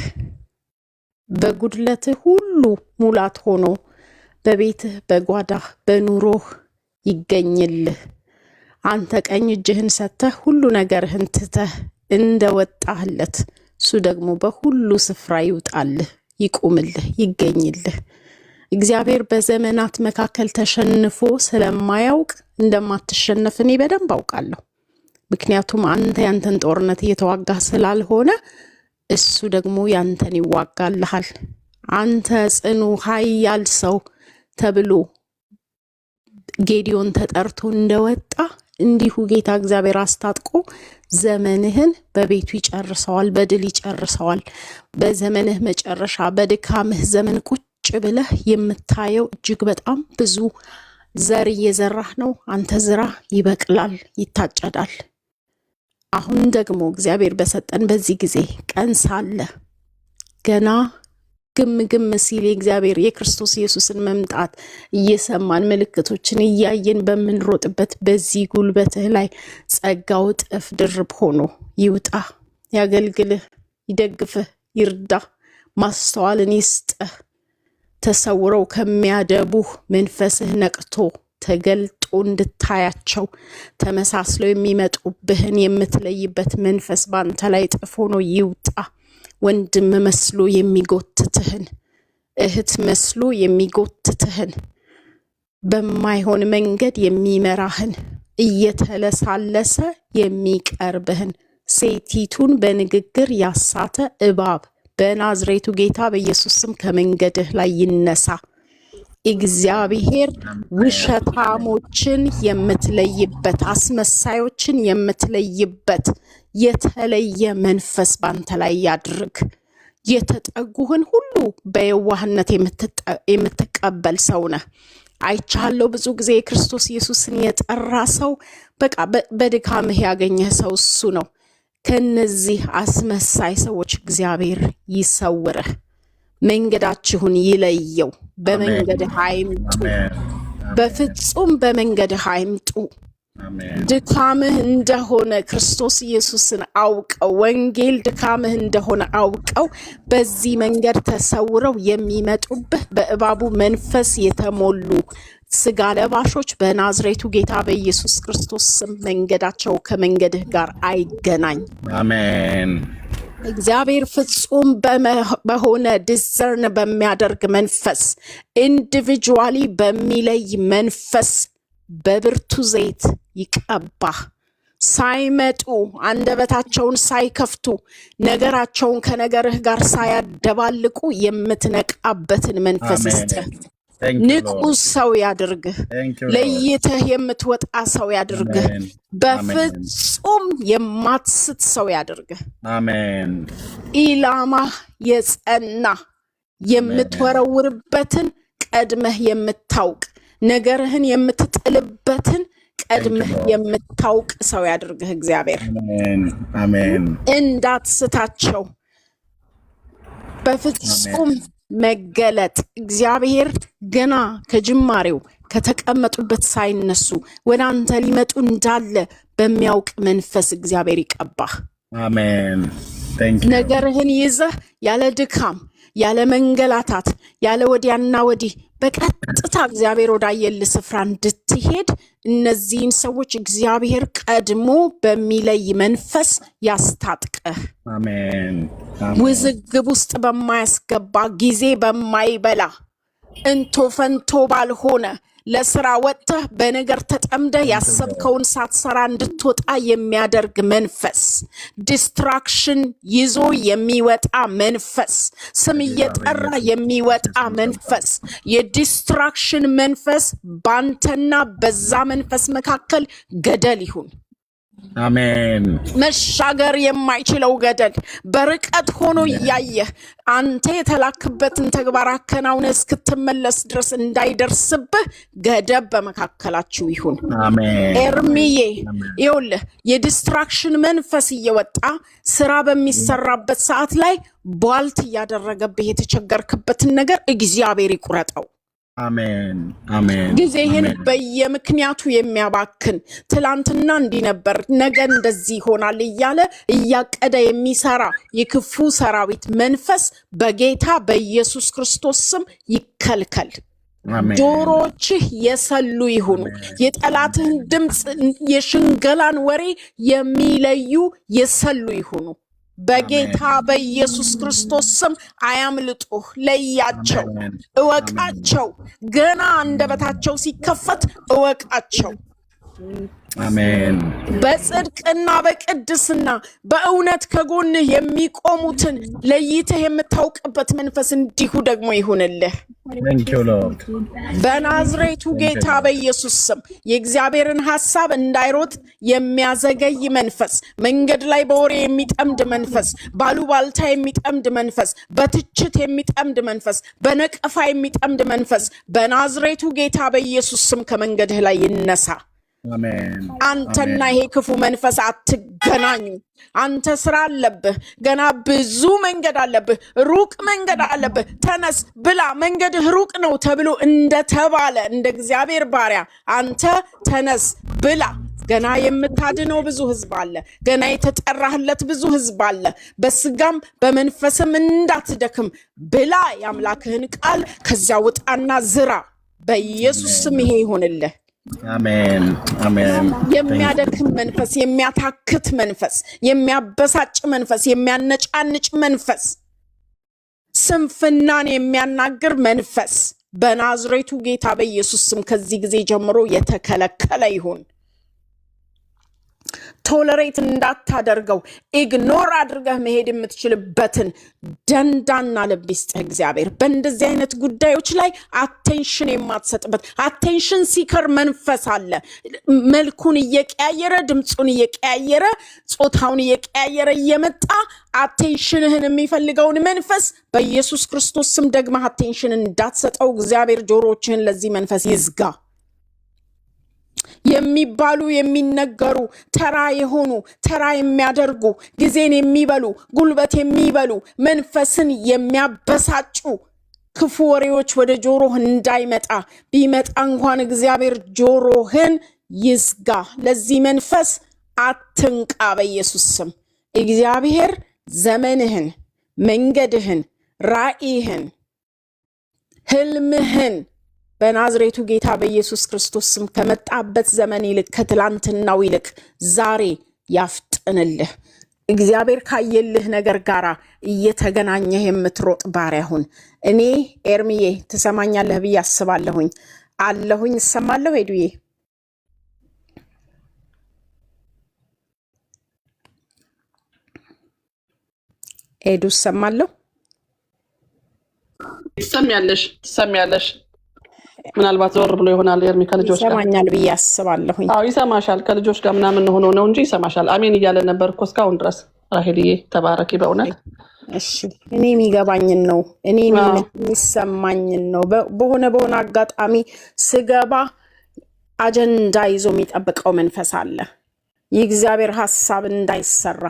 በጉድለትህ ሁሉ ሙላት ሆኖ በቤትህ በጓዳህ በኑሮህ ይገኝልህ። አንተ ቀኝ እጅህን ሰጥተህ ሁሉ ነገርህን ትተህ እንደወጣህለት እሱ ደግሞ በሁሉ ስፍራ ይውጣልህ፣ ይቁምልህ፣ ይገኝልህ። እግዚአብሔር በዘመናት መካከል ተሸንፎ ስለማያውቅ እንደማትሸነፍ እኔ በደንብ አውቃለሁ። ምክንያቱም አንተ ያንተን ጦርነት እየተዋጋህ ስላልሆነ እሱ ደግሞ ያንተን ይዋጋልሃል። አንተ ጽኑ ኃያል ሰው ተብሎ ጌዲዮን ተጠርቶ እንደወጣ እንዲሁ ጌታ እግዚአብሔር አስታጥቆ ዘመንህን በቤቱ ይጨርሰዋል፣ በድል ይጨርሰዋል። በዘመንህ መጨረሻ በድካምህ ዘመን ቁጭ ብለህ የምታየው እጅግ በጣም ብዙ ዘር እየዘራህ ነው። አንተ ዝራ፣ ይበቅላል፣ ይታጨዳል። አሁን ደግሞ እግዚአብሔር በሰጠን በዚህ ጊዜ ቀን ሳለ ገና ግም ሲል የእግዚአብሔር የክርስቶስ ኢየሱስን መምጣት እየሰማን ምልክቶችን እያየን በምንሮጥበት በዚህ ጉልበትህ ላይ ጸጋው እጥፍ ድርብ ሆኖ ይውጣ፣ ያገልግልህ፣ ይደግፍህ፣ ይርዳ፣ ማስተዋልን ይስጥህ። ተሰውረው ከሚያደቡህ መንፈስህ ነቅቶ ተገልጦ እንድታያቸው ተመሳስለው የሚመጡብህን የምትለይበት መንፈስ ባንተ ላይ እጥፍ ሆኖ ይውጣ። ወንድም መስሎ የሚጎትትህን፣ እህት መስሎ የሚጎትትህን፣ በማይሆን መንገድ የሚመራህን፣ እየተለሳለሰ የሚቀርብህን፣ ሴቲቱን በንግግር ያሳተ እባብ በናዝሬቱ ጌታ በኢየሱስ ስም ከመንገድህ ላይ ይነሳ። እግዚአብሔር ውሸታሞችን የምትለይበት፣ አስመሳዮችን የምትለይበት የተለየ መንፈስ ባንተ ላይ ያድርግ። የተጠጉህን ሁሉ በየዋህነት የምትቀበል ሰው ነህ። አይቻለሁ ብዙ ጊዜ የክርስቶስ ኢየሱስን የጠራ ሰው በቃ በድካምህ ያገኘህ ሰው እሱ ነው። ከነዚህ አስመሳይ ሰዎች እግዚአብሔር ይሰውርህ፣ መንገዳችሁን ይለየው። በመንገድህ አይምጡ፣ በፍጹም በመንገድህ አይምጡ። ድካምህ እንደሆነ ክርስቶስ ኢየሱስን አውቀው፣ ወንጌል ድካምህ እንደሆነ አውቀው በዚህ መንገድ ተሰውረው የሚመጡብህ በእባቡ መንፈስ የተሞሉ ስጋ ለባሾች በናዝሬቱ ጌታ በኢየሱስ ክርስቶስ ስም መንገዳቸው ከመንገድህ ጋር አይገናኝ። አሜን። እግዚአብሔር ፍጹም በሆነ ዲዘርን በሚያደርግ መንፈስ፣ ኢንዲቪጁዋሊ በሚለይ መንፈስ በብርቱ ዘይት ይቀባህ። ሳይመጡ አንደበታቸውን ሳይከፍቱ ነገራቸውን ከነገርህ ጋር ሳያደባልቁ የምትነቃበትን መንፈስ ይስጥህ። ንቁ ሰው ያድርግህ። ለይተህ የምትወጣ ሰው ያድርግህ። በፍጹም የማትስት ሰው ያድርግህ። አሜን። ኢላማህ የጸና የምትወረውርበትን ቀድመህ የምታውቅ ነገርህን የምትጥልበትን ቀድመህ የምታውቅ ሰው ያድርግህ እግዚአብሔር። አሜን። እንዳትስታቸው በፍጹም መገለጥ እግዚአብሔር ገና ከጅማሬው ከተቀመጡበት ሳይነሱ ወደ አንተ ሊመጡ እንዳለ በሚያውቅ መንፈስ እግዚአብሔር ይቀባህ። አሜን። ነገርህን ይዘህ ያለ ድካም ያለ መንገላታት ያለ ወዲያና ወዲህ በቀጥታ እግዚአብሔር ወዳየል ስፍራ እንድትሄድ እነዚህን ሰዎች እግዚአብሔር ቀድሞ በሚለይ መንፈስ ያስታጥቀህ። አሜን። ውዝግብ ውስጥ በማያስገባ ጊዜ በማይበላ እንቶ ፈንቶ ባልሆነ ለስራ ወጥተህ በነገር ተጠምደህ ያሰብከውን ሳትሰራ እንድትወጣ የሚያደርግ መንፈስ፣ ዲስትራክሽን ይዞ የሚወጣ መንፈስ፣ ስም እየጠራ የሚወጣ መንፈስ፣ የዲስትራክሽን መንፈስ ባንተና በዛ መንፈስ መካከል ገደል ይሁን። አሜን። መሻገር የማይችለው ገደል በርቀት ሆኖ እያየህ አንተ የተላክበትን ተግባር አከናውነህ እስክትመለስ ድረስ እንዳይደርስብህ ገደብ በመካከላችሁ ይሁን። አሜን። ኤርሚዬ ይኸውልህ የዲስትራክሽን መንፈስ እየወጣ ስራ በሚሰራበት ሰዓት ላይ ቧልት እያደረገብህ የተቸገርክበትን ነገር እግዚአብሔር ይቁረጠው። አሜን። አሜን። ጊዜህን በየምክንያቱ የሚያባክን ትላንትና እንዲህ ነበር ነገ እንደዚህ ይሆናል እያለ እያቀደ የሚሰራ የክፉ ሰራዊት መንፈስ በጌታ በኢየሱስ ክርስቶስ ስም ይከልከል። ጆሮችህ የሰሉ ይሁኑ። የጠላትህን ድምፅ የሽንገላን ወሬ የሚለዩ የሰሉ ይሁኑ። በጌታ በኢየሱስ ክርስቶስ ስም አያምልጡህ። ለያቸው፣ እወቃቸው። ገና አንደበታቸው ሲከፈት እወቃቸው። አሜን። በጽድቅና በቅድስና በእውነት ከጎንህ የሚቆሙትን ለይተህ የምታውቅበት መንፈስ እንዲሁ ደግሞ ይሁንልህ። በናዝሬቱ ጌታ በኢየሱስ ስም የእግዚአብሔርን ሐሳብ እንዳይሮጥ የሚያዘገይ መንፈስ፣ መንገድ ላይ በወሬ የሚጠምድ መንፈስ፣ ባሉባልታ የሚጠምድ መንፈስ፣ በትችት የሚጠምድ መንፈስ፣ በነቀፋ የሚጠምድ መንፈስ በናዝሬቱ ጌታ በኢየሱስ ስም ከመንገድህ ላይ ይነሳ። አንተና ይሄ ክፉ መንፈስ አትገናኙ። አንተ ስራ አለብህ፣ ገና ብዙ መንገድ አለብህ፣ ሩቅ መንገድ አለብህ። ተነስ ብላ፣ መንገድህ ሩቅ ነው ተብሎ እንደተባለ እንደ እግዚአብሔር ባሪያ አንተ ተነስ ብላ። ገና የምታድነው ብዙ ህዝብ አለ። ገና የተጠራህለት ብዙ ህዝብ አለ። በስጋም በመንፈስም እንዳትደክም ብላ የአምላክህን ቃል ከዚያ ውጣና ዝራ። በኢየሱስ ስም ይሄ ይሆንልህ። አሜን። አሜን። የሚያደክም መንፈስ፣ የሚያታክት መንፈስ፣ የሚያበሳጭ መንፈስ፣ የሚያነጫንጭ መንፈስ፣ ስንፍናን የሚያናግር መንፈስ በናዝሬቱ ጌታ በኢየሱስ ስም ከዚህ ጊዜ ጀምሮ የተከለከለ ይሁን። ቶለሬት እንዳታደርገው፣ ኢግኖር አድርገህ መሄድ የምትችልበትን ደንዳና ልብ ይስጥህ እግዚአብሔር። በእንደዚህ አይነት ጉዳዮች ላይ አቴንሽን የማትሰጥበት አቴንሽን ሲከር መንፈስ አለ። መልኩን እየቀያየረ፣ ድምፁን እየቀያየረ፣ ጾታውን እየቀያየረ እየመጣ አቴንሽንህን የሚፈልገውን መንፈስ በኢየሱስ ክርስቶስ ስም ደግመህ አቴንሽን እንዳትሰጠው እግዚአብሔር ጆሮችህን ለዚህ መንፈስ ይዝጋ። የሚባሉ የሚነገሩ ተራ የሆኑ ተራ የሚያደርጉ ጊዜን የሚበሉ ጉልበት የሚበሉ መንፈስን የሚያበሳጩ ክፉ ወሬዎች ወደ ጆሮህ እንዳይመጣ፣ ቢመጣ እንኳን እግዚአብሔር ጆሮህን ይዝጋ። ለዚህ መንፈስ አትንቃ በኢየሱስ ስም። እግዚአብሔር ዘመንህን፣ መንገድህን፣ ራእይህን፣ ህልምህን በናዝሬቱ ጌታ በኢየሱስ ክርስቶስ ስም ከመጣበት ዘመን ይልቅ ከትላንትናው ይልቅ ዛሬ ያፍጥንልህ። እግዚአብሔር ካየልህ ነገር ጋራ እየተገናኘህ የምትሮጥ ባሪያ ሁን። እኔ ኤርሚዬ ትሰማኛለህ ብዬ አስባለሁኝ። አለሁኝ፣ እሰማለሁ። ሄዱዬ ሄዱ እሰማለሁ። ትሰሚያለሽ። ምናልባት ዞር ብሎ ይሆናል ኤርሚ ከልጆች ጋር ይሰማኛል ብዬ አስባለሁኝ። አዎ ይሰማሻል። ከልጆች ጋር ምናምን ሆኖ ነው እንጂ ይሰማሻል። አሜን እያለ ነበር እኮ እስካሁን ድረስ። ራሄልዬ ተባረኪ በእውነት። እሺ እኔ የሚገባኝን ነው፣ እኔ የሚሰማኝን ነው። በሆነ አጋጣሚ ስገባ አጀንዳ ይዞ የሚጠብቀው መንፈስ አለ። የእግዚአብሔር ሐሳብ እንዳይሰራ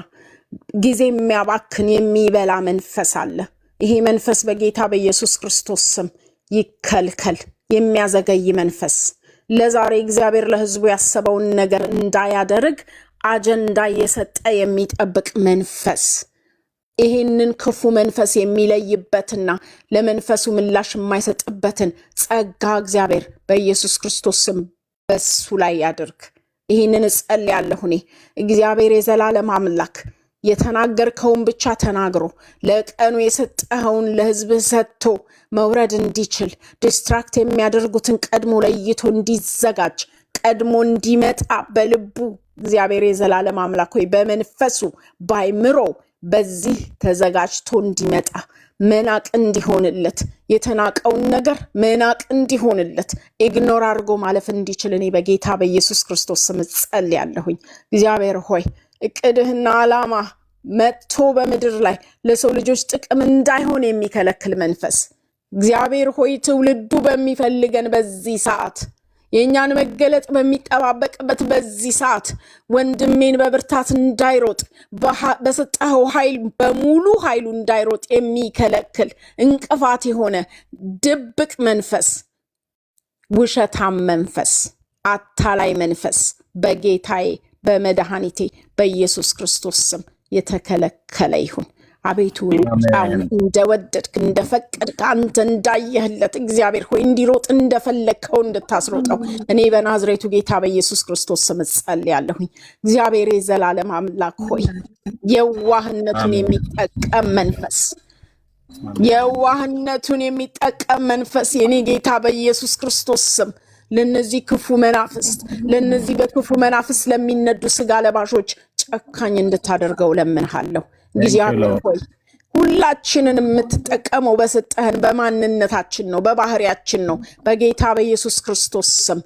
ጊዜ የሚያባክን የሚበላ መንፈስ አለ። ይሄ መንፈስ በጌታ በኢየሱስ ክርስቶስ ስም ይከልከል። የሚያዘገይ መንፈስ፣ ለዛሬ እግዚአብሔር ለሕዝቡ ያሰበውን ነገር እንዳያደርግ አጀንዳ የሰጠ የሚጠብቅ መንፈስ ይሄንን ክፉ መንፈስ የሚለይበትና ለመንፈሱ ምላሽ የማይሰጥበትን ጸጋ እግዚአብሔር በኢየሱስ ክርስቶስ ስም በሱ ላይ ያድርግ። ይሄንን እጸልያለሁ እኔ። እግዚአብሔር የዘላለም አምላክ የተናገርከውን ብቻ ተናግሮ ለቀኑ የሰጠኸውን ለሕዝብህ ሰጥቶ መውረድ እንዲችል ዲስትራክት የሚያደርጉትን ቀድሞ ለይቶ እንዲዘጋጅ ቀድሞ እንዲመጣ በልቡ እግዚአብሔር የዘላለም አምላክ ሆይ በመንፈሱ ባይምሮ በዚህ ተዘጋጅቶ እንዲመጣ መናቅ እንዲሆንለት የተናቀውን ነገር መናቅ እንዲሆንለት ኢግኖር አድርጎ ማለፍ እንዲችል እኔ በጌታ በኢየሱስ ክርስቶስ ስም ጸልያለሁኝ። እግዚአብሔር ሆይ እቅድህና ዓላማ መጥቶ በምድር ላይ ለሰው ልጆች ጥቅም እንዳይሆን የሚከለክል መንፈስ እግዚአብሔር ሆይ ትውልዱ በሚፈልገን በዚህ ሰዓት የእኛን መገለጥ በሚጠባበቅበት በዚህ ሰዓት ወንድሜን በብርታት እንዳይሮጥ በሰጠኸው ኃይል በሙሉ ኃይሉ እንዳይሮጥ የሚከለክል እንቅፋት የሆነ ድብቅ መንፈስ፣ ውሸታም መንፈስ፣ አታላይ መንፈስ በጌታዬ በመድኃኒቴ በኢየሱስ ክርስቶስ ስም የተከለከለ ይሁን። አቤቱ ጫውን እንደወደድክ እንደፈቀድክ አንተ እንዳየህለት እግዚአብሔር ሆይ እንዲሮጥ እንደፈለግከው እንድታስሮጠው እኔ በናዝሬቱ ጌታ በኢየሱስ ክርስቶስ ስም ጸልያለሁኝ። እግዚአብሔር የዘላለም አምላክ ሆይ የዋህነቱን የሚጠቀም መንፈስ የዋህነቱን የሚጠቀም መንፈስ የኔ ጌታ በኢየሱስ ክርስቶስ ስም ለነዚህ ክፉ መናፍስት ለነዚህ በክፉ መናፍስት ለሚነዱ ስጋ ለባሾች ጨካኝ እንድታደርገው ለምንሃለሁ። እግዚአብሔር ሆይ ሁላችንን የምትጠቀመው በሰጠህን በማንነታችን ነው፣ በባህሪያችን ነው። በጌታ በኢየሱስ ክርስቶስ ስም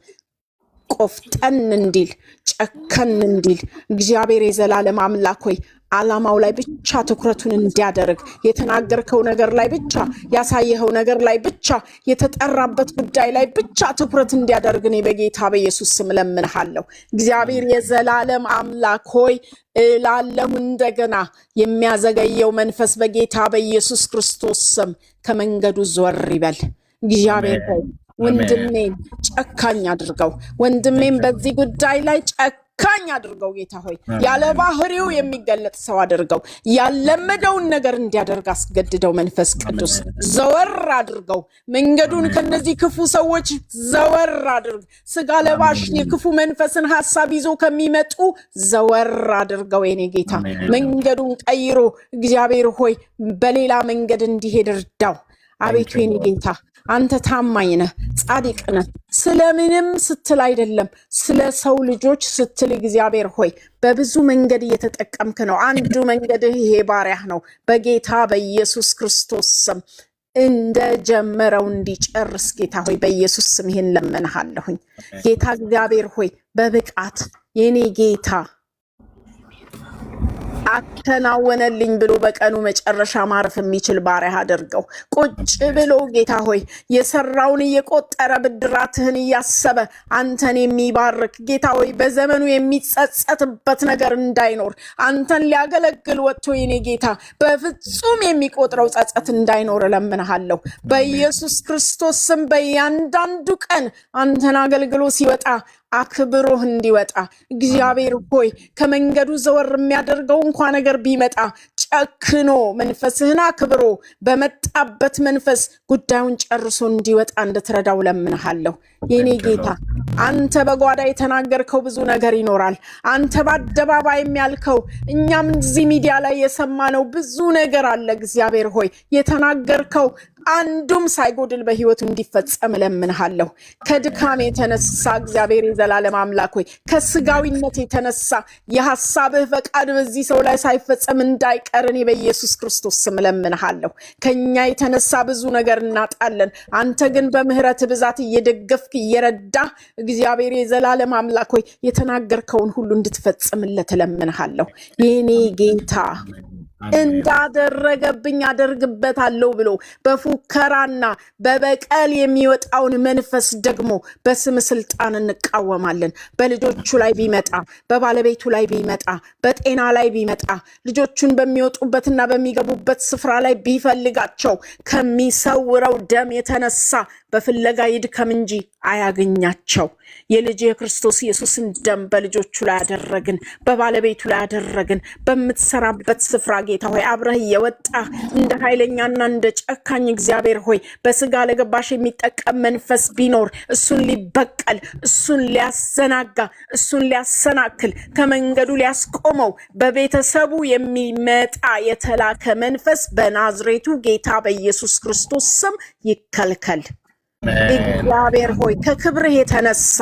ቆፍጠን እንዲል ጨከን እንዲል እግዚአብሔር የዘላለም አምላክ ሆይ ዓላማው ላይ ብቻ ትኩረቱን እንዲያደርግ የተናገርከው ነገር ላይ ብቻ ያሳየኸው ነገር ላይ ብቻ የተጠራበት ጉዳይ ላይ ብቻ ትኩረት እንዲያደርግ እኔ በጌታ በኢየሱስ ስም ለምንሃለሁ። እግዚአብሔር የዘላለም አምላክ ሆይ እላለሁ እንደገና የሚያዘገየው መንፈስ በጌታ በኢየሱስ ክርስቶስ ስም ከመንገዱ ዞር ይበል። እግዚአብሔር ሆይ ወንድሜን ጨካኝ አድርገው፣ ወንድሜን በዚህ ጉዳይ ላይ ጨካኝ አድርገው። ጌታ ሆይ ያለ ባህሪው የሚገለጥ ሰው አድርገው፣ ያለመደውን ነገር እንዲያደርግ አስገድደው። መንፈስ ቅዱስ ዘወር አድርገው፣ መንገዱን ከነዚህ ክፉ ሰዎች ዘወር አድርግ። ስጋ ለባሽ የክፉ መንፈስን ሐሳብ ይዞ ከሚመጡ ዘወር አድርገው። የኔ ጌታ መንገዱን ቀይሮ እግዚአብሔር ሆይ በሌላ መንገድ እንዲሄድ እርዳው። አቤቱ የኔ ጌታ አንተ ታማኝ ነህ፣ ጻድቅ ነህ። ስለምንም ስትል አይደለም ስለ ሰው ልጆች ስትል እግዚአብሔር ሆይ በብዙ መንገድ እየተጠቀምክ ነው። አንዱ መንገድህ ይሄ ባሪያህ ነው። በጌታ በኢየሱስ ክርስቶስ ስም እንደጀመረው እንዲጨርስ ጌታ ሆይ በኢየሱስ ስም ይሄን ለምንሃለሁኝ። ጌታ እግዚአብሔር ሆይ በብቃት የኔ ጌታ አከናወነልኝ ብሎ በቀኑ መጨረሻ ማረፍ የሚችል ባሪያ አድርገው። ቁጭ ብሎ ጌታ ሆይ የሰራውን እየቆጠረ ብድራትህን እያሰበ አንተን የሚባርክ ጌታ ሆይ በዘመኑ የሚጸጸትበት ነገር እንዳይኖር አንተን ሊያገለግል ወጥቶ የኔ ጌታ በፍጹም የሚቆጥረው ጸጸት እንዳይኖር እለምንሃለሁ በኢየሱስ ክርስቶስ ስም። በእያንዳንዱ ቀን አንተን አገልግሎ ሲወጣ አክብሮህ እንዲወጣ እግዚአብሔር ሆይ ከመንገዱ ዘወር የሚያደርገው እንኳ ነገር ቢመጣ ጨክኖ መንፈስህን አክብሮ በመጣበት መንፈስ ጉዳዩን ጨርሶ እንዲወጣ እንድትረዳው ለምንሃለሁ የኔ ጌታ። አንተ በጓዳ የተናገርከው ብዙ ነገር ይኖራል። አንተ በአደባባይ የሚያልከው እኛም እዚህ ሚዲያ ላይ የሰማነው ብዙ ነገር አለ። እግዚአብሔር ሆይ የተናገርከው አንዱም ሳይጎድል በህይወቱ እንዲፈጸም ለምንሃለሁ። ከድካም የተነሳ እግዚአብሔር የዘላለም አምላክ ሆይ ከስጋዊነት የተነሳ የሐሳብህ ፈቃድ በዚህ ሰው ላይ ሳይፈጸም እንዳይቀር እኔ በኢየሱስ ክርስቶስ ስም ለምንሃለሁ። ከኛ የተነሳ ብዙ ነገር እናጣለን። አንተ ግን በምህረት ብዛት እየደገፍክ እየረዳ እግዚአብሔር የዘላለም አምላክ ሆይ የተናገርከውን ሁሉ እንድትፈጽምለት ለምንሃለሁ የኔ ጌታ። እንዳደረገብኝ አደርግበታለሁ ብሎ በፉከራና በበቀል የሚወጣውን መንፈስ ደግሞ በስም ስልጣን እንቃወማለን። በልጆቹ ላይ ቢመጣ፣ በባለቤቱ ላይ ቢመጣ፣ በጤና ላይ ቢመጣ፣ ልጆቹን በሚወጡበትና በሚገቡበት ስፍራ ላይ ቢፈልጋቸው ከሚሰውረው ደም የተነሳ በፍለጋ ይድከም እንጂ አያገኛቸው። የልጅ የክርስቶስ ኢየሱስን ደም በልጆቹ ላይ ያደረግን፣ በባለቤቱ ላይ ያደረግን። በምትሰራበት ስፍራ ጌታ ሆይ አብረህ እየወጣ እንደ ኃይለኛና እንደ ጨካኝ እግዚአብሔር ሆይ በስጋ ለገባሽ የሚጠቀም መንፈስ ቢኖር እሱን ሊበቀል፣ እሱን ሊያዘናጋ፣ እሱን ሊያሰናክል፣ ከመንገዱ ሊያስቆመው በቤተሰቡ የሚመጣ የተላከ መንፈስ በናዝሬቱ ጌታ በኢየሱስ ክርስቶስ ስም ይከልከል። እግዚአብሔር ሆይ ከክብርህ የተነሳ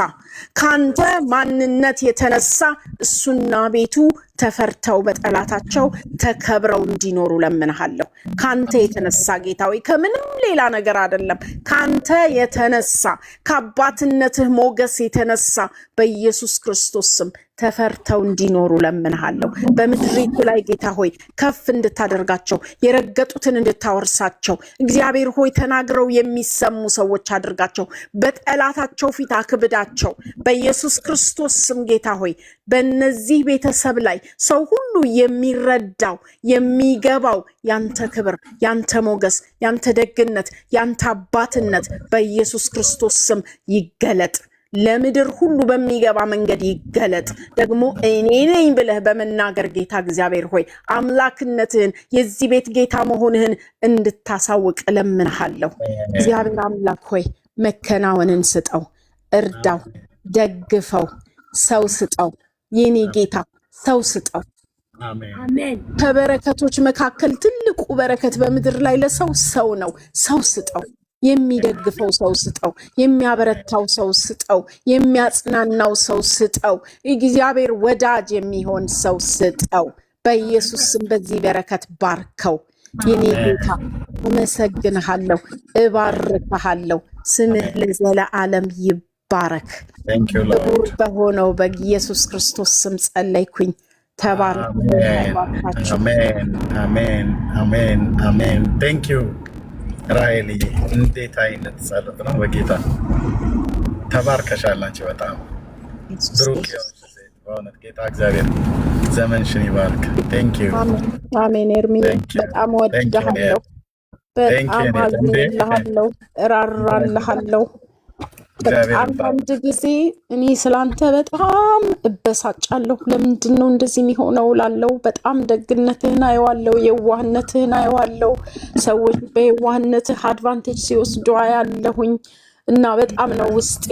ካንተ ማንነት የተነሳ እሱና ቤቱ ተፈርተው በጠላታቸው ተከብረው እንዲኖሩ ለምንሃለሁ። ካንተ የተነሳ ጌታ ሆይ ከምንም ሌላ ነገር አይደለም፣ ካንተ የተነሳ ከአባትነትህ ሞገስ የተነሳ በኢየሱስ ክርስቶስ ስም ተፈርተው እንዲኖሩ ለምንሃለሁ። በምድሪቱ ላይ ጌታ ሆይ ከፍ እንድታደርጋቸው፣ የረገጡትን እንድታወርሳቸው እግዚአብሔር ሆይ ተናግረው የሚሰሙ ሰዎች አድርጋቸው። በጠላታቸው ፊት አክብዳቸው በኢየሱስ ክርስቶስ ስም ጌታ ሆይ በእነዚህ ቤተሰብ ላይ ሰው ሁሉ የሚረዳው የሚገባው ያንተ ክብር፣ ያንተ ሞገስ፣ ያንተ ደግነት፣ ያንተ አባትነት በኢየሱስ ክርስቶስ ስም ይገለጥ። ለምድር ሁሉ በሚገባ መንገድ ይገለጥ። ደግሞ እኔ ነኝ ብለህ በመናገር ጌታ እግዚአብሔር ሆይ አምላክነትህን የዚህ ቤት ጌታ መሆንህን እንድታሳውቅ እለምንሃለሁ። እግዚአብሔር አምላክ ሆይ መከናወንን ስጠው፣ እርዳው፣ ደግፈው፣ ሰው ስጠው። የኔ ጌታ ሰው ስጠው። ከበረከቶች መካከል ትልቁ በረከት በምድር ላይ ለሰው ሰው ነው። ሰው ስጠው። የሚደግፈው ሰው ስጠው፣ የሚያበረታው ሰው ስጠው፣ የሚያጽናናው ሰው ስጠው፣ እግዚአብሔር ወዳጅ የሚሆን ሰው ስጠው። በኢየሱስ ስም በዚህ በረከት ባርከው። የኔ ጌታ አመሰግንሃለሁ፣ እባርክሃለሁ። ስምህ ለዘለዓለም ይባረክ። ክቡር በሆነው በኢየሱስ ክርስቶስ ስም ጸለይኩኝ። ተባረክ። አሜን አሜን አሜን አሜን። ቴንክ ዩ ራይሊ። እንዴት አይነት ጸሎት ነው! በጌታ ተባርከሻላችሁ። በጣም ብሩክ በእውነት ጌታ እግዚአብሔር ዘመንሽን ይባርክ። ቴንክ ዩ አሜን። ኤርሚ በጣም ወድሃለሁ፣ በጣም አዝንልሃለሁ፣ እራራልሃለሁ። በጣም አንድ ጊዜ እኔ ስላንተ በጣም እበሳጫለሁ። ለምንድን ነው እንደዚህ የሚሆነው ላለው? በጣም ደግነትህን አየዋለሁ፣ የዋህነትህን አየዋለሁ። ሰዎች በየዋህነትህ አድቫንቴጅ ሲወስዱ አያለሁኝ እና በጣም ነው ውስጤ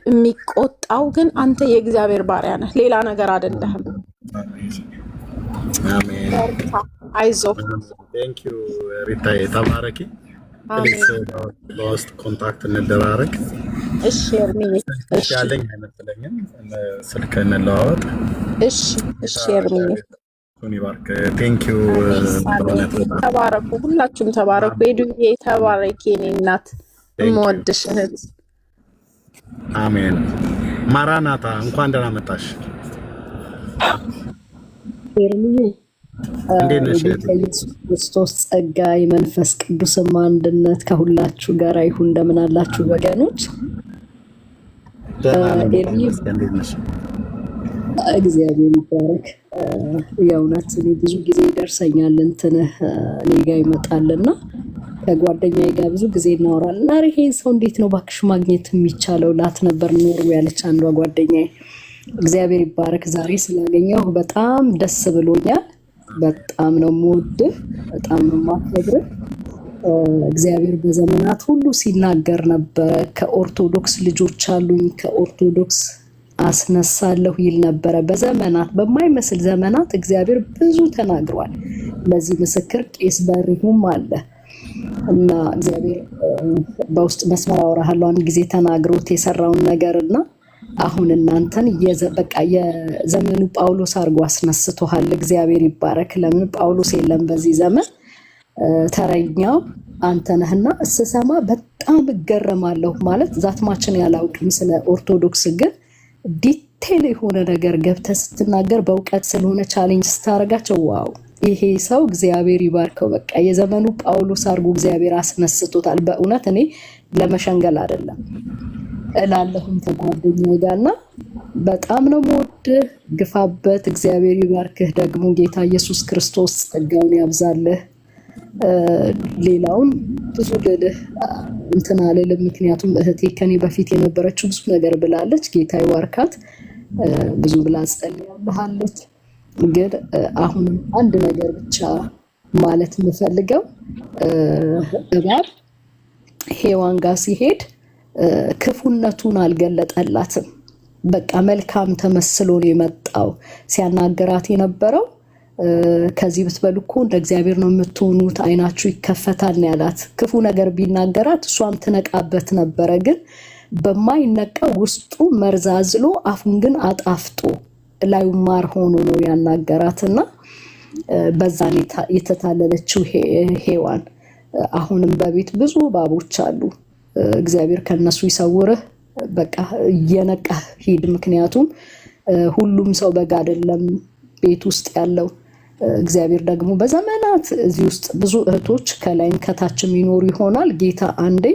የሚቆጣው። ግን አንተ የእግዚአብሔር ባሪያ ነህ፣ ሌላ ነገር አይደለህም። አይዞህ። ቴንክ ዩ ሪታዬ፣ ተባረኪ። በውስጥ ኮንታክት እንደራረግ። እሺ ኤርሚዬ፣ እሺ ያለኝ አይመስለኝም፣ ስልክ እንለዋወጥ። እሺ እሺ ኤርሚዬ፣ ይባርክ። ቴንክ ዩ። ተባረኩ፣ ሁላችሁም ተባረኩ። ሄዱዬ ተባረኪ፣ የኔ እናት የምወድሽ እህት። አሜን። ማራናታ፣ እንኳን ደህና መጣሽ ኤርሚዬ። ኢየሱስ ክርስቶስ ጸጋ የመንፈስ ቅዱስም አንድነት ከሁላችሁ ጋር ይሁን። እንደምን አላችሁ ወገኖች? እግዚአብሔር ይባረክ። የእውነት እኔ ብዙ ጊዜ ይደርሰኛል እንትንህ እኔ ጋ ይመጣልና ከጓደኛዬ ጋር ብዙ ጊዜ እናወራለን እና ይሄ ሰው እንዴት ነው ባክሽ ማግኘት የሚቻለው ላት ነበር ኖሩ ያለች አንዷ ጓደኛዬ። እግዚአብሔር ይባረክ። ዛሬ ስላገኘሁ በጣም ደስ ብሎኛል። በጣም ነው የምወድህ፣ በጣም ነው የማከብርህ። እግዚአብሔር በዘመናት ሁሉ ሲናገር ነበረ። ከኦርቶዶክስ ልጆች አሉኝ፣ ከኦርቶዶክስ አስነሳለሁ ይል ነበረ። በዘመናት በማይመስል ዘመናት እግዚአብሔር ብዙ ተናግሯል። ለዚህ ምስክር ቄስ በሪሁም አለ እና እግዚአብሔር በውስጥ መስመር አወራሃለሁ አንድ ጊዜ ተናግሮት የሰራውን ነገርና አሁን እናንተን በቃ የዘመኑ ጳውሎስ አድርጎ አስነስቶሃል። እግዚአብሔር ይባረክ። ለምን ጳውሎስ የለም በዚህ ዘመን፣ ተረኛው አንተ ነህና ስሰማ በጣም እገረማለሁ። ማለት ዛትማችን ያላውቅም ስለ ኦርቶዶክስ፣ ግን ዲቴል የሆነ ነገር ገብተህ ስትናገር በእውቀት ስለሆነ ቻሌንጅ ስታደርጋቸው ዋው ይሄ ሰው እግዚአብሔር ይባርከው። በቃ የዘመኑ ጳውሎስ አድርጎ እግዚአብሔር አስነስቶታል። በእውነት እኔ ለመሸንገል አይደለም እላለሁም ከጓደኛዬ ጋርና በጣም ነው የምወድህ። ግፋበት። እግዚአብሔር ይባርክህ። ደግሞ ጌታ ኢየሱስ ክርስቶስ ጸጋውን ያብዛልህ። ሌላውን ብዙ ልልህ እንትን አልልም፣ ምክንያቱም እህቴ ከኔ በፊት የነበረችው ብዙ ነገር ብላለች። ጌታ ይባርካት፣ ብዙ ብላ ጸልያለች። ግን አሁንም አንድ ነገር ብቻ ማለት የምፈልገው እባብ ሔዋን ጋር ሲሄድ ክፉነቱን አልገለጠላትም። በቃ መልካም ተመስሎ ነው የመጣው። ሲያናገራት የነበረው ከዚህ ብትበሉ እኮ እንደ እግዚአብሔር ነው የምትሆኑት፣ አይናችሁ ይከፈታል ነው ያላት። ክፉ ነገር ቢናገራት እሷም ትነቃበት ነበረ። ግን በማይነቃ ውስጡ መርዛዝሎ አፉን ግን አጣፍጦ ላዩ ማር ሆኖ ነው ያናገራትና በዛን የተታለለችው ሔዋን። አሁንም በቤት ብዙ እባቦች አሉ። እግዚአብሔር ከነሱ ይሰውርህ። በቃ እየነቃህ ሂድ። ምክንያቱም ሁሉም ሰው በግ አይደለም ቤት ውስጥ ያለው። እግዚአብሔር ደግሞ በዘመናት እዚህ ውስጥ ብዙ እህቶች ከላይም ከታችም ይኖሩ ይሆናል። ጌታ አንዴ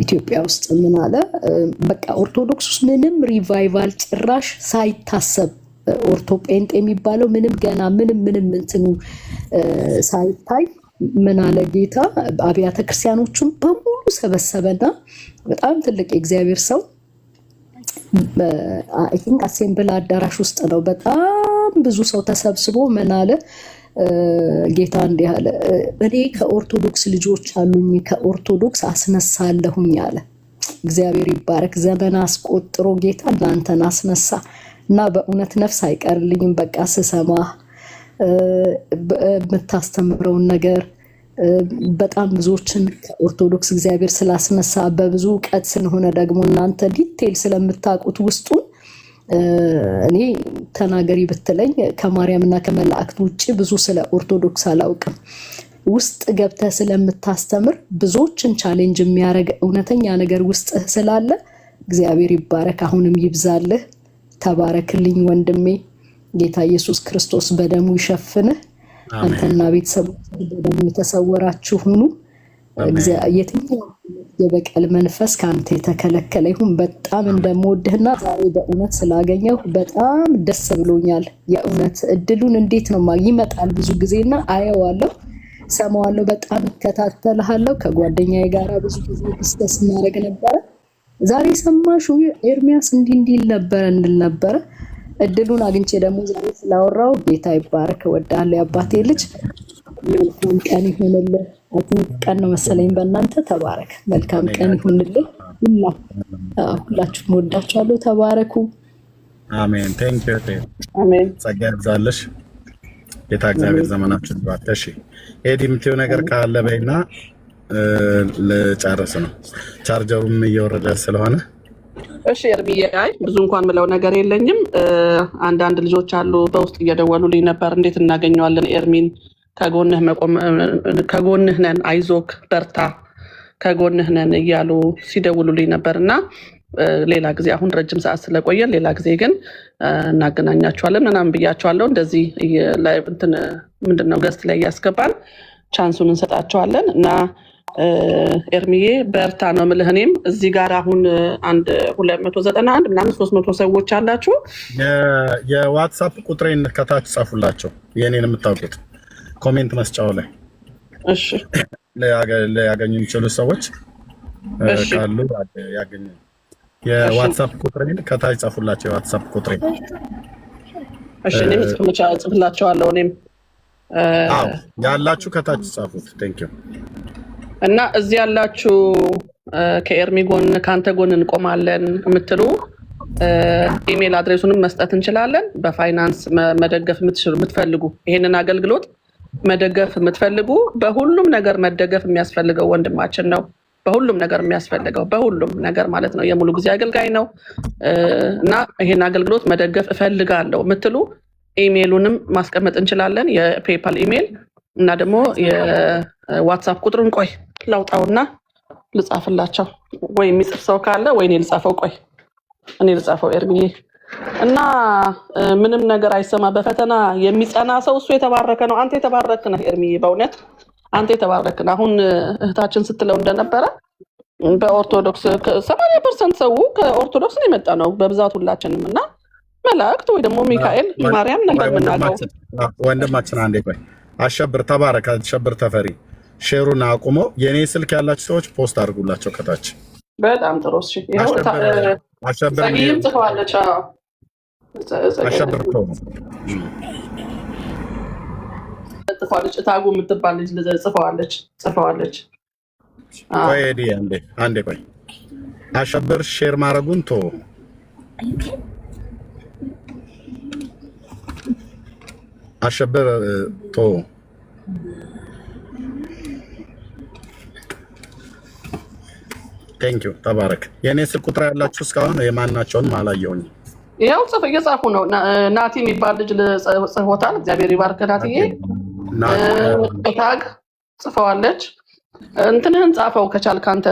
ኢትዮጵያ ውስጥ ምን አለ፣ በቃ ኦርቶዶክስ ውስጥ ምንም ሪቫይቫል ጭራሽ ሳይታሰብ ኦርቶጴንጥ የሚባለው ምንም ገና ምንም እንትኑ ሳይታይ ምን አለ ጌታ፣ አብያተ ክርስቲያኖቹን በሙሉ ሰበሰበና በጣም ትልቅ የእግዚአብሔር ሰው አይ ቲንክ አሴምብል አዳራሽ ውስጥ ነው። በጣም ብዙ ሰው ተሰብስቦ ምን አለ ጌታ እንዲህ አለ፣ እኔ ከኦርቶዶክስ ልጆች አሉኝ፣ ከኦርቶዶክስ አስነሳለሁኝ አለ። እግዚአብሔር ይባረክ። ዘመን አስቆጥሮ ጌታ እናንተን አስነሳ እና በእውነት ነፍስ አይቀርልኝም። በቃ ስሰማ የምታስተምረውን ነገር በጣም ብዙዎችን ከኦርቶዶክስ እግዚአብሔር ስላስነሳ በብዙ እውቀት ስለሆነ ደግሞ እናንተ ዲቴል ስለምታውቁት ውስጡን እኔ ተናገሪ ብትለኝ ከማርያምና ከመላእክት ውጭ ብዙ ስለ ኦርቶዶክስ አላውቅም። ውስጥ ገብተህ ስለምታስተምር ብዙዎችን ቻሌንጅ የሚያደርግ እውነተኛ ነገር ውስጥ ስላለ እግዚአብሔር ይባረክ። አሁንም ይብዛልህ። ተባረክልኝ ወንድሜ። ጌታ ኢየሱስ ክርስቶስ በደሙ ይሸፍንህ። አንተና ቤተሰቦች በደሙ የተሰወራችሁ ሁኑ። የትኛው የበቀል መንፈስ ከአንተ የተከለከለ ይሁን። በጣም እንደምወድህና ዛሬ በእውነት ስላገኘሁ በጣም ደስ ብሎኛል። የእውነት እድሉን እንዴት ነው ይመጣል ብዙ ጊዜና አየዋለሁ፣ ሰማዋለሁ፣ በጣም እከታተልሃለሁ። ከጓደኛዬ ጋራ ብዙ ጊዜ ዲስከስ እናደርግ ነበረ። ዛሬ ሰማሹ ኤርሚያስ እንዲህ ነበረ እንል ነበረ። እድሉን አግኝቼ ደግሞ ዛሬ ስላወራው ጌታ ይባረክ። እወድሃለሁ የአባቴ ልጅ። መልካም ቀን ይሁንልህ። ቀን ነው መሰለኝ በእናንተ። ተባረክ። መልካም ቀን ይሁንልህ። ሁላችሁም ወዳችኋለሁ። ተባረኩ። አሜን። ቴንክ ዩ። አሜን። ጸጋ ይብዛልሽ። ጌታ እግዚአብሔር ዘመናችን ይባርክ። እሺ ኤዲ የምትይው ነገር ካለ በይና ልጨርስ ነው። ቻርጀሩም እየወረደ ስለሆነ እሺ ኤርሚዬ፣ አይ ብዙ እንኳን ምለው ነገር የለኝም። አንዳንድ ልጆች አሉ በውስጥ እየደወሉልኝ ነበር፣ እንዴት እናገኘዋለን ኤርሚን፣ ከጎንህ ነን፣ አይዞክ፣ በርታ፣ ከጎንህ ነን እያሉ ሲደውሉልኝ ነበር እና ሌላ ጊዜ አሁን ረጅም ሰዓት ስለቆየን ሌላ ጊዜ ግን እናገናኛቸዋለን ምናምን ብያቸዋለሁ። እንደዚህ ምንድነው ገስት ላይ እያስገባን ቻንሱን እንሰጣቸዋለን እና ኤርሚዬ በርታ ነው የምልህ። እኔም እዚህ ጋር አሁን አንድ 291 ምናምን 300 ሰዎች አላችሁ። የዋትስአፕ ቁጥሬን ከታች ጻፉላቸው፣ የኔን የምታውቁት ኮሜንት መስጫው ላይ እሺ፣ ሊያገኙ የሚችሉ ሰዎች ካሉ ያገኙ። የዋትስአፕ ቁጥሬን ከታች ጻፉላቸው፣ የዋትስአፕ ቁጥሬን እሺ። እኔም ጽፍላቸዋለሁ። እኔም ያላችሁ ከታች ጻፉት። ቴንክ ዩ። እና እዚህ ያላችሁ ከኤርሚ ጎን ከአንተ ጎን እንቆማለን የምትሉ ኢሜል አድሬሱንም መስጠት እንችላለን። በፋይናንስ መደገፍ የምትፈልጉ ይሄንን አገልግሎት መደገፍ የምትፈልጉ በሁሉም ነገር መደገፍ የሚያስፈልገው ወንድማችን ነው። በሁሉም ነገር የሚያስፈልገው በሁሉም ነገር ማለት ነው። የሙሉ ጊዜ አገልጋይ ነው እና ይሄን አገልግሎት መደገፍ እፈልጋለሁ የምትሉ ኢሜሉንም ማስቀመጥ እንችላለን። የፔፓል ኢሜል እና ደግሞ የዋትስአፕ ቁጥሩን ቆይ ላውጣውና ልጻፍላቸው። ወይ የሚጽፍ ሰው ካለ ወይ እኔ ልጻፈው። ቆይ እኔ ልጻፈው ኤርሚዬ። እና ምንም ነገር አይሰማ በፈተና የሚጸና ሰው እሱ የተባረከ ነው። አንተ የተባረክ ነህ ኤርሚዬ፣ በእውነት አንተ የተባረክ ነህ። አሁን እህታችን ስትለው እንደነበረ በኦርቶዶክስ 80% ሰው ከኦርቶዶክስ ነው የመጣ ነው በብዛት ሁላችንም። እና መላእክት ወይ ደግሞ ሚካኤል ማርያም ነበር የምናውቀው። ወንድማችን አንዴ ቆይ። አሸብር ተባረክ። አሸብር ተፈሪ ሼሩን አቁመው የኔ ስልክ ያላችሁ ሰዎች ፖስት አድርጉላቸው ከታች። በጣም ጥሩ። እሺ ይሄው ጸጊም ጽፈዋለች። አሸብር ጽፈዋለች። ታጉ የምትባል ልጅ ጽፈዋለች። ቆይ ዲ አንዴ ቆይ አሸብር ሼር ማድረጉን ቶ አሸብር ቶ ቴንክ ዩ ተባረክ። የኔ ስልክ ቁጥር ያላችሁ እስካሁን የማናቸውን አላየሁኝ። ይኸው እየጻፉ ነው። ናቲ የሚባል ልጅ ጽፎታል። እግዚአብሔር ይባርክ ናቲዬ። ታግ ጽፈዋለች። እንትንህን ጻፈው ከቻልክ አንተ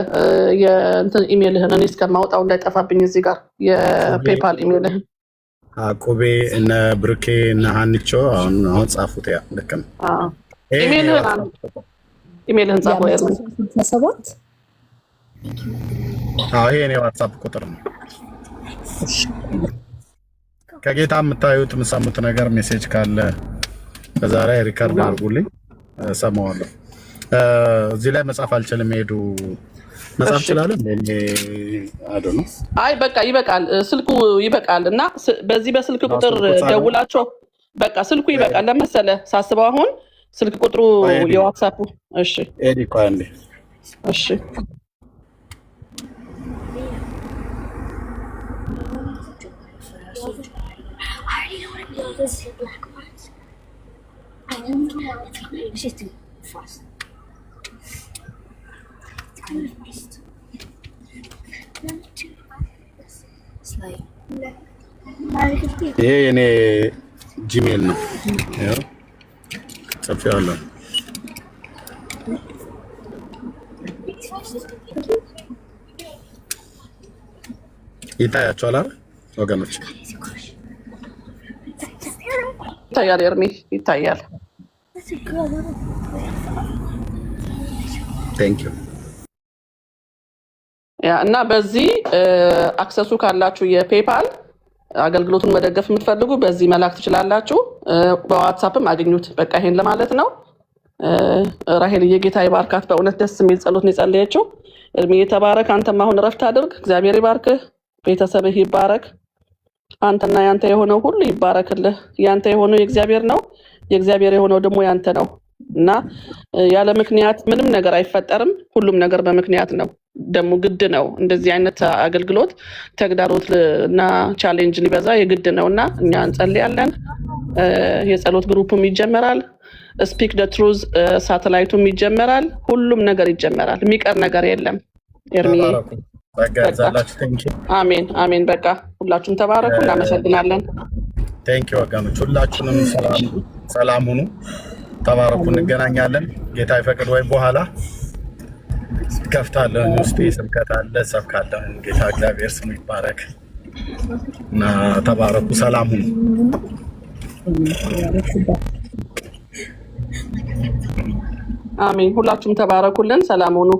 የእንትን ኢሜልህን እኔ እስከማውጣው እንዳይጠፋብኝ እዚህ ጋር የፔፓል ኢሜልህን። አቁቤ እነ ብሩኬ እነ ሀንቾ አሁን ጻፉት። ያ ልክ ነው። ኢሜልህን ጻፈው። ይሄ የኔ ዋትሳፕ ቁጥር ነው። ከጌታ የምታዩት የምሰሙት ነገር ሜሴጅ ካለ ከዛ ላይ ሪከርድ አድርጉልኝ፣ ሰማዋለሁ። እዚህ ላይ መጻፍ አልችልም። ሄዱ መጻፍ ይችላል እንዴ? አይ በቃ ይበቃል፣ ስልኩ ይበቃል። እና በዚህ በስልክ ቁጥር ደውላቸው። በቃ ስልኩ ይበቃል ለመሰለ ሳስበው አሁን ስልክ ቁጥሩ የዋትሳፑ። እሺ ኤዲ ቆይ አንዴ። እሺ ይሄ የኔ ጂሜል ነው። ጽፌዋለሁ። ይታያችኋል አይደል ወገኖች? ይታያል። ኤርሚ ይታያል። ቴንክ ዩ። እና በዚህ አክሰሱ ካላችሁ የፔፓል አገልግሎቱን መደገፍ የምትፈልጉ በዚህ መላክ ትችላላችሁ። በዋትሳፕም አግኙት። በቃ ይሄን ለማለት ነው። ራሄል የጌታ ይባርካት። በእውነት ደስ የሚል ጸሎት ነው የጸለየችው። እድሜ የተባረክ። አንተም አሁን እረፍት አድርግ። እግዚአብሔር ይባርክህ። ቤተሰብህ ይባረክ። አንተና ያንተ የሆነው ሁሉ ይባረክልህ። ያንተ የሆነው የእግዚአብሔር ነው፣ የእግዚአብሔር የሆነው ደግሞ ያንተ ነው። እና ያለ ምክንያት ምንም ነገር አይፈጠርም። ሁሉም ነገር በምክንያት ነው። ደግሞ ግድ ነው። እንደዚህ አይነት አገልግሎት ተግዳሮት እና ቻሌንጅ ሊበዛ የግድ ነው። እና እኛ እንጸልያለን። የጸሎት ግሩፕም ይጀመራል። ስፒክ ደ ትሩዝ ሳተላይቱም ይጀመራል። ሁሉም ነገር ይጀመራል። የሚቀር ነገር የለም። ኤርሚ አሜን አሜን። በቃ ሁላችሁም ተባረኩ። እናመሰግናለን። ቴንክ ዩ ወገኖች፣ ሁላችሁንም ሰላም ሁኑ። ተባረኩ። እንገናኛለን ጌታ ይፈቅድ ወይ በኋላ ከፍታለሁ። ውስጤ ስብከት አለ፣ ሰብካለሁ። ጌታ እግዚአብሔር ስሙ ይባረክ እና ተባረኩ። ሰላም ሁኑ። አሜን። ሁላችሁም ተባረኩልን። ሰላም ሁኑ።